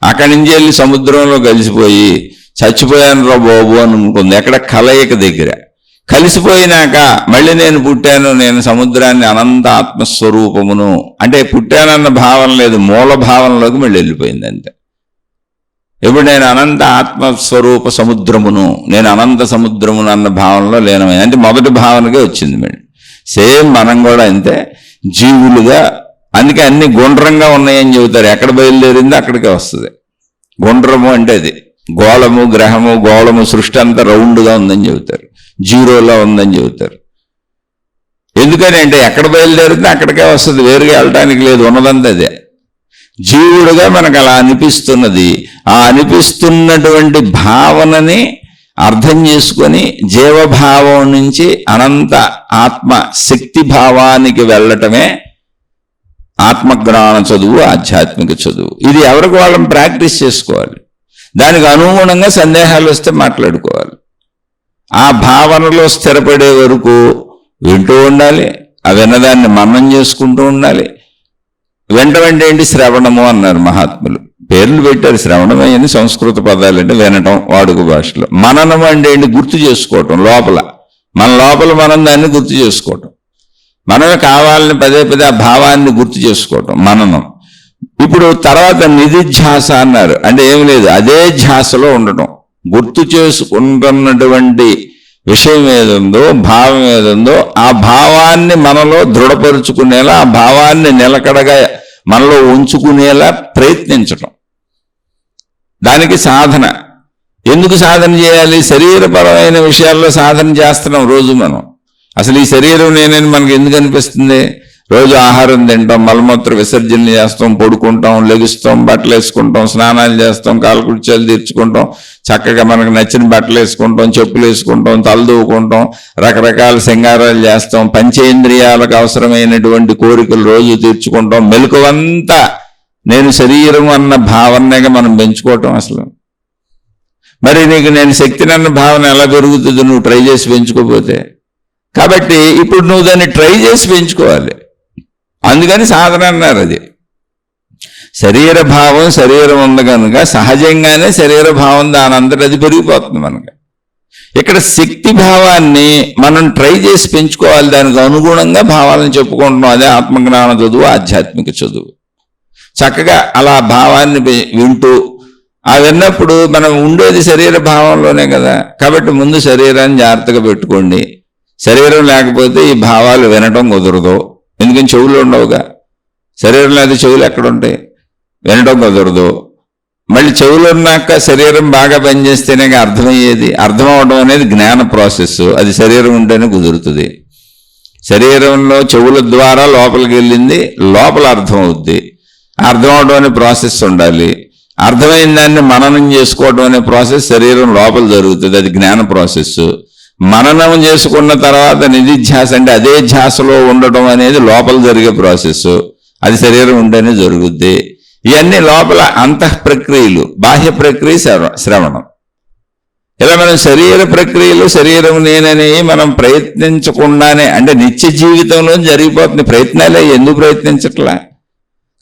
అక్కడి నుంచి వెళ్ళి సముద్రంలో కలిసిపోయి చచ్చిపోయాను రా బాబు అని అనుకుంది. ఎక్కడ కలయిక దగ్గర కలిసిపోయినాక మళ్ళీ నేను పుట్టాను, నేను సముద్రాన్ని అనంత ఆత్మస్వరూపమును అంటే పుట్టానన్న భావన లేదు, మూల భావనలోకి మళ్ళీ వెళ్ళిపోయింది అంతే. ఇప్పుడు నేను అనంత ఆత్మస్వరూప సముద్రమును, నేను అనంత సముద్రమును అన్న భావనలో లీనమైంది. అంటే మొదటి భావనకే వచ్చింది మళ్ళీ. సేమ్ మనం కూడా అంతే జీవులుగా. అందుకే అన్ని గుండ్రంగా ఉన్నాయని చెబుతారు. ఎక్కడ బయలుదేరిందో అక్కడికే వస్తుంది. గుండ్రము అంటే అది గోళము, గ్రహము, గోళము, సృష్టి అంతా రౌండ్గా ఉందని చెబుతారు, జీరోలో ఉందని చెబుతారు. ఎందుకని అంటే ఎక్కడ బయలుదేరితే అక్కడికే వస్తుంది, వేరుగా వెళ్ళటానికి లేదు, ఉన్నదంతా అదే. జీవుడుగా మనకు అలా అనిపిస్తున్నది. ఆ అనిపిస్తున్నటువంటి భావనని అర్థం చేసుకొని జీవభావం నుంచి అనంత ఆత్మ శక్తి భావానికి వెళ్ళటమే ఆత్మజ్ఞాన చదువు, ఆధ్యాత్మిక చదువు. ఇది ఎవరికి వాళ్ళని ప్రాక్టీస్ చేసుకోవాలి. దానికి అనుగుణంగా సందేహాలు వస్తే మాట్లాడుకోవాలి. ఆ భావనలో స్థిరపడే వరకు వింటూ ఉండాలి, ఆ విన్నదాన్ని మననం చేసుకుంటూ ఉండాలి. వెంటనే ఏంటి? శ్రవణము అన్నారు మహాత్ములు. పేర్లు పెట్టారు, శ్రవణమే అని సంస్కృత పదాలు అంటే వినటం వాడుక భాషలో. మననం అంటే ఏంటి? గుర్తు చేసుకోవటం. మన లోపల మనం దాన్ని గుర్తు చేసుకోవటం. మనమే కావాలని పదే పదే ఆ భావాన్ని గుర్తు చేసుకోవటం మననం. ఇప్పుడు తర్వాత నిధిధ్యాస అన్నారు. అంటే ఏమి లేదు, అదే ధ్యాసలో ఉండటం. గుర్తు చేసుకుంటున్నటువంటి విషయం ఏదుందో, భావం ఏదుందో, ఆ భావాన్ని మనలో దృఢపరుచుకునేలా, ఆ భావాన్ని నిలకడగా మనలో ఉంచుకునేలా ప్రయత్నించటం. దానికి సాధన. ఎందుకు సాధన చేయాలి? శరీరపరమైన విషయాల్లో సాధన చేస్తున్నాం రోజు మనం. అసలు ఈ శరీరం నేనని మనకు ఎందుకు అనిపిస్తుంది? రోజు ఆహారం తింటాం, మలమూత్ర విసర్జన చేస్తాం, పడుకుంటాం, లెగుస్తాం, బట్టలు వేసుకుంటాం, స్నానాలు చేస్తాం, కాలకృత్యాలు తీర్చుకుంటాం, చక్కగా మనకు నచ్చిన బట్టలు వేసుకుంటాం, చెప్పులు వేసుకుంటాం, తలదూకుంటాం, రకరకాల సింగారాలు చేస్తాం, పంచేంద్రియాలకు అవసరమైనటువంటి కోరికలు రోజు తీర్చుకుంటాం. మెలకువంతా నేను శరీరం అన్న భావనగా మనం పెంచుకోవటం. అసలు మరి నీకు నేను శక్తిని అన్న భావన ఎలా పెరుగుతుంది నువ్వు ట్రై చేసి పెంచుకోపోతే? కాబట్టి ఇప్పుడు నువ్వు దాన్ని ట్రై చేసి పెంచుకోవాలి. అందుకని సాధన అన్నారు. అది శరీర భావం, శరీరం ఉంది కనుక సహజంగానే శరీర భావం దాని అంతటా అది పెరిగిపోతుంది మనకి. ఇక్కడ శక్తి భావాన్ని మనం ట్రై చేసి పెంచుకోవాలి. దానికి అనుగుణంగా భావాలను చెప్పుకుంటున్నాం. అదే ఆత్మజ్ఞాన చదువు, ఆధ్యాత్మిక చదువు. చక్కగా అలా భావాన్ని వింటూ ఆ విన్నప్పుడు మనం ఉండేది శరీర భావంలోనే కదా. కాబట్టి ముందు శరీరాన్ని జాగ్రత్తగా పెట్టుకోండి. శరీరం లేకపోతే ఈ భావాలు వినటం కుదరదు. ఎందుకని? చెవులు ఉండవుగా. శరీరం లేకపోతే చెవులు ఎక్కడుంటాయి? వినటం కుదరదు. మళ్ళీ చెవులు ఉన్నాక శరీరం బాగా పనిచేస్తేనే అర్థమయ్యేది. అర్థం అవడం అనేది జ్ఞాన ప్రాసెస్. అది శరీరం ఉంటేనే కుదురుతుంది. శరీరంలో చెవుల ద్వారా లోపలికి వెళ్ళింది లోపల అర్థం అవుద్ది. అర్థం అవడం అనే ప్రాసెస్ ఉండాలి. అర్థమైన దాన్ని మననం చేసుకోవడం అనే ప్రాసెస్ శరీరం లోపల జరుగుతుంది. అది జ్ఞాన ప్రాసెస్. మననం చేసుకున్న తర్వాత నిధిధ్యాస అంటే అదే ధ్యాసలో ఉండటం అనేది లోపల జరిగే ప్రాసెస్. అది శరీరం ఉంటేనే జరుగుద్ది. ఇవన్నీ లోపల అంతః ప్రక్రియలు. బాహ్య ప్రక్రియ శ్రవణం. ఇలా మనం శరీర ప్రక్రియలు, శరీరం నేనని మనం ప్రయత్నించకుండానే, అంటే నిత్య జీవితంలో జరిగిపోతుంది. ప్రయత్నాలే, ఎందుకు ప్రయత్నించట్లా?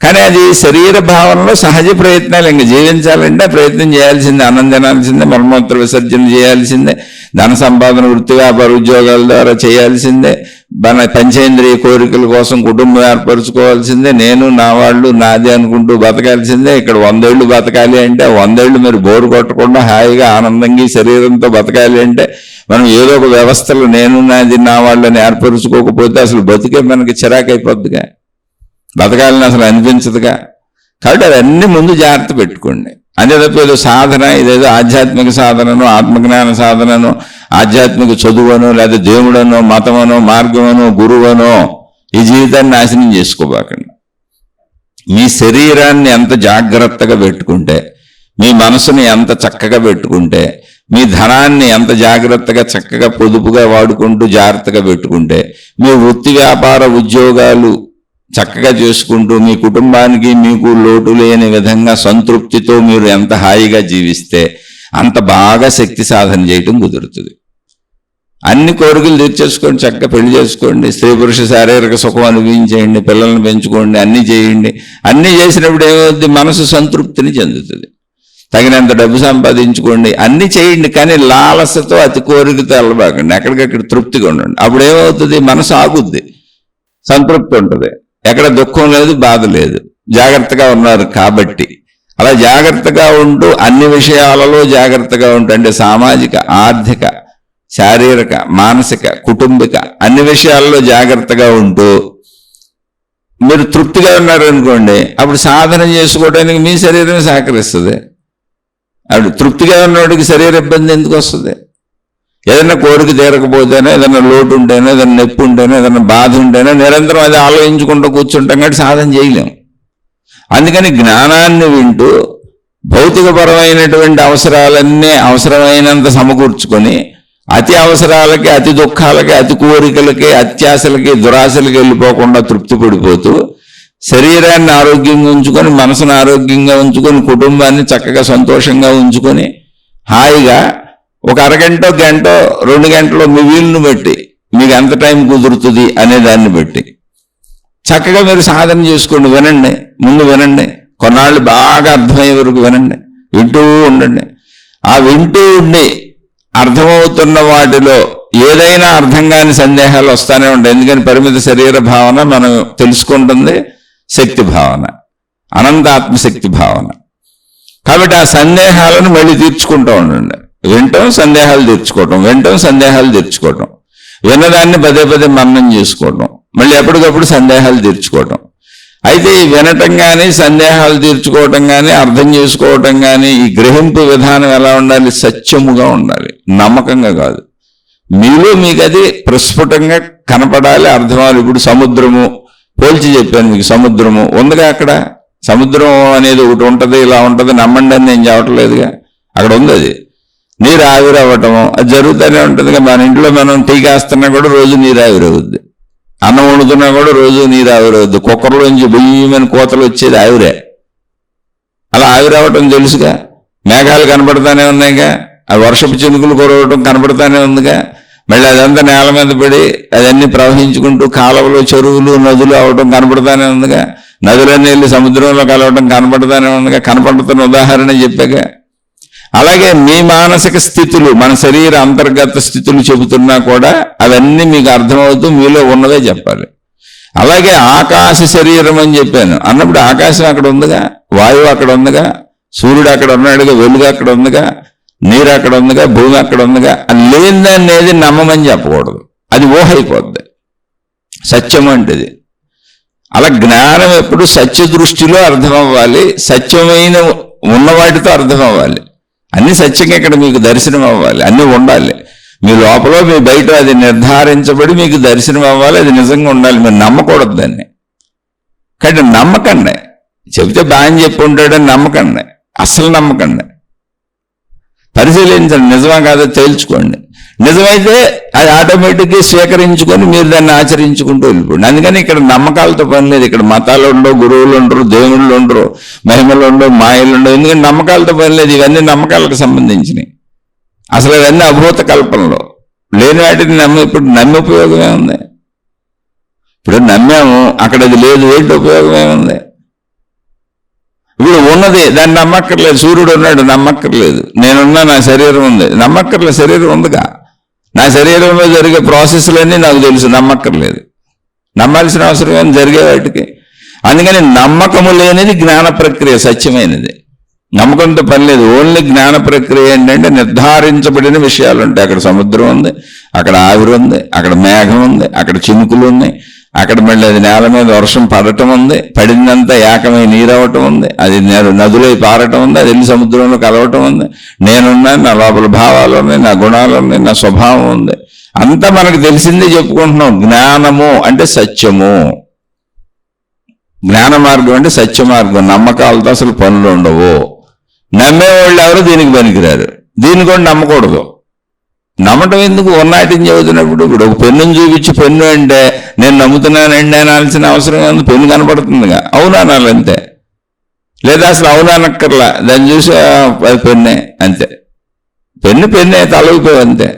కానీ అది శరీర భావనలో సహజ ప్రయత్నాలు. ఇంక జీవించాలంటే ప్రయత్నం చేయాల్సిందే, అన్నం తినాల్సిందే, మలమూత్ర విసర్జన చేయాల్సిందే, ధన సంపాదన, వృత్తి వ్యాపార ఉద్యోగాల ద్వారా చేయాల్సిందే, మన పంచేంద్రియ కోరికల కోసం కుటుంబం ఏర్పరచుకోవాల్సిందే, నేను నా వాళ్ళు నాది అనుకుంటూ బతకాల్సిందే. ఇక్కడ 100 ఏళ్ళు బతకాలి అంటే 100 ఏళ్ళు మీరు బోరు కొట్టకుండా హాయిగా ఆనందంగా శరీరంతో బతకాలి అంటే మనం ఏదో ఒక వ్యవస్థలు నేను నాది నా వాళ్ళని ఏర్పరచుకోకపోతే అసలు బతికే మనకి చిరాకైపోద్దిగా, బతకాలని అసలు అనిపించదుగా. కాబట్టి అవన్నీ ముందు జాగ్రత్త పెట్టుకోండి. అదే తప్ప ఏదో సాధన, ఇదేదో ఆధ్యాత్మిక సాధనను, ఆత్మజ్ఞాన సాధనను, ఆధ్యాత్మిక చదువును, లేదా దేవుడనో, మతమనో, మార్గమనో, గురువనో ఈ జీవితాన్ని నాశనం చేసుకోబాకండి. మీ శరీరాన్ని ఎంత జాగ్రత్తగా పెట్టుకుంటే, మీ మనసుని ఎంత చక్కగా పెట్టుకుంటే, మీ ధనాన్ని ఎంత జాగ్రత్తగా చక్కగా పొదుపుగా వాడుకుంటూ జాగ్రత్తగా పెట్టుకుంటే, మీ వృత్తి వ్యాపార ఉద్యోగాలు చక్కగా చేసుకుంటూ మీ కుటుంబానికి మీకు లోటు లేని విధంగా సంతృప్తితో మీరు ఎంత హాయిగా జీవిస్తే అంత బాగా శక్తి సాధన చేయటం కుదురుతుంది. అన్ని కోరికలు తీర్చేసుకోండి, చక్కగా పెళ్లి చేసుకోండి, స్త్రీ పురుష శారీరక సుఖం అనుభవించేయండి, పిల్లల్ని పెంచుకోండి, అన్నీ చేయండి. అన్నీ చేసినప్పుడు ఏమవుద్ది? మనసు సంతృప్తిని చెందుతుంది. తగినంత డబ్బు సంపాదించుకోండి, అన్నీ చేయండి. కానీ లాలసతో, అతి కోరికతో వెళ్ళబాకండి. ఎక్కడికక్కడ తృప్తిగా ఉండండి. అప్పుడు ఏమవుతుంది? మనసు ఆగుద్ది, సంతృప్తి ఉంటుంది. ఎక్కడ దుఃఖం లేదు, బాధ లేదు. జాగ్రత్తగా ఉన్నారు కాబట్టి. అలా జాగ్రత్తగా ఉంటూ అన్ని విషయాలలో జాగ్రత్తగా ఉంటూ, అంటే సామాజిక, ఆర్థిక, శారీరక, మానసిక, కుటుంబిక అన్ని విషయాల్లో జాగ్రత్తగా ఉంటూ మీరు తృప్తిగా ఉన్నారనుకోండి, అప్పుడు సాధన చేసుకోవడానికి మీ శరీరమే సహకరిస్తుంది. అప్పుడు తృప్తిగా ఉన్నవాడికి శరీర ఇబ్బంది ఎందుకు వస్తుంది? ఏదైనా కోరిక తీరకపోతేనో, ఏదైనా లోటు ఉంటేనో, ఏదైనా నొప్పి ఉంటేనో, ఏదైనా బాధ ఉంటేనో నిరంతరం అది ఆలోచించుకుంటూ కూర్చుంటాం కాబట్టి సాధన చేయలేం. అందుకని జ్ఞానాన్ని వింటూ భౌతికపరమైనటువంటి అవసరాలన్నీ అవసరమైనంత సమకూర్చుకొని అతి అవసరాలకి, అతి దుఃఖాలకి, అతి కోరికలకి, అత్యాశలకి, దురాశలకి వెళ్ళిపోకుండా తృప్తి పడిపోతూ శరీరాన్ని ఆరోగ్యంగా ఉంచుకొని, మనసును ఆరోగ్యంగా ఉంచుకొని, కుటుంబాన్ని చక్కగా సంతోషంగా ఉంచుకొని హాయిగా ఒక అరగంట, గంట, 2 గంటలు మీ వీలును బట్టి మీకు ఎంత టైం కుదురుతుంది అనే దాన్ని బట్టి చక్కగా మీరు సాధన చేసుకోండి. వినండి, ముందు వినండి, కొన్నాళ్ళు బాగా అర్థమయ్యే వరకు వినండి, వింటూ ఉండండి. ఆ వింటూ ఉండి అర్థమవుతున్న వాటిలో ఏదైనా అర్థం కాని సందేహాలు వస్తానే ఉంటాయి. ఎందుకని పరిమిత శరీర భావన మనం తెలుసుకుంటుంది శక్తి భావన, అనంతాత్మశక్తి భావన. కాబట్టి ఆ సందేహాలను మళ్ళీ తీర్చుకుంటూ ఉండండి. వింటాం, సందేహాలు తీర్చుకోవటం, వింటాం, సందేహాలు తీర్చుకోవటం, విన్నదాన్ని పదే పదే మననం చేసుకోవటం, మళ్ళీ ఎప్పటికప్పుడు సందేహాలు తీర్చుకోవటం. అయితే ఈ వినటం కానీ, సందేహాలు తీర్చుకోవటం కానీ, అర్థం చేసుకోవటం కానీ, ఈ గ్రహింపు విధానం ఎలా ఉండాలి? సత్యముగా ఉండాలి, నమ్మకంగా కాదు. మీలో మీకు అది ప్రస్ఫుటంగా కనపడాలి, అర్థమాలి. ఇప్పుడు సముద్రము పోల్చి చెప్పాను మీకు. సముద్రము ఉందిగా, అక్కడ సముద్రం అనేది ఒకటి ఉంటుంది, ఇలా ఉంటుంది, నమ్మండి అని నేను చెప్పట్లేదుగా, అక్కడ ఉంది. అది నీరు ఆవిరవ్వటము అది జరుగుతూనే ఉంటుందిగా. మన ఇంట్లో మనం టీ కాస్తున్నా కూడా రోజు నీరు ఆవిరవుద్ది, అన్నం వండుతున్నా కూడా రోజు నీరు ఆవిరవుద్ది, కుక్కర్లోంచి బియ్యమని కోతలు వచ్చేది ఆవిరే. అలా ఆవిరవ్వటం తెలుసుగా. మేఘాలు కనపడతానే ఉన్నాయిగా, ఆ వర్షపు చినుకులు కురవటం కనపడతానే ఉందిగా. మళ్ళీ అదంతా నేల మీద పడి అదన్నీ ప్రవహించుకుంటూ కాలువలు, చెరువులు, నదులు అవటం కనపడతానే ఉందిగా. నదులన్నీ వెళ్ళి సముద్రంలో కలవటం కనపడతానే ఉందిగా. కనపడుతున్న ఉదాహరణ చెప్పాగా. అలాగే మీ మానసిక స్థితులు, మన శరీర అంతర్గత స్థితులు చెబుతున్నా కూడా అవన్నీ మీకు అర్థమవుతూ మీలో ఉన్నవే చెప్పాలి. అలాగే ఆకాశ శరీరం అని చెప్పాను అన్నప్పుడు ఆకాశం అక్కడ ఉందిగా, వాయువు అక్కడ ఉందిగా, సూర్యుడు అక్కడ ఉన్నాడుగా, వెలుగు అక్కడ ఉందిగా, నీరు అక్కడ ఉందిగా, భూమి అక్కడ ఉందిగా. అది లేనిదాన్ని ఏది నమ్మమని చెప్పకూడదు, అది ఊహ అయిపోద్ది. సత్యం అంటేది అలా. జ్ఞానం ఎప్పుడు సత్య దృష్టిలో అర్థం అవ్వాలి, సత్యమైన ఉన్నవాటితో అర్థం అవ్వాలి. అన్ని సత్యంగా ఇక్కడ మీకు దర్శనం అవ్వాలి, అన్నీ ఉండాలి మీ లోపల, మీ బయట అది నిర్ధారించబడి మీకు దర్శనం అవ్వాలి. అది నిజంగా ఉండాలి, మీరు నమ్మకూడదు దాన్ని. కాబట్టి నమ్మకండి, చెబితే బాగా చెప్పి ఉంటాడని నమ్మకండి, అస్సలు నమ్మకండి. పరిశీలించండి, నిజమా కాదో తేల్చుకోండి. నిజమైతే అది ఆటోమేటిక్గా స్వీకరించుకొని మీరు దాన్ని ఆచరించుకుంటూ వెళ్ళిపోండి. అందుకని ఇక్కడ నమ్మకాలతో పని లేదు. ఇక్కడ మతాలు ఉండవు, గురువులు ఉండరు, దేవుళ్ళు ఉండరు, మహిమలు ఉండవు, మాయలు ఉండవు. ఎందుకంటే నమ్మకాలతో పని లేదు. ఇవన్నీ నమ్మకాలకు సంబంధించినవి. అసలు ఇవన్నీ అభూత కల్పనలో లేని వాటిని ఇప్పుడు నమ్మి ఉపయోగమే ఉంది? ఇప్పుడు నమ్మాము, అక్కడ అది లేదు, ఏంటి ఉపయోగమే ఉంది? ఇప్పుడు ఉన్నది దాన్ని నమ్మక్కర్లేదు. సూర్యుడు ఉన్నాడు, నమ్మక్కర్లేదు. నేనున్నా, నా శరీరం ఉంది, నమ్మక్కర్లేదు. శరీరం ఉందిగా. నా శరీరంలో జరిగే ప్రాసెస్లన్నీ నాకు తెలుసు, నమ్మక్కర్లేదు. నమ్మాల్సిన అవసరం ఏమి జరిగే వాటికి. అందుకని నమ్మకము లేనిది జ్ఞాన ప్రక్రియ సత్యమైనది. నమ్మకంతో పని లేదు. ఓన్లీ జ్ఞాన ప్రక్రియ ఏంటంటే నిర్ధారించబడిన విషయాలు ఉంటాయి. అక్కడ సముద్రం ఉంది, అక్కడ ఆవిరి ఉంది, అక్కడ మేఘం ఉంది, అక్కడ చినుకులు ఉన్నాయి, అక్కడ మళ్ళీ అది నేల మీద వర్షం పడటం ఉంది, పడిందంతా ఏకమై నీరవటం ఉంది, అది నదులై పారటం ఉంది, అది వెళ్ళి సముద్రంలో కలవటం ఉంది. నేనున్నాను, నా లోపల భావాలు ఉన్నాయి, నా గుణాలు ఉన్నాయి, నా స్వభావం ఉంది. అంతా మనకు తెలిసిందే చెప్పుకుంటున్నాం. జ్ఞానము అంటే సత్యము. జ్ఞాన మార్గం అంటే సత్య మార్గం. నమ్మకాలతో అసలు పనులు ఉండవు. నమ్మేవాళ్ళు ఎవరు దీనికి పనికిరారు. దీన్ని కూడా నమ్మకూడదు. నమ్మటం ఎందుకు? ఉన్నాటిని చెబుతున్నప్పుడు ఇప్పుడు ఒక పెన్నుని చూపించి పెన్ను అంటే నేను నమ్ముతున్నానండి అనాల్సిన అవసరం ఉంది. పెన్ను కనపడుతుందిగా, అవునా అనాలంతే. లేదా అసలు అవునా అనక్కర్లా, దాన్ని చూసి అది పెన్నే అంతే. పెన్నే, తలవిపోయావు అంతే.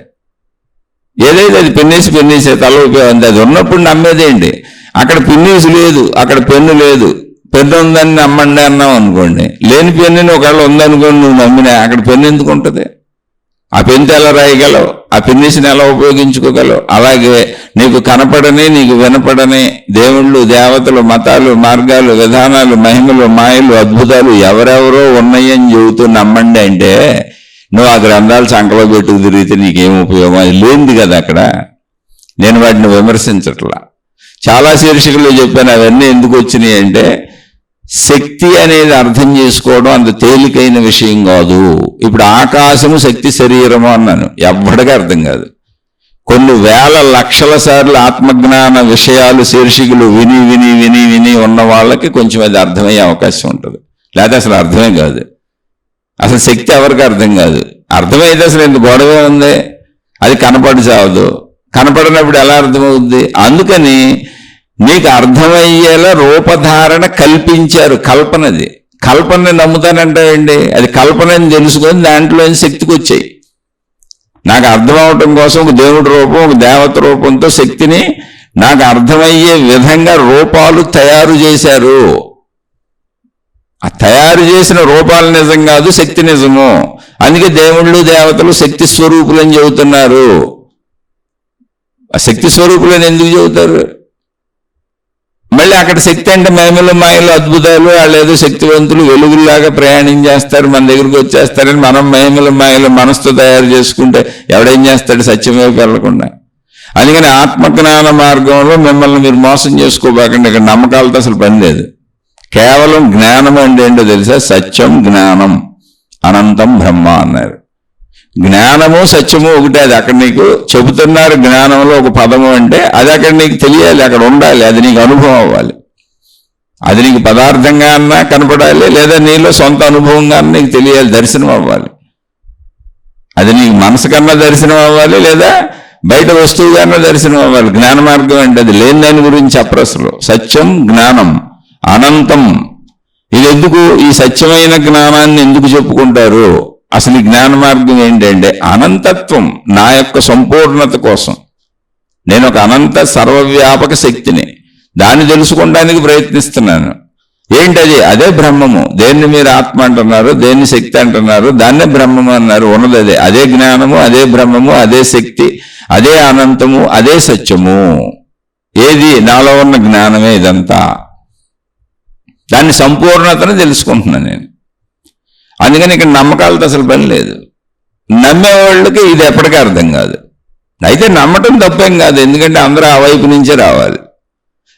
ఏదైతే అది పెన్నేసే తలవిపోయావు అంతే. అది ఉన్నప్పుడు నమ్మేదేంటి? అక్కడ పిన్నీసు లేదు, అక్కడ పెన్ను లేదు. పెన్ను ఉందని నమ్మండి అన్నావు అనుకోండి, లేని పెన్నుని ఒకవేళ ఉందనుకోండి, నువ్వు నమ్మినా అక్కడ పెన్ను ఎందుకు ఉంటుంది? ఆ పెన్నుతో ఎలా రాయగలవు? ఆ పిన్నిసిని ఎలా ఉపయోగించుకోగలవు? అలాగే నీకు కనపడని, నీకు వినపడని దేవుళ్ళు, దేవతలు, మతాలు, మార్గాలు, విధానాలు, మహిమలు, మాయలు, అద్భుతాలు ఎవరెవరో ఉన్నాయని చెబుతూ నమ్మండి అంటే నువ్వు ఆ గ్రంథాలు సంకలో పెట్టుకు తిరిగితే నీకేం ఉపయోగం? అది లేనిది కదా అక్కడ. నేను వాటిని విమర్శించట్లా. చాలా శీర్షికలు చెప్పాను. అవన్నీ ఎందుకు వచ్చినాయి అంటే శక్తి అనేది అర్థం చేసుకోవడం అంత తేలికైన విషయం కాదు. ఇప్పుడు ఆకాశము శక్తి శరీరము అన్నాను, ఎవ్వడికి అర్థం కాదు. కొన్ని వేల లక్షల సార్లు ఆత్మజ్ఞాన విషయాలు శీర్షికలు విని విని విని విని ఉన్న వాళ్ళకి కొంచెం అది అర్థమయ్యే అవకాశం ఉంటుంది. లేదా అసలు అర్థమే కాదు. అసలు శక్తి ఎవరికి అర్థం కాదు. అర్థమైతే అసలు ఎంత గొడవే ఉంది? అది కనపడి చావదు. కనపడినప్పుడు ఎలా అర్థమవుద్ది? అందుకని నీకు అర్థమయ్యేలా రూపధారణ కల్పించారు. కల్పనది. కల్పనని నమ్ముతానంటావేంటి? అది కల్పనని తెలుసుకొని దాంట్లో శక్తికి వచ్చాయి. నాకు అర్థం అవటం కోసం ఒక దేవుడి రూపం, ఒక దేవత రూపంతో శక్తిని నాకు అర్థమయ్యే విధంగా రూపాలు తయారు చేశారు. ఆ తయారు చేసిన రూపాలు నిజం కాదు, శక్తి నిజము. అందుకే దేవుళ్ళు దేవతలు శక్తి స్వరూపులని చెబుతున్నారు. ఆ శక్తి స్వరూపులని ఎందుకు చెబుతారు? మళ్ళీ అక్కడ శక్తి అంటే మహిమలు మాయలు అద్భుతాలు, వాళ్ళు ఏదో శక్తివంతులు వెలుగుల్లాగా ప్రయాణం చేస్తారు, మన దగ్గరికి వచ్చేస్తారని మనం మహిమలు మాయలు మనసుతో తయారు చేసుకుంటే ఎవడేం చేస్తాడు? సత్యం వైపు వెళ్లకుండా. అందుకని ఆత్మజ్ఞాన మార్గంలో మిమ్మల్ని మీరు మోసం చేసుకోబాకండి. ఇక్కడ నమ్మకాలతో అసలు పని లేదు. కేవలం జ్ఞానం అంటే ఏంటో తెలుసా? సత్యం జ్ఞానం అనంతం బ్రహ్మ అన్నారు. జ్ఞానము సత్యము ఒకటే. అది అక్కడ నీకు చెబుతున్నారు. జ్ఞానంలో ఒక పదము అంటే అది అక్కడ నీకు తెలియాలి, అక్కడ ఉండాలి, అది నీకు అనుభవం అవ్వాలి. అది నీకు పదార్థంగా అన్నా కనపడాలి, లేదా నీలో సొంత అనుభవంగా అన్నా నీకు తెలియాలి, దర్శనం అవ్వాలి. అది నీకు మనసు కన్నా దర్శనం అవ్వాలి, లేదా బయట వస్తువుగానే దర్శనం అవ్వాలి. జ్ఞాన మార్గం అంటే అది లేని దాని గురించి చెప్పరు అసలు. సత్యం జ్ఞానం అనంతం. ఇది ఎందుకు? ఈ సత్యమైన జ్ఞానాన్ని ఎందుకు చెప్పుకుంటారు? అసలు ఈ జ్ఞాన మార్గం ఏంటంటే అనంతత్వం, నా యొక్క సంపూర్ణత కోసం. నేను ఒక అనంత సర్వవ్యాపక శక్తిని, దాన్ని తెలుసుకోవడానికి ప్రయత్నిస్తున్నాను. ఏంటది? అదే బ్రహ్మము. దేన్ని మీరు ఆత్మ అంటున్నారు, దేన్ని శక్తి అంటున్నారు, దాన్నే బ్రహ్మము అన్నారు. ఉన్నది అదే. అదే జ్ఞానము, అదే బ్రహ్మము, అదే శక్తి, అదే అనంతము, అదే సత్యము. ఏది? నాలో ఉన్న జ్ఞానమే ఇదంతా. దాన్ని సంపూర్ణతను తెలుసుకుంటున్నాను నేను. అందుకని ఇక్కడ నమ్మకాలతో అసలు పని లేదు. నమ్మేవాళ్ళకి ఇది ఎప్పటికీ అర్థం కాదు. అయితే నమ్మటం తప్పేం కాదు, ఎందుకంటే అందరూ ఆ వైపు నుంచే రావాలి.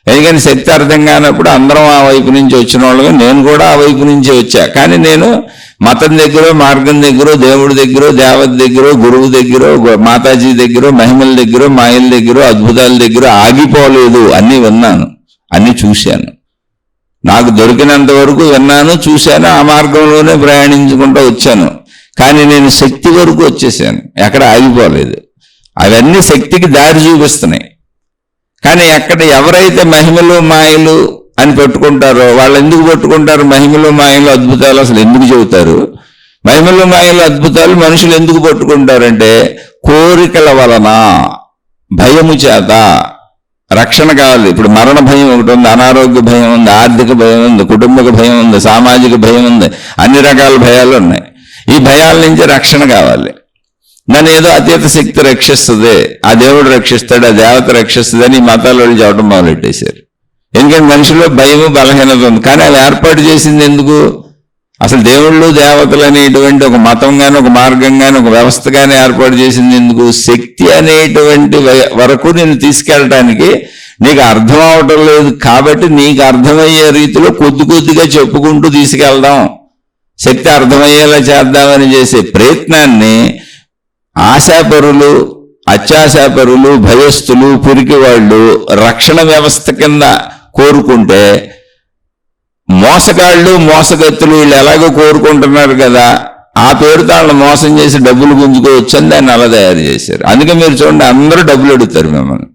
ఎందుకంటే శక్తి అర్థం కానప్పుడు అందరం ఆ వైపు నుంచి వచ్చిన వాళ్ళగా నేను కూడా ఆ వైపు నుంచే వచ్చా. కానీ నేను మతం దగ్గర, మార్గం దగ్గర, దేవుడి దగ్గర, దేవత దగ్గర, గురువు దగ్గర, మాతాజీ దగ్గర, మహిమల దగ్గర, మాయల దగ్గర, అద్భుతాల దగ్గర ఆగిపోలేదు. అన్నీ విన్నాను, అన్నీ చూశాను. నాకు దొరికినంత వరకు విన్నాను, చూశాను, ఆ మార్గంలోనే ప్రయాణించుకుంటూ వచ్చాను. కానీ నేను శక్తి వరకు వచ్చేసాను, ఎక్కడ ఆగిపోలేదు. అవన్నీ శక్తికి దారి చూపిస్తున్నాయి. కానీ ఎక్కడ ఎవరైతే మహిమలు మాయలు అని పెట్టుకుంటారో వాళ్ళు ఎందుకు పెట్టుకుంటారు? మహిమలు మాయలు అద్భుతాలు అసలు ఎందుకు చెబుతారు? మహిమలు మాయలు అద్భుతాలు మనుషులు ఎందుకు పట్టుకుంటారంటే కోరికల వలన, భయము చేత. రక్షణ కావాలి. ఇప్పుడు మరణ భయం ఒకటి ఉంది, అనారోగ్య భయం ఉంది, ఆర్థిక భయం ఉంది, కుటుంబక భయం ఉంది, సామాజిక భయం ఉంది, అన్ని రకాల భయాలు ఉన్నాయి. ఈ భయాల నుంచి రక్షణ కావాలి. నన్ను ఏదో అతీత శక్తి రక్షిస్తుంది, ఆ దేవుడు రక్షిస్తాడు, ఆ దేవత రక్షిస్తుంది అని ఈ మతాల వాళ్ళు చెప్పడం మొదలెట్టేశారు. ఎందుకంటే మనిషిలో భయము బలహీనత ఉంది. కానీ అవి ఏర్పాటు చేసింది ఎందుకు? అసలు దేవుళ్ళు దేవతలు అనేటువంటి ఒక మతంగానే, ఒక మార్గంగానే, ఒక వ్యవస్థగానే ఏర్పాటు చేసింది ఎందుకు? శక్తి అనేటువంటి వరకు నేను తీసుకెళ్ళటానికి. నీకు అర్థం అవటం లేదు కాబట్టి నీకు అర్థమయ్యే రీతిలో కొద్ది కొద్దిగా చెప్పుకుంటూ తీసుకెళ్దాం, శక్తి అర్థమయ్యేలా చేద్దామని చేసే ప్రయత్నాన్ని ఆశాపరులు, అత్యాశాపరులు, భయస్థులు, పిరికి వాళ్ళు రక్షణ వ్యవస్థ కింద కోరుకుంటే, మోసగాళ్ళు, మోసగత్తులు వీళ్ళు ఎలాగో కోరుకుంటున్నారు కదా, ఆ పేరుతో వాళ్ళని మోసం చేసి డబ్బులు గుంజుకోవచ్చు అని దాన్ని అలా తయారు చేశారు. అందుకే మీరు చూడండి, అందరూ డబ్బులు అడుగుతారు మిమ్మల్ని.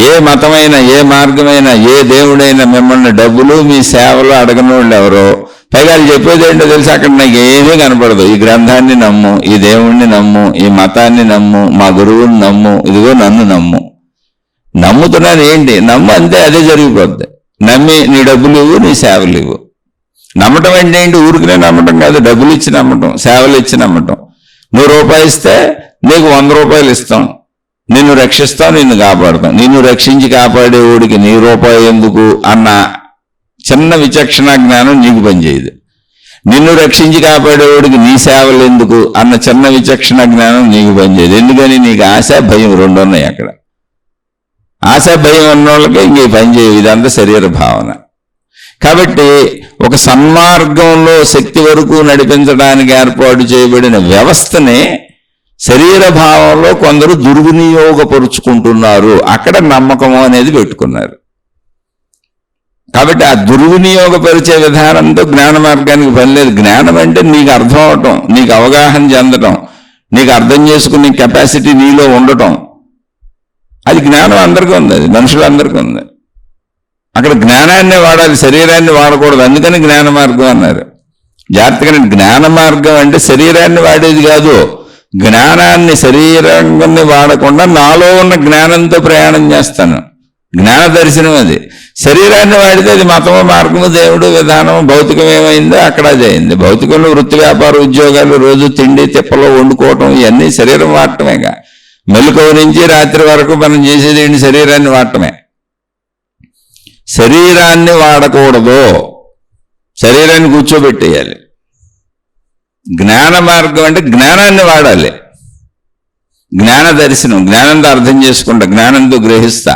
ఏ మతమైనా, ఏ మార్గమైనా, ఏ దేవుడైనా మిమ్మల్ని డబ్బులు, మీ సేవలు అడగని వాళ్ళు ఎవరో. పైగా వాళ్ళు చెప్పేది ఏంటో తెలిసి అక్కడ నాకు ఏమీ కనపడదు. ఈ గ్రంథాన్ని నమ్ము, ఈ దేవుణ్ణి నమ్ము, ఈ మతాన్ని నమ్ము, మా గురువుని నమ్ము, ఇదిగో నన్ను నమ్ము. నమ్ముతున్నాను ఏంటి? నమ్ము, అంతే, అదే జరిగిపోద్ది. నమ్మి నీ డబ్బులు ఇవ్వు, నీ సేవలు ఇవ్వు. నమ్మటం అంటే ఏంటి? ఊరికినే నమ్మటం కాదు, డబ్బులు ఇచ్చి నమ్మటం, సేవలు ఇచ్చి నమ్మటం. ₹100 ఇస్తే నీకు ₹100 ఇస్తాం, నిన్ను రక్షిస్తాం, నిన్ను కాపాడుతాం. నిన్ను రక్షించి కాపాడేవాడికి ₹1 ఎందుకు అన్న చిన్న విచక్షణ జ్ఞానం నీకు పనిచేయదు. నిన్ను రక్షించి కాపాడేవాడికి నీ సేవలు ఎందుకు అన్న చిన్న విచక్షణ జ్ఞానం నీకు పనిచేయదు. ఎందుకని? నీకు ఆశ, భయం రెండు ఉన్నాయి అక్కడ. ఆశ, భయం ఉన్న వాళ్ళకి ఇంక పని చేయవు. ఇదంతా శరీర భావన. కాబట్టి ఒక సన్మార్గంలో శక్తి వరకు నడిపించడానికి ఏర్పాటు చేయబడిన వ్యవస్థని శరీర భావంలో కొందరు దుర్వినియోగపరుచుకుంటున్నారు. అక్కడ నమ్మకము అనేది పెట్టుకున్నారు. కాబట్టి ఆ దుర్వినియోగపరిచే విధానంతో జ్ఞాన మార్గానికి పని లేదు. జ్ఞానం అంటే నీకు అర్థం అవటం, నీకు అవగాహన చెందటం, నీకు అర్థం చేసుకునే కెపాసిటీ నీలో ఉండటం. అది జ్ఞానం అందరికీ ఉంది, అది మనుషులందరికీ ఉంది. అక్కడ జ్ఞానాన్ని వాడాలి, శరీరాన్ని వాడకూడదు. అందుకని జ్ఞాన మార్గం అన్నారు. జాగ్రత్తగా, జ్ఞాన మార్గం అంటే శరీరాన్ని వాడేది కాదు, జ్ఞానాన్ని శరీరాన్ని వాడకుండా నాలో ఉన్న జ్ఞానంతో ప్రయాణం చేస్తాను. జ్ఞాన దర్శనం అది. శరీరాన్ని వాడితే అది మతము, మార్గము, దేవుడు, విధానం, భౌతికం ఏమైందో అక్కడ అది అయింది. భౌతికంలో వృత్తి, వ్యాపార, ఉద్యోగాలు, రోజు తిండి తిప్పలో వండుకోవటం, ఇవన్నీ శరీరం వాడటమేగా. మెలకువ నుంచి రాత్రి వరకు మనం చేసేది ఏంటి? శరీరాన్ని వాడటమే. శరీరాన్ని వాడకూడదు, శరీరాన్ని కూర్చోబెట్టేయాలి. జ్ఞాన మార్గం అంటే జ్ఞానాన్ని వాడాలి. జ్ఞాన దర్శనం, జ్ఞానంతో అర్థం చేసుకుంటా, జ్ఞానంతో గ్రహిస్తా,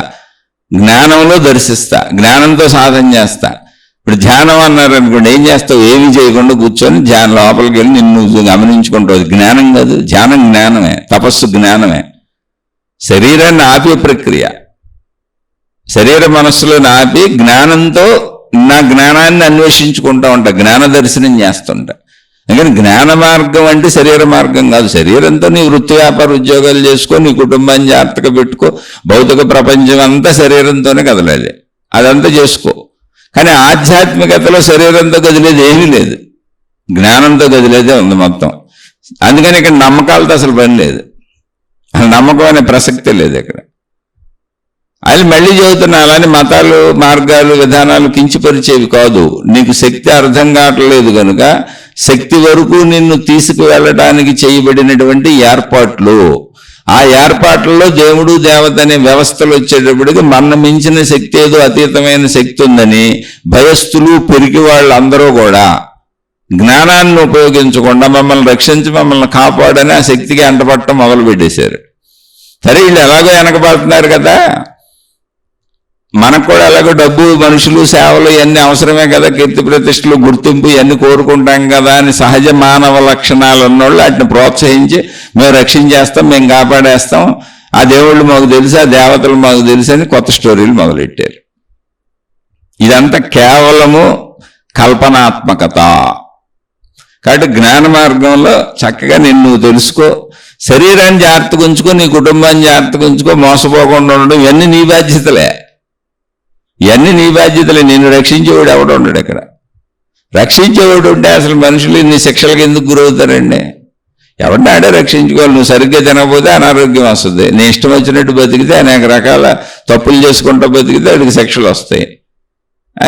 జ్ఞానంలో దర్శిస్తా, జ్ఞానంతో సాధన చేస్తా. ఇప్పుడు ధ్యానం అన్నారు అనుకోండి, ఏం చేస్తావు? ఏమీ చేయకుండా కూర్చొని ధ్యానం లోపలికి వెళ్ళి నిన్ను గమనించుకుంటావు. జ్ఞానం కాదు, ధ్యానం జ్ఞానమే, తపస్సు జ్ఞానమే. శరీరాన్ని ఆపే ప్రక్రియ. శరీర మనస్సులను ఆపి జ్ఞానంతో నా జ్ఞానాన్ని అన్వేషించుకుంటా ఉంటా, జ్ఞాన దర్శనం చేస్తుంటా. అందుకని జ్ఞాన మార్గం అంటే శరీర మార్గం కాదు. శరీరంతో నీ వృత్తి, వ్యాపార, ఉద్యోగాలు చేసుకో, నీ కుటుంబాన్ని జాగ్రత్తగా పెట్టుకో. భౌతిక ప్రపంచం అంతా శరీరంతోనే కదలాలి, అదంతా చేసుకో. కానీ ఆధ్యాత్మికతలో శరీరంతో కదిలేది ఏమీ లేదు, జ్ఞానంతో కదిలేదే ఉంది మొత్తం. అందుకని ఇక్కడ నమ్మకాలతో అసలు పని లేదు, నమ్మకం అనే ప్రసక్తే లేదు ఇక్కడ. అది మళ్ళీ చెబుతున్నా, అలానే మతాలు, మార్గాలు, విధానాలు కించిపరిచేవి కాదు. నీకు శక్తి అర్థం కావట్లేదు కనుక శక్తి వరకు నిన్ను తీసుకువెళ్ళడానికి చేయబడినటువంటి ఏర్పాట్లు. ఆ ఏర్పాట్లలో దేవుడు, దేవత అనే వ్యవస్థలు వచ్చేటప్పటికి మన మించిన శక్తి, ఏదో అతీతమైన శక్తి ఉందని భయస్థులు, పెరిగి వాళ్ళందరూ కూడా జ్ఞానాన్ని ఉపయోగించకుండా మమ్మల్ని రక్షించి మమ్మల్ని కాపాడని ఆ శక్తికి అంటపట్టడం మొదలు పెట్టేశారు. సరే, వీళ్ళు ఎలాగో వెనకబడుతున్నారు కదా, మనకు కూడా ఎలాగో డబ్బు, మనుషులు, సేవలు ఇవన్నీ అవసరమే కదా, కీర్తి ప్రతిష్టలు, గుర్తింపు ఇవన్నీ కోరుకుంటాం కదా అని సహజ మానవ లక్షణాలు ఉన్నోళ్ళు వాటిని ప్రోత్సహించి మేము రక్షించేస్తాం, మేము కాపాడేస్తాం, ఆ దేవుళ్ళు మాకు తెలుసు, ఆ దేవతలు మాకు తెలుసు అని కొత్త స్టోరీలు మొదలెట్టారు. ఇదంతా కేవలము కల్పనాత్మకత. కాబట్టి జ్ఞాన మార్గంలో చక్కగా నిన్ను తెలుసుకో, శరీరాన్ని జాగ్రత్తగా ఉంచుకో, నీ కుటుంబాన్ని జాగ్రత్తగా ఉంచుకో, మోసపోకుండా ఉండడం, ఇవన్నీ నీ బాధ్యతలే. ఇవన్నీ నీ బాధ్యతలే. నిన్ను రక్షించేవాడు ఎవడు ఉండడు ఇక్కడ. రక్షించేవాడు ఉంటే అసలు మనుషులు ఇన్ని శిక్షలకు ఎందుకు గురవుతారండి? ఎవరిని ఆడే రక్షించుకోవాలి. నువ్వు సరిగ్గా తినకపోతే అనారోగ్యం వస్తుంది, నీ ఇష్టం వచ్చినట్టు బతికితే, అనేక రకాల తప్పులు చేసుకుంటూ బతికితే వాడికి శిక్షలు వస్తాయి.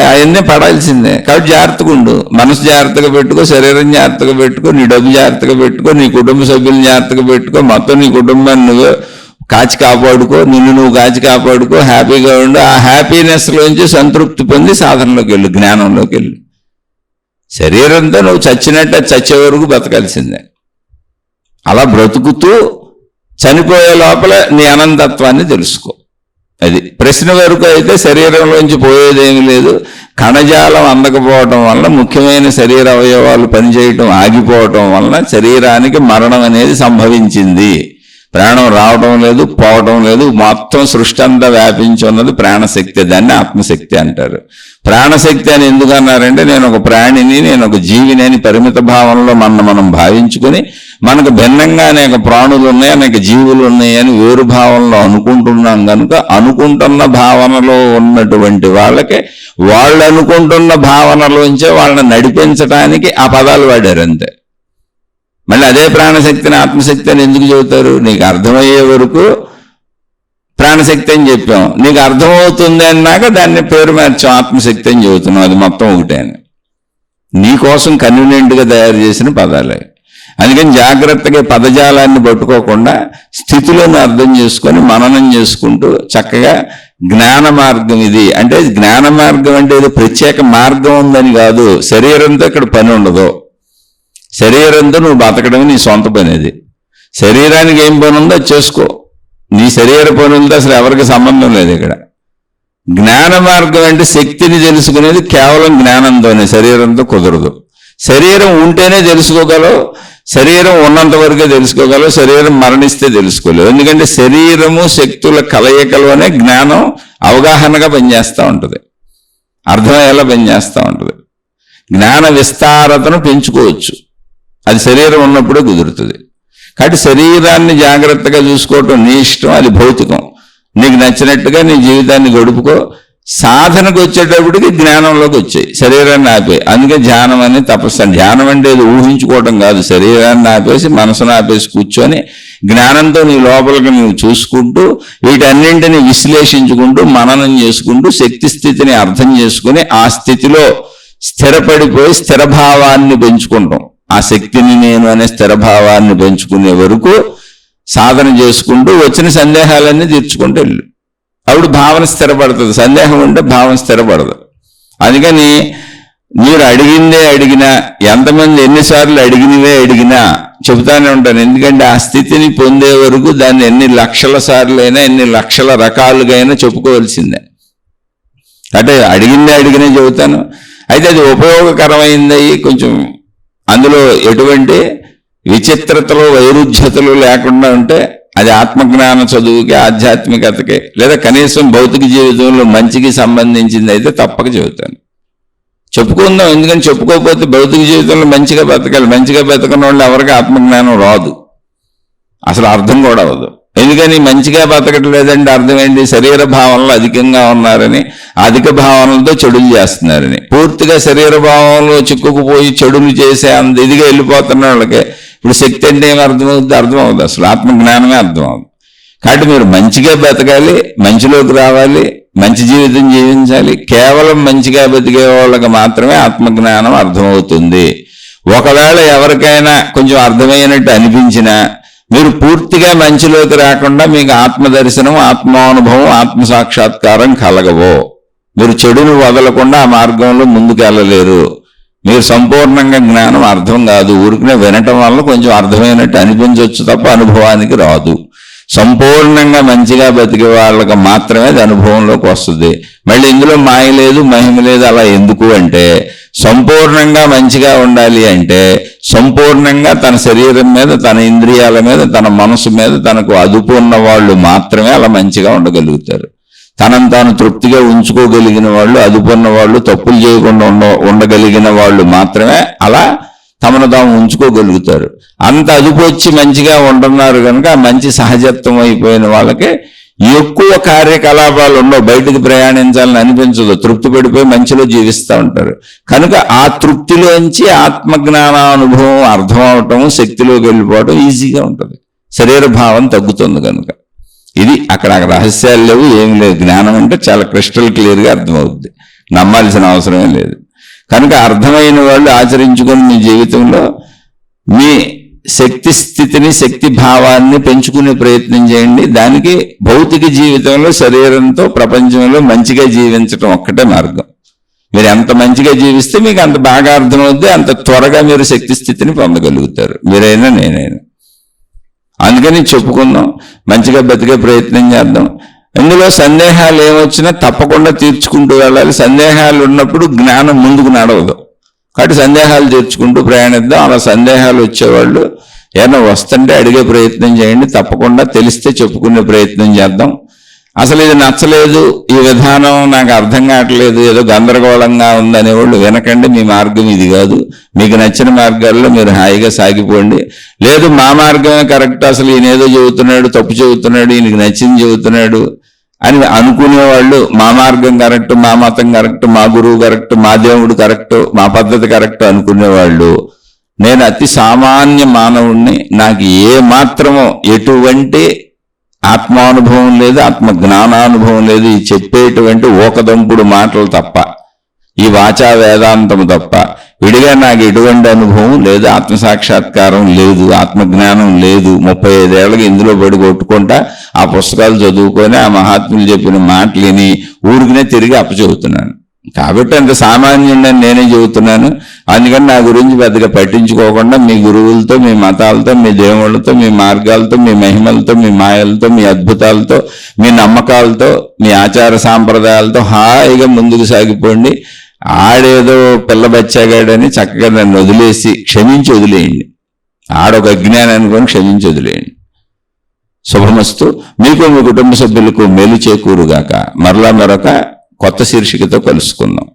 అవన్నీ పడాల్సిందే. కాబట్టి జాగ్రత్తగా ఉండు, మనసు జాగ్రత్తగా పెట్టుకో, శరీరం జాగ్రత్తగా పెట్టుకో, నీ డబ్బు జాగ్రత్తగా పెట్టుకో, నీ కుటుంబ సభ్యులను జాగ్రత్తగా పెట్టుకో, మొత్తం నీ కుటుంబాన్ని నువ్వు కాచి కాపాడుకో, నిన్ను నువ్వు కాచి కాపాడుకో, హ్యాపీగా ఉండు. ఆ హ్యాపీనెస్లోంచి సంతృప్తి పొంది సాధనలోకి వెళ్ళు, జ్ఞానంలోకి వెళ్ళు. శరీరంతో నువ్వు చచ్చినట్టే చచ్చే వరకు బతకాల్సిందే. అలా బ్రతుకుతూ చనిపోయే లోపల నీ అనంతత్వాన్ని తెలుసుకో. అది ప్రశ్న వరకు అయితే శరీరంలోంచి పోయేదేమీ లేదు. కణజాలం అందకపోవటం వలన, ముఖ్యమైన శరీర అవయవాలు పనిచేయటం ఆగిపోవటం వలన శరీరానికి మరణం అనేది సంభవించింది. ప్రాణం రావటం లేదు, పోవటం లేదు. మొత్తం సృష్టి అంతా వ్యాపించి ఉన్నది ప్రాణశక్తి. దాన్ని ఆత్మశక్తి అంటారు. ప్రాణశక్తి అని ఎందుకు అన్నారంటే, నేను ఒక ప్రాణిని, నేను ఒక జీవిని అని పరిమిత భావనలో మనం భావించుకొని, మనకు భిన్నంగా అనేక ప్రాణులు ఉన్నాయి, అనేక జీవులు ఉన్నాయి అని వేరు భావనలో అనుకుంటున్నాం కనుక, అనుకుంటున్న భావనలో ఉన్నటువంటి వాళ్ళకి వాళ్ళు అనుకుంటున్న భావనలోంచే వాళ్ళని నడిపించడానికి ఆ పదాలు వాడారు అంతే. మళ్ళీ అదే ప్రాణశక్తిని ఆత్మశక్తి అని ఎందుకు చెబుతారు? నీకు అర్థమయ్యే వరకు ప్రాణశక్తి అని చెప్పాం, నీకు అర్థమవుతుంది అన్నాక దాన్ని పేరు మార్చాం, ఆత్మశక్తి అని చెబుతున్నాం. అది మొత్తం ఒకటే అని నీకోసం కన్వీనియంట్గా తయారు చేసిన పదాలే. అందుకని జాగ్రత్తగా పదజాలాన్ని పట్టుకోకుండా స్థితులను అర్థం చేసుకొని మననం చేసుకుంటూ చక్కగా జ్ఞాన మార్గం ఇది. అంటే జ్ఞాన మార్గం అంటే ఏదో ప్రత్యేక మార్గం ఉందని కాదు. శరీరంతో ఇక్కడ పని ఉండదు. శరీరంతో నువ్వు బతకడం నీ సొంత పని. అది శరీరానికి ఏం పని ఉందో చేసుకో. నీ శరీర పనులతో అసలు ఎవరికి సంబంధం లేదు ఇక్కడ. జ్ఞాన మార్గం అంటే శక్తిని తెలుసుకునేది కేవలం జ్ఞానంతోనే, శరీరంతో కుదరదు. శరీరం ఉంటేనే తెలుసుకోగలవు, శరీరం ఉన్నంత వరకే తెలుసుకోగలవు, శరీరం మరణిస్తే తెలుసుకోలేవు. ఎందుకంటే శరీరము శక్తుల కలయికలోనే జ్ఞానం అవగాహనగా పనిచేస్తూ ఉంటుంది, అర్థమయ్యేలా పనిచేస్తూ ఉంటుంది. జ్ఞాన విస్తారతను పెంచుకోవచ్చు, అది శరీరం ఉన్నప్పుడే కుదురుతుంది. కాబట్టి శరీరాన్ని జాగ్రత్తగా చూసుకోవటం నీ ఇష్టం, అది భౌతికం. నీకు నచ్చినట్టుగా నీ జీవితాన్ని గడుపుకో. సాధనకు వచ్చేటప్పటికి జ్ఞానంలోకి వచ్చాయి, శరీరాన్ని ఆపే. అందుకే ధ్యానం అని తపస్సు. ధ్యానం అంటే ఇది ఊహించుకోవటం కాదు, శరీరాన్ని ఆపేసి మనసును ఆపేసి కూర్చొని జ్ఞానంతో నీ లోపలికి నువ్వు చూసుకుంటూ వీటన్నింటినీ విశ్లేషించుకుంటూ మననం చేసుకుంటూ శక్తి స్థితిని అర్థం చేసుకుని ఆ స్థితిలో స్థిరపడిపోయి స్థిరభావాన్ని పెంచుకుంటాం. ఆ శక్తిని నేను అనే స్థిరభావాన్ని పెంచుకునే వరకు సాధన చేసుకుంటూ వచ్చిన సందేహాలన్నీ తీర్చుకుంటూ వెళ్ళు. అప్పుడు భావన స్థిరపడుతుంది. సందేహం ఉంటే భావన స్థిరపడదు. అందుకని మీరు అడిగిందే అడిగినా, ఎంతమంది ఎన్నిసార్లు అడిగినవే అడిగినా చెబుతానే ఉంటాను. ఎందుకంటే ఆ స్థితిని పొందే వరకు దాన్ని ఎన్ని లక్షల సార్లు అయినా ఎన్ని లక్షల రకాలుగా అయినా చెప్పుకోవాల్సిందే. అంటే అడిగిందే అడిగినే చెబుతాను. అయితే అది ఉపయోగకరమైందయ్యి కొంచెం అందులో ఎటువంటి విచిత్రతలు వైరుధ్యతలు లేకుండా ఉంటే అది ఆత్మజ్ఞాన చదువుకి ఆధ్యాత్మికతకి లేదా కనీసం భౌతిక జీవితంలో మంచికి సంబంధించింది అయితే తప్పక చెబుతాను. చెప్పుకుందాం. ఎందుకని చెప్పుకోకపోతే భౌతిక జీవితంలో మంచిగా బతకాలి. మంచిగా బతకని వాళ్ళు ఎవరికి ఆత్మజ్ఞానం రాదు, అసలు అర్థం కూడా అవ్వదు. ఎందుకని మంచిగా బతకట్లేదంటే అర్థం ఏంటి? శరీర భావనలు అధికంగా ఉన్నారని, అధిక భావనలతో చెడులు చేస్తున్నారని. పూర్తిగా శరీర భావంలో చిక్కుకుపోయి చెడులు చేసే అంత ఇదిగా వెళ్ళిపోతున్న వాళ్ళకి ఇప్పుడు శక్తి అంటే ఏమి అర్థమవుతుంది? అర్థమవుతుంది, అసలు ఆత్మజ్ఞానమే అర్థమవుతుంది. కాబట్టి మీరు మంచిగా బతకాలి, మంచిలోకి రావాలి, మంచి జీవితం జీవించాలి. కేవలం మంచిగా బతికే వాళ్ళకి మాత్రమే ఆత్మజ్ఞానం అర్థమవుతుంది. ఒకవేళ ఎవరికైనా కొంచెం అర్థమైనట్టు అనిపించినా మీరు పూర్తిగా మంచిలోకి రాకుండా మీకు ఆత్మదర్శనం, ఆత్మానుభవం, ఆత్మసాక్షాత్కారం కలగవో. మీరు చెడును వదలకుండా ఆ మార్గంలో ముందుకు వెళ్ళలేరు. మీరు సంపూర్ణంగా జ్ఞానం అర్థం కాదు. ఊరికనే వినటం వల్ల కొంచెం అర్థమైనట్టు అనిపించవచ్చు తప్ప అనుభవానికి రాదు. సంపూర్ణంగా మంచిగా బతికే వాళ్ళకి మాత్రమే అది అనుభవంలోకి వస్తుంది. మళ్ళీ ఇందులో మాయ లేదు, మహిమ లేదు. అలా ఎందుకు అంటే సంపూర్ణంగా మంచిగా ఉండాలి అంటే సంపూర్ణంగా తన శరీరం మీద, తన ఇంద్రియాల మీద, తన మనసు మీద తనకు అదుపు ఉన్న వాళ్ళు మాత్రమే అలా మంచిగా ఉండగలుగుతారు. తనను తాను తృప్తిగా ఉంచుకోగలిగిన వాళ్ళు, అదుపున్న వాళ్ళు, తప్పులు చేయకుండా ఉండగలిగిన వాళ్ళు మాత్రమే అలా తమను తాము ఉంచుకోగలుగుతారు. అంత అదుపు వచ్చి మంచిగా ఉంటున్నారు కనుక మంచి సహజత్వం అయిపోయిన వాళ్ళకి ఎక్కువ కార్యకలాపాలు ఉండవు. బయటికి ప్రయాణించాలని అనిపించదు, తృప్తి పడిపోయి మంచిలో జీవిస్తూ ఉంటారు. కనుక ఆ తృప్తిలోంచి ఆత్మజ్ఞానానుభవం అర్థం అవటం, శక్తిలోకి వెళ్ళిపోవటం ఈజీగా ఉంటుంది. శరీర భావం తగ్గుతుంది కనుక. ఇది అక్కడ రహస్యాలు లేవు, ఏమి లేదు. జ్ఞానం అంటే చాలా క్రిస్టల్ క్లియర్గా అర్థమవుతుంది, నమ్మాల్సిన అవసరమే లేదు. కనుక అర్థమైన వాళ్ళు ఆచరించుకొని మీ జీవితంలో మీ శక్తి స్థితిని, శక్తి భావాన్ని పెంచుకునే ప్రయత్నం చేయండి. దానికి భౌతిక జీవితంలో శరీరంతో ప్రపంచంలో మంచిగా జీవించడం ఒక్కటే మార్గం. మీరు ఎంత మంచిగా జీవిస్తే మీకు అంత బాగా అర్థమవుద్ది, అంత త్వరగా మీరు శక్తి స్థితిని పొందగలుగుతారు, మీరైనా నేనైనా. అందుకని చెప్పుకుందాం, మంచిగా బతికే ప్రయత్నం చేద్దాం. ఇందులో సందేహాలు ఏమొచ్చినా తప్పకుండా తీర్చుకుంటూ వెళ్ళాలి. సందేహాలు ఉన్నప్పుడు జ్ఞానం ముందుకు నడవదు. కాబట్టి సందేహాలు తీర్చుకుంటూ ప్రయాణిద్దాం. అలా సందేహాలు వచ్చేవాళ్ళు ఏమైనా వస్తుంటే అడిగే ప్రయత్నం చేయండి. తప్పకుండా తెలిస్తే చెప్పుకునే ప్రయత్నం చేద్దాం. అసలు ఇది నచ్చలేదు, ఈ విధానం నాకు అర్థం కావట్లేదు, ఏదో గందరగోళంగా ఉందనేవాళ్ళు వినకండి. మీ మార్గం ఇది కాదు. మీకు నచ్చిన మార్గాల్లో మీరు హాయిగా సాగిపోండి. లేదు మా మార్గమే కరెక్ట్, అసలు ఈయన ఏదో చెబుతున్నాడు, తప్పు చెబుతున్నాడు, ఈయనకి నచ్చింది చెబుతున్నాడు అని అనుకునేవాళ్ళు మా మార్గం కరెక్ట్, మా మతం కరెక్ట్, మా గురువు కరెక్ట్, మా దేవుడు కరెక్ట్, మా పద్ధతి కరెక్ట్ అనుకునేవాళ్ళు నేను అతి సామాన్య మానవుణ్ణి, నాకు ఏ మాత్రమో ఎటువంటి ఆత్మానుభవం లేదు, ఆత్మ జ్ఞానానుభవం లేదు, ఈ చెప్పేటువంటి ఓకదంపుడు మాటలు తప్ప, ఈ వాచా వేదాంతము తప్ప విడిగా నాకు ఎటువంటి అనుభవం లేదు, ఆత్మసాక్షాత్కారం లేదు, ఆత్మజ్ఞానం లేదు. 35 ఏళ్ళకి ఇందులో పడి కొట్టుకుంటా ఆ పుస్తకాలు చదువుకొని ఆ మహాత్ములు చెప్పిన మాటలు విని ఊరికినే తిరిగి అప్పచెబుతున్నాను. కాబట్టి అంత సామాన్యుడని నేనే చెబుతున్నాను. అందుకని నా గురించి పెద్దగా పట్టించుకోకుండా మీ గురువులతో, మీ మతాలతో, మీ దేవుళ్ళతో, మీ మార్గాలతో, మీ మహిమలతో, మీ మాయలతో, మీ అద్భుతాలతో, మీ నమ్మకాలతో, మీ ఆచార సాంప్రదాయాలతో హాయిగా ముందుకు సాగిపోండి. ఆడేదో పిల్ల బచ్చాగాడని చక్కగా నన్ను వదిలేసి క్షమించి వదిలేయండి. ఆడొక అజ్ఞానం అనుకొని క్షమించి వదిలేయండి. శుభమస్తు. మీకు మీ కుటుంబ సభ్యులకు మేలు చేకూరుగాక. మరలా మరొక కొత్త శీర్షికతో కలుసుకుందాం.